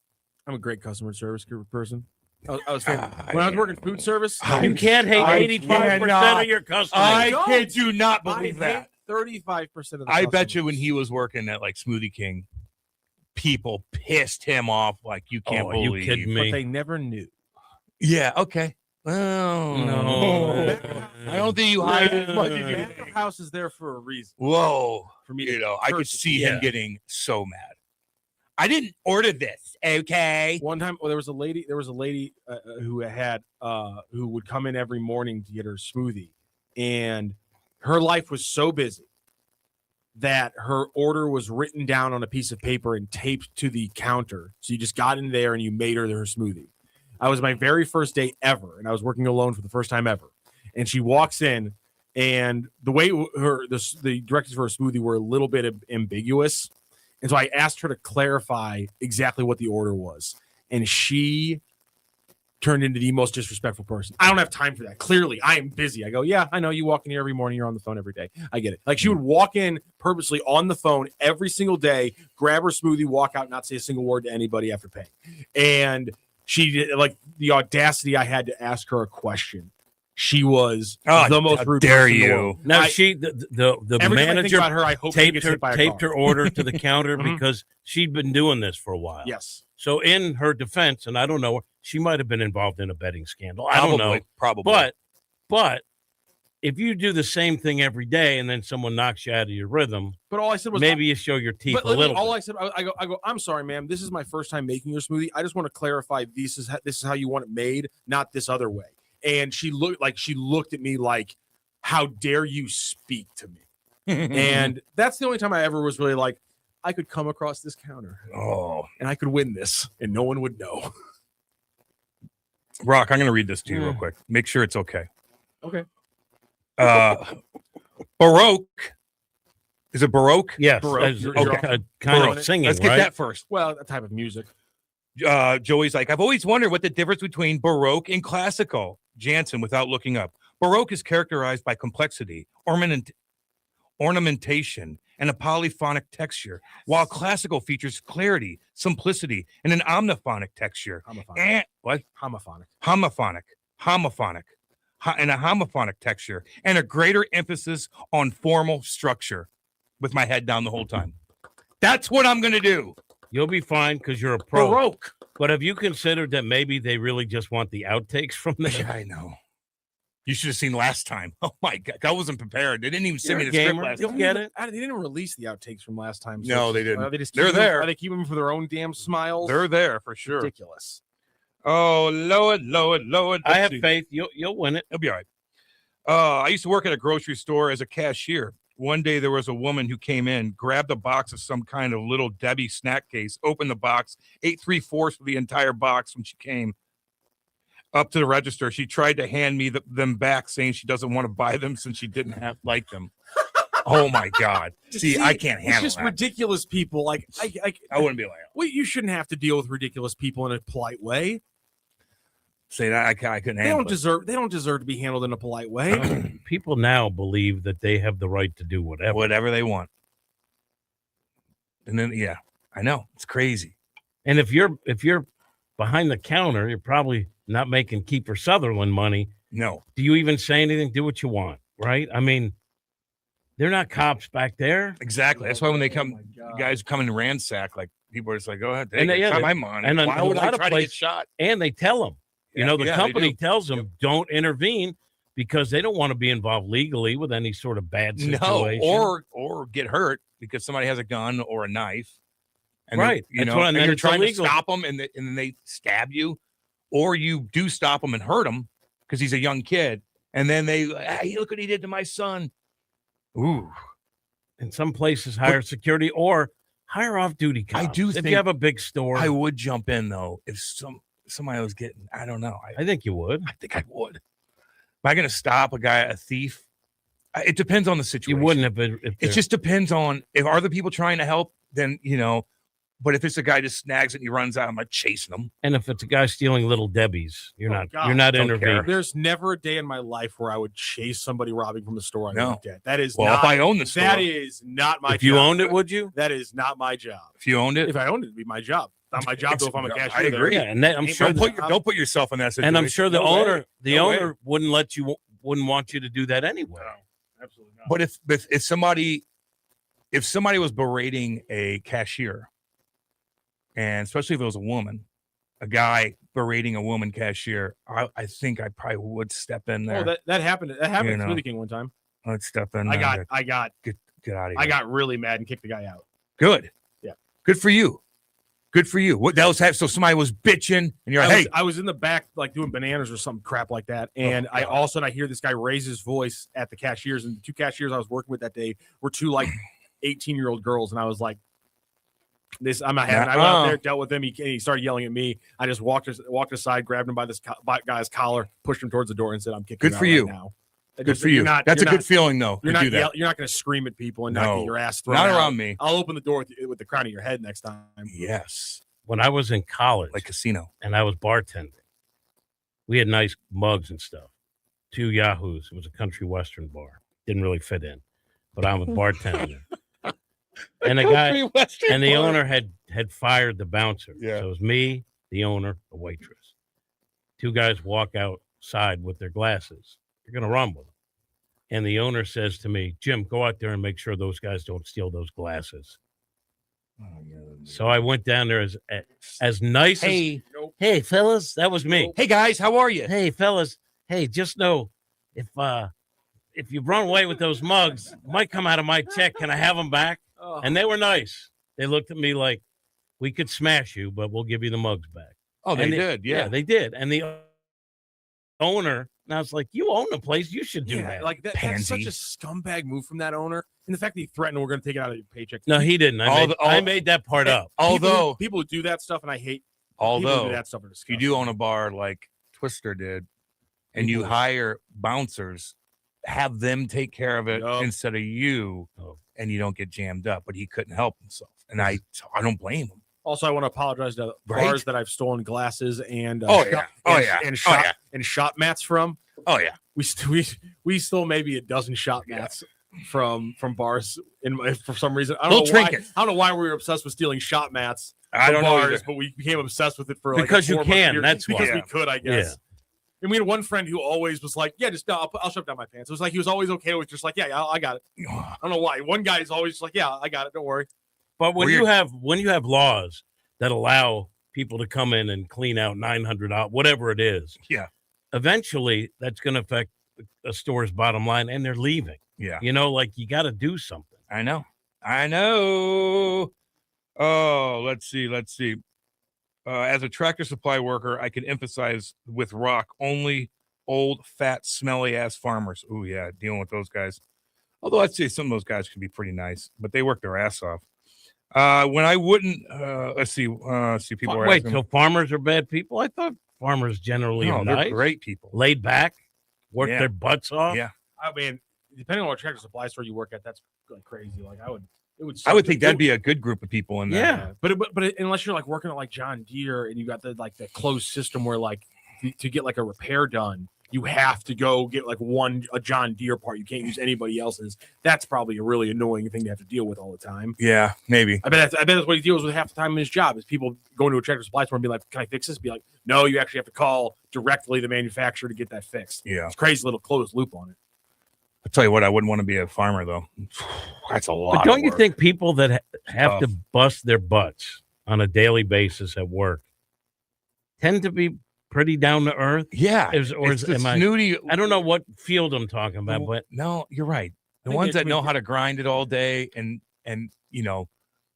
I'm a great customer service person. I was when I was working food service.
You can't hate 85% of your customers.
I kid you not believe that.
35% of the
I bet you when he was working at like Smoothie King, people pissed him off like you can't believe.
You kidding me?
But they never knew.
Yeah, okay. Oh,
no.
I don't think you hide as much as you
The house is there for a reason.
Whoa.
For me to
I could see him getting so mad. I didn't order this. Okay.
One time, there was a lady who who would come in every morning to get her smoothie, and her life was so busy that her order was written down on a piece of paper and taped to the counter. So you just got in there and you made her smoothie. I was my very first day ever, and I was working alone for the first time ever. And she walks in, and the way the directions for her smoothie were a little bit ambiguous. And so I asked her to clarify exactly what the order was. And she turned into the most disrespectful person. I don't have time for that. Clearly, I am busy. I go, yeah, I know you walk in here every morning. You're on the phone every day. I get it. Like she would walk in purposely on the phone every single day, grab her smoothie, walk out, not say a single word to anybody after paying. And she did, like the audacity I had to ask her a question. She was
Oh,
the most
how
rude
dare
person in the
you.
world.
Now
I-
the
every time I think
manager
about her, I hope she
taped
gets
her
hit by a
taped
car.
her order to the counter
Mhm.
because she'd been doing this for a while.
Yes.
So in her defense, and I don't know, she might have been involved in a betting scandal. I don't know.
Probably.
But if you do the same thing every day and then someone knocks you out of your rhythm,
But all I said was
maybe you show your teeth
But
a little
all
bit.
I said, I go. I'm sorry, ma'am. This is my first time making your smoothie. I just want to clarify. This is how you want it made, not this other way. And she looked at me like, "How dare you speak to me?" And that's the only time I ever was really like, I could come across this counter, and I could win this, and no one would know.
Rock, I'm going to read this to you real quick. Make sure it's okay.
Okay.
Baroque. Is it Baroque?
Yes.
Baroque.
Okay.
Kind of singing,
Let's get
right?
that first.
Well, that type of music.
Joey's like, I've always wondered what the difference between Baroque and classical. Janssen, without looking up. Baroque is characterized by complexity, ornamentation, and a polyphonic texture, while classical features clarity, simplicity, and an omniphonic texture. And what?
Homophonic.
And a homophonic texture, and a greater emphasis on formal structure. With my head down the whole time. That's what I'm going to do.
You'll be fine because you're a pro.
Baroque.
But have you considered that maybe they really just want the outtakes from there?
Yeah, I know. You should have seen last time. Oh my God, I wasn't prepared. They didn't even send
You're
me
a
the script
gamer.
last
You'll
time.
get it.
They didn't release the outtakes from last time.
No, they didn't.
They just
They're
keep them-
there.
Are they keeping them for their own damn smiles?
They're there for sure.
Ridiculous.
Oh Lord.
I have faith. You'll win it.
It'll be all right. I used to work at a grocery store as a cashier. One day there was a woman who came in, grabbed a box of some kind of little Debbie snack case, opened the box, ate 3/4 of the entire box when she came up to the register. She tried to hand me them back, saying she doesn't want to buy them since she didn't like them. Oh my God! See, I can't handle
It's just
that.
ridiculous people. Like
I wouldn't be like,
well, you shouldn't have to deal with ridiculous people in a polite way.
say that I couldn't
They
handle
don't
it.
deserve. They don't deserve to be handled in a polite way.
People now believe that they have the right to do whatever
they want. And then, yeah, I know it's crazy.
And if you're behind the counter, you're probably not making Keeper Sutherland money.
No.
Do you even say anything? Do what you want, right? I mean, they're not cops back there.
Exactly. That's why when they come, guys come and ransack, like people are just like, go ahead, take
And
it.
they-
It's
yeah,
not
they-
my money.
and
Why
a
would I
lot of
try to get
places-
shot?
And they tell them,
Yeah,
the
yeah, they
company
do.
tells them don't intervene because they don't want to be involved legally with any sort of bad situation.
No, or get hurt because somebody has a gun or a knife. And
Right.
you
That's
know,
what-
and
and
you're
it's
trying
illegal.
to stop them, and then they stab you, or you do stop them and hurt him because he's a young kid, and then they, hey, look what he did to my son. Ooh.
In some places, hire security or hire off-duty cops.
I do
if
think
you have a big store.
I would jump in though if somebody was getting. I don't know.
I think you would.
I think I would. Am I going to stop a thief? It depends on the situation.
You wouldn't if
It just depends on if are the people trying to help. Then But if it's a guy just snags it and he runs out, I'm not chasing him.
And if it's a guy stealing Little Debbie's, you're not
God,
you're not
don't
intervening.
care.
There's never a day in my life where I would chase somebody robbing from the store I
No.
worked at. That is
Well,
not,
if I own the store,
that is not my
If you
job.
owned it, would you?
That is not my job.
if you owned it,
If I owned it, it'd be my job. Not my job though if I'm a cashier.
I agree.
there.
Yeah, and that, I'm
Ain't
sure.
my
don't
job.
put yourself in that situation.
And I'm sure the
No way.
owner
No way.
wouldn't want you to do that anyway.
Absolutely not.
But if somebody was berating a cashier, and especially if it was a woman, a guy berating a woman cashier, I think I probably would step in there.
Oh, that happened. That happened
You
at
know.
Smoothie King one time.
I'd step in.
I
there.
got
Get out of here.
I got really mad and kicked the guy out.
good.
Yeah.
Good for you. Good for you. What else have? So somebody was bitching, and you're like,
I was in the back like doing bananas or some crap like that, and
Oh, God.
all of a sudden I hear this guy raise his voice at the cashiers, and the two cashiers I was working with that day were two like 18-year-old girls, and I was like, "This I'm not having." I went out there, dealt with him. He started yelling at me. I just walked aside, grabbed him by this guy's collar, pushed him towards the door, and said, "I'm kicking
Good
you
for
out
you.
right now."
Good for you. That's a good feeling, though.
You're
to
not
do that.
you're not going to scream at people and not
No.
get your ass thrown
Not
out.
around me.
I'll open the door with the crown of your head next time.
Yes.
When I was in college,
Like casino.
and I was bartending, we had nice mugs and stuff. 2 Yahoos. It was a country western bar. Didn't really fit in, but I was bartending. And the guy and the owner had fired the bouncer.
Yeah.
So it was me, the owner, the waitress. 2 guys walk outside with their glasses. You're going to run with them. And the owner says to me, Jim, go out there and make sure those guys don't steal those glasses. So I went down there as nice
Hey.
as, hey, fellas, that was me.
Hey, guys, how are you?
Hey, fellas, hey, just know if you run away with those mugs, it might come out of my check. Can I have them back?
Oh.
And they were nice. They looked at me like, we could smash you, but we'll give you the mugs back.
Oh, they
And
did, yeah.
they did. And the owner, and I was like, you own the place. You should do that.
Like that's such a scumbag move from that owner. And the fact that he threatened, we're going to take it out of your paycheck.
No, he didn't. I made that part up.
Although
people who do that stuff, and I hate people who
although
do that stuff are
if you do own a bar like Twister did, and you hire bouncers, have them take care of it instead of you, and you don't get jammed up. But he couldn't help himself, and I don't blame him.
Also, I want to apologize to bars that I've stolen glasses and shot mats from.
Oh yeah,
we stole maybe a dozen shot mats from bars for some reason. I
Little
don't know why.
trinket.
I don't know why we were obsessed with stealing shot mats.
I don't know
bars,
either.
but we became obsessed with it for
Because you
4 months
can,
years.
that's why.
Because we could, I guess.
Yeah.
And we had one friend who always was like, "Yeah, just I'll shove down my pants." It was like he was always okay with just like, "Yeah, I got it." I don't know why. One guy is always like, "Yeah, I got it. Don't worry."
But when you have laws that allow people to come in and clean out 900 out, whatever it is, eventually that's going to affect a store's bottom line, and they're leaving.
Yeah,
like you got to do something.
I know. Oh, let's see. As a Tractor Supply worker, I can emphasize with Rock only old, fat, smelly ass farmers. Oh yeah, dealing with those guys. Although I'd say some of those guys can be pretty nice, but they work their ass off. When I wouldn't, let's see. People are
Wait,
asking,
so farmers are bad people? I thought farmers generally are
they're
nice,
great people,
laid back, work their butts off.
Yeah,
I mean, depending on what Tractor Supply store you work at, that's like crazy. Like I would
think that'd be a good group of people in there.
Yeah, but unless you're like working at like John Deere and you got the closed system where like to get like a repair done, you have to go get like a John Deere part. You can't use anybody else's. That's probably a really annoying thing to have to deal with all the time.
Yeah, maybe.
I bet that's what he deals with half the time in his job is people going to a Tractor Supply store and be like, "Can I fix this?" Be like, "No, you actually have to call directly the manufacturer to get that fixed."
Yeah,
it's a crazy little closed loop on it.
I'll tell you what, I wouldn't want to be a farmer though. That's a lot.
But don't you
work.
think people that have
tough.
to bust their butts on a daily basis at work tend to be pretty down to earth?
Yeah.
Snooty. I don't know what field I'm talking about, but
no, you're right. The ones that know how to grind it all day and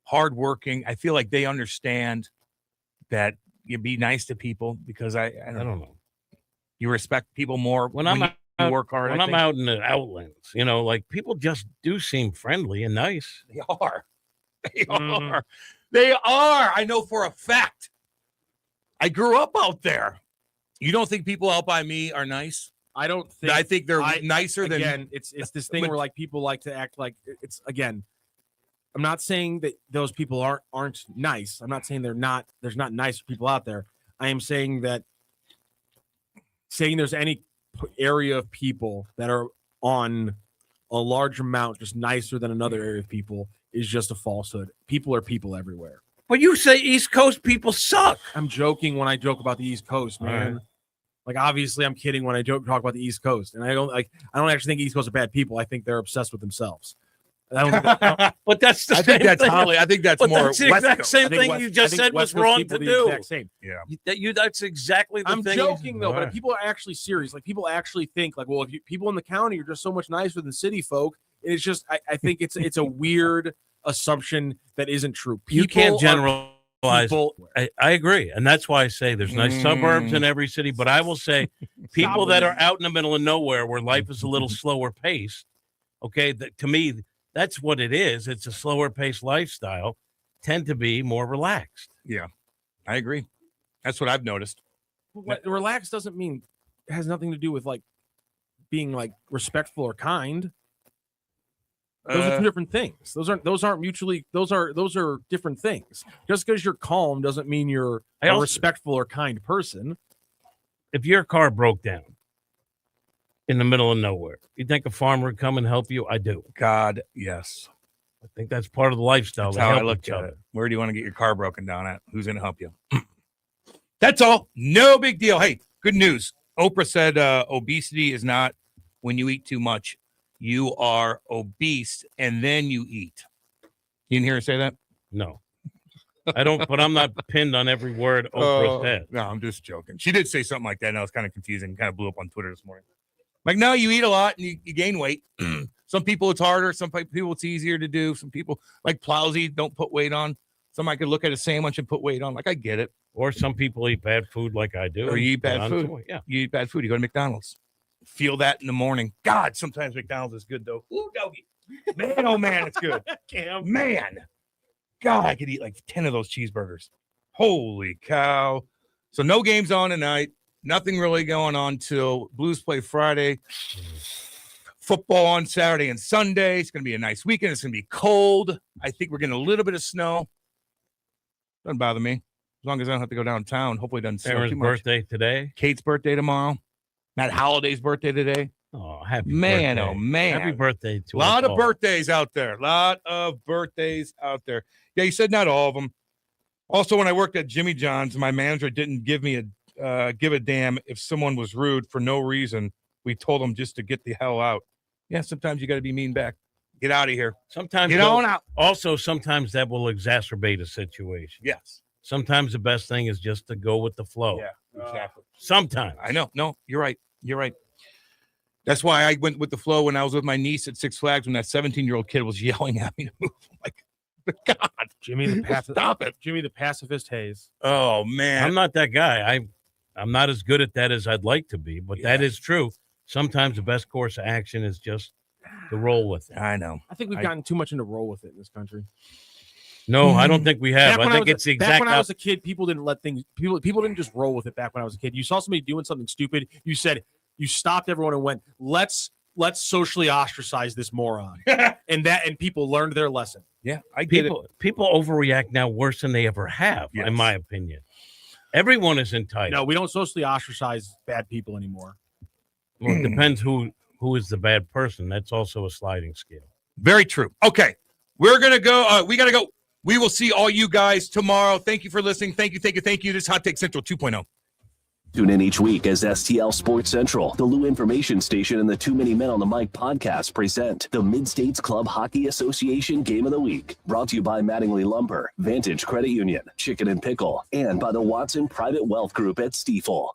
hardworking, I feel like they understand that you be nice to people because I don't know. You respect people more when you work hard.
When I'm out in the outlands, like people just do seem friendly and nice.
They are. They are. I know for a fact. I grew up out there. You don't think people out by me are nice?
I don't think.
I think they're nicer than.
Again, it's this thing where like people like to act like it's again. I'm not saying that those people aren't nice. I'm not saying there's not nice people out there. I am saying that there's any area of people that are on a large amount just nicer than another area of people is just a falsehood. People are people everywhere.
But you say East Coast people suck.
I'm joking when I joke about the East Coast, man.
Right.
Like obviously I'm kidding when I talk about the East Coast. And I don't actually think East Coast are bad people. I think they're obsessed with themselves. I don't think
but that's the
I
same
think that's
thing.
Holly. I think that's
But
more
that's the
West
exact
Coast.
same thing you just said was wrong to do.
Exact same.
Yeah.
That's exactly the
I'm
thing.
joking though,
All
but
right.
people are actually serious. Like people actually think like, well, if people in the county are just so much nicer than city folk, it's just I think it's a weird assumption that isn't true.
You can't generalize.
people-
I agree, and that's why I say there's nice suburbs in every city. But I will say, people that are out in the middle of nowhere where life is a little slower paced. Okay, to me, that's what it is. It's a slower paced lifestyle. Tend to be more relaxed.
Yeah, I agree. That's what I've noticed.
Relaxed doesn't mean it has nothing to do with like being like respectful or kind. Those are two different things. Those aren't mutually. Those are different things. Just because you're calm doesn't mean you're a respectful or kind person.
If your car broke down in the middle of nowhere, you think a farmer would come and help you? I do.
God, yes.
I think that's part of the lifestyle.
That's
to
how I
help
look
each
at
other.
it. Where do you want to get your car broken down at? Who's going to help you? That's all. No big deal. Hey, good news. Oprah said obesity is not when you eat too much, you are obese, and then you eat. You didn't hear her say that?
No. I don't, but I'm not pinned on every word Oprah said.
No, I'm just joking. She did say something like that, and I was kind of confusing. Kind of blew up on Twitter this morning. Like, no, you eat a lot and you gain weight. Some people it's harder. Some people it's easier to do. Some people, like Plowsy, don't put weight on. Somebody could look at a sandwich and put weight on. Like, I get it.
Or some people eat bad food like I do.
Or you eat bad food.
Yeah.
You eat bad food. You go to McDonald's. Feel that in the morning. God, sometimes McDonald's is good, though. Ooh, doggy. Man, oh, man, it's good. Man. God, I could eat like 10 of those cheeseburgers. Holy cow. So no games on tonight. Nothing really going on till Blues play Friday. Football on Saturday and Sunday. It's going to be a nice weekend. It's going to be cold. I think we're getting a little bit of snow. Doesn't bother me. As long as I don't have to go downtown. Hopefully it doesn't snow
Aaron's
too much.
birthday today.
Kate's birthday tomorrow. Matt Holliday's birthday today.
Oh, happy
man,
birthday.
Oh, man.
Happy birthday to
a lot
us
of
all.
birthdays out there. A lot of birthdays out there. Yeah, you said not all of them. Also, when I worked at Jimmy John's, my manager didn't give a damn if someone was rude for no reason. We told them just to get the hell out. Yeah, sometimes you got to be mean back. Get out of here.
Sometimes
get on out.
Also, sometimes that will exacerbate a situation.
Yes.
Sometimes the best thing is just to go with the flow.
Yeah, exactly.
Sometimes.
I know. No, you're right. You're right. That's why I went with the flow when I was with my niece at Six Flags when that 17-year-old kid was yelling at me to move. I'm like, God,
Jimmy the
stop it.
Jimmy the pacifist Hayes.
Oh, man.
I'm not that guy. I'm not as good at that as I'd like to be, but that is true. Sometimes the best course of action is just to roll with it.
I know.
I think we've gotten too much into roll with it in this country.
No, I don't think we have. I think it's the exact.
Back when I was a kid, people didn't let things. People didn't just roll with it. Back when I was a kid, you saw somebody doing something stupid. You said you stopped everyone and went, "Let's socially ostracize this moron," and people learned their lesson.
Yeah, I get it.
People overreact now worse than they ever have, in my opinion. Everyone is entitled.
No, we don't socially ostracize bad people anymore.
Well, it depends who is the bad person. That's also a sliding scale.
Very true. Okay, we're gonna go. We gotta go. We will see all you guys tomorrow. Thank you for listening. Thank you. This is Hot Take Central 2.0.
Tune in each week as STL Sports Central, the Lou Information Station, and the Too Many Men on the Mic podcast present the Mid-States Club Hockey Association Game of the Week. Brought to you by Mattingly Lumber, Vantage Credit Union, Chicken and Pickle, and by the Watson Private Wealth Group at Stifel.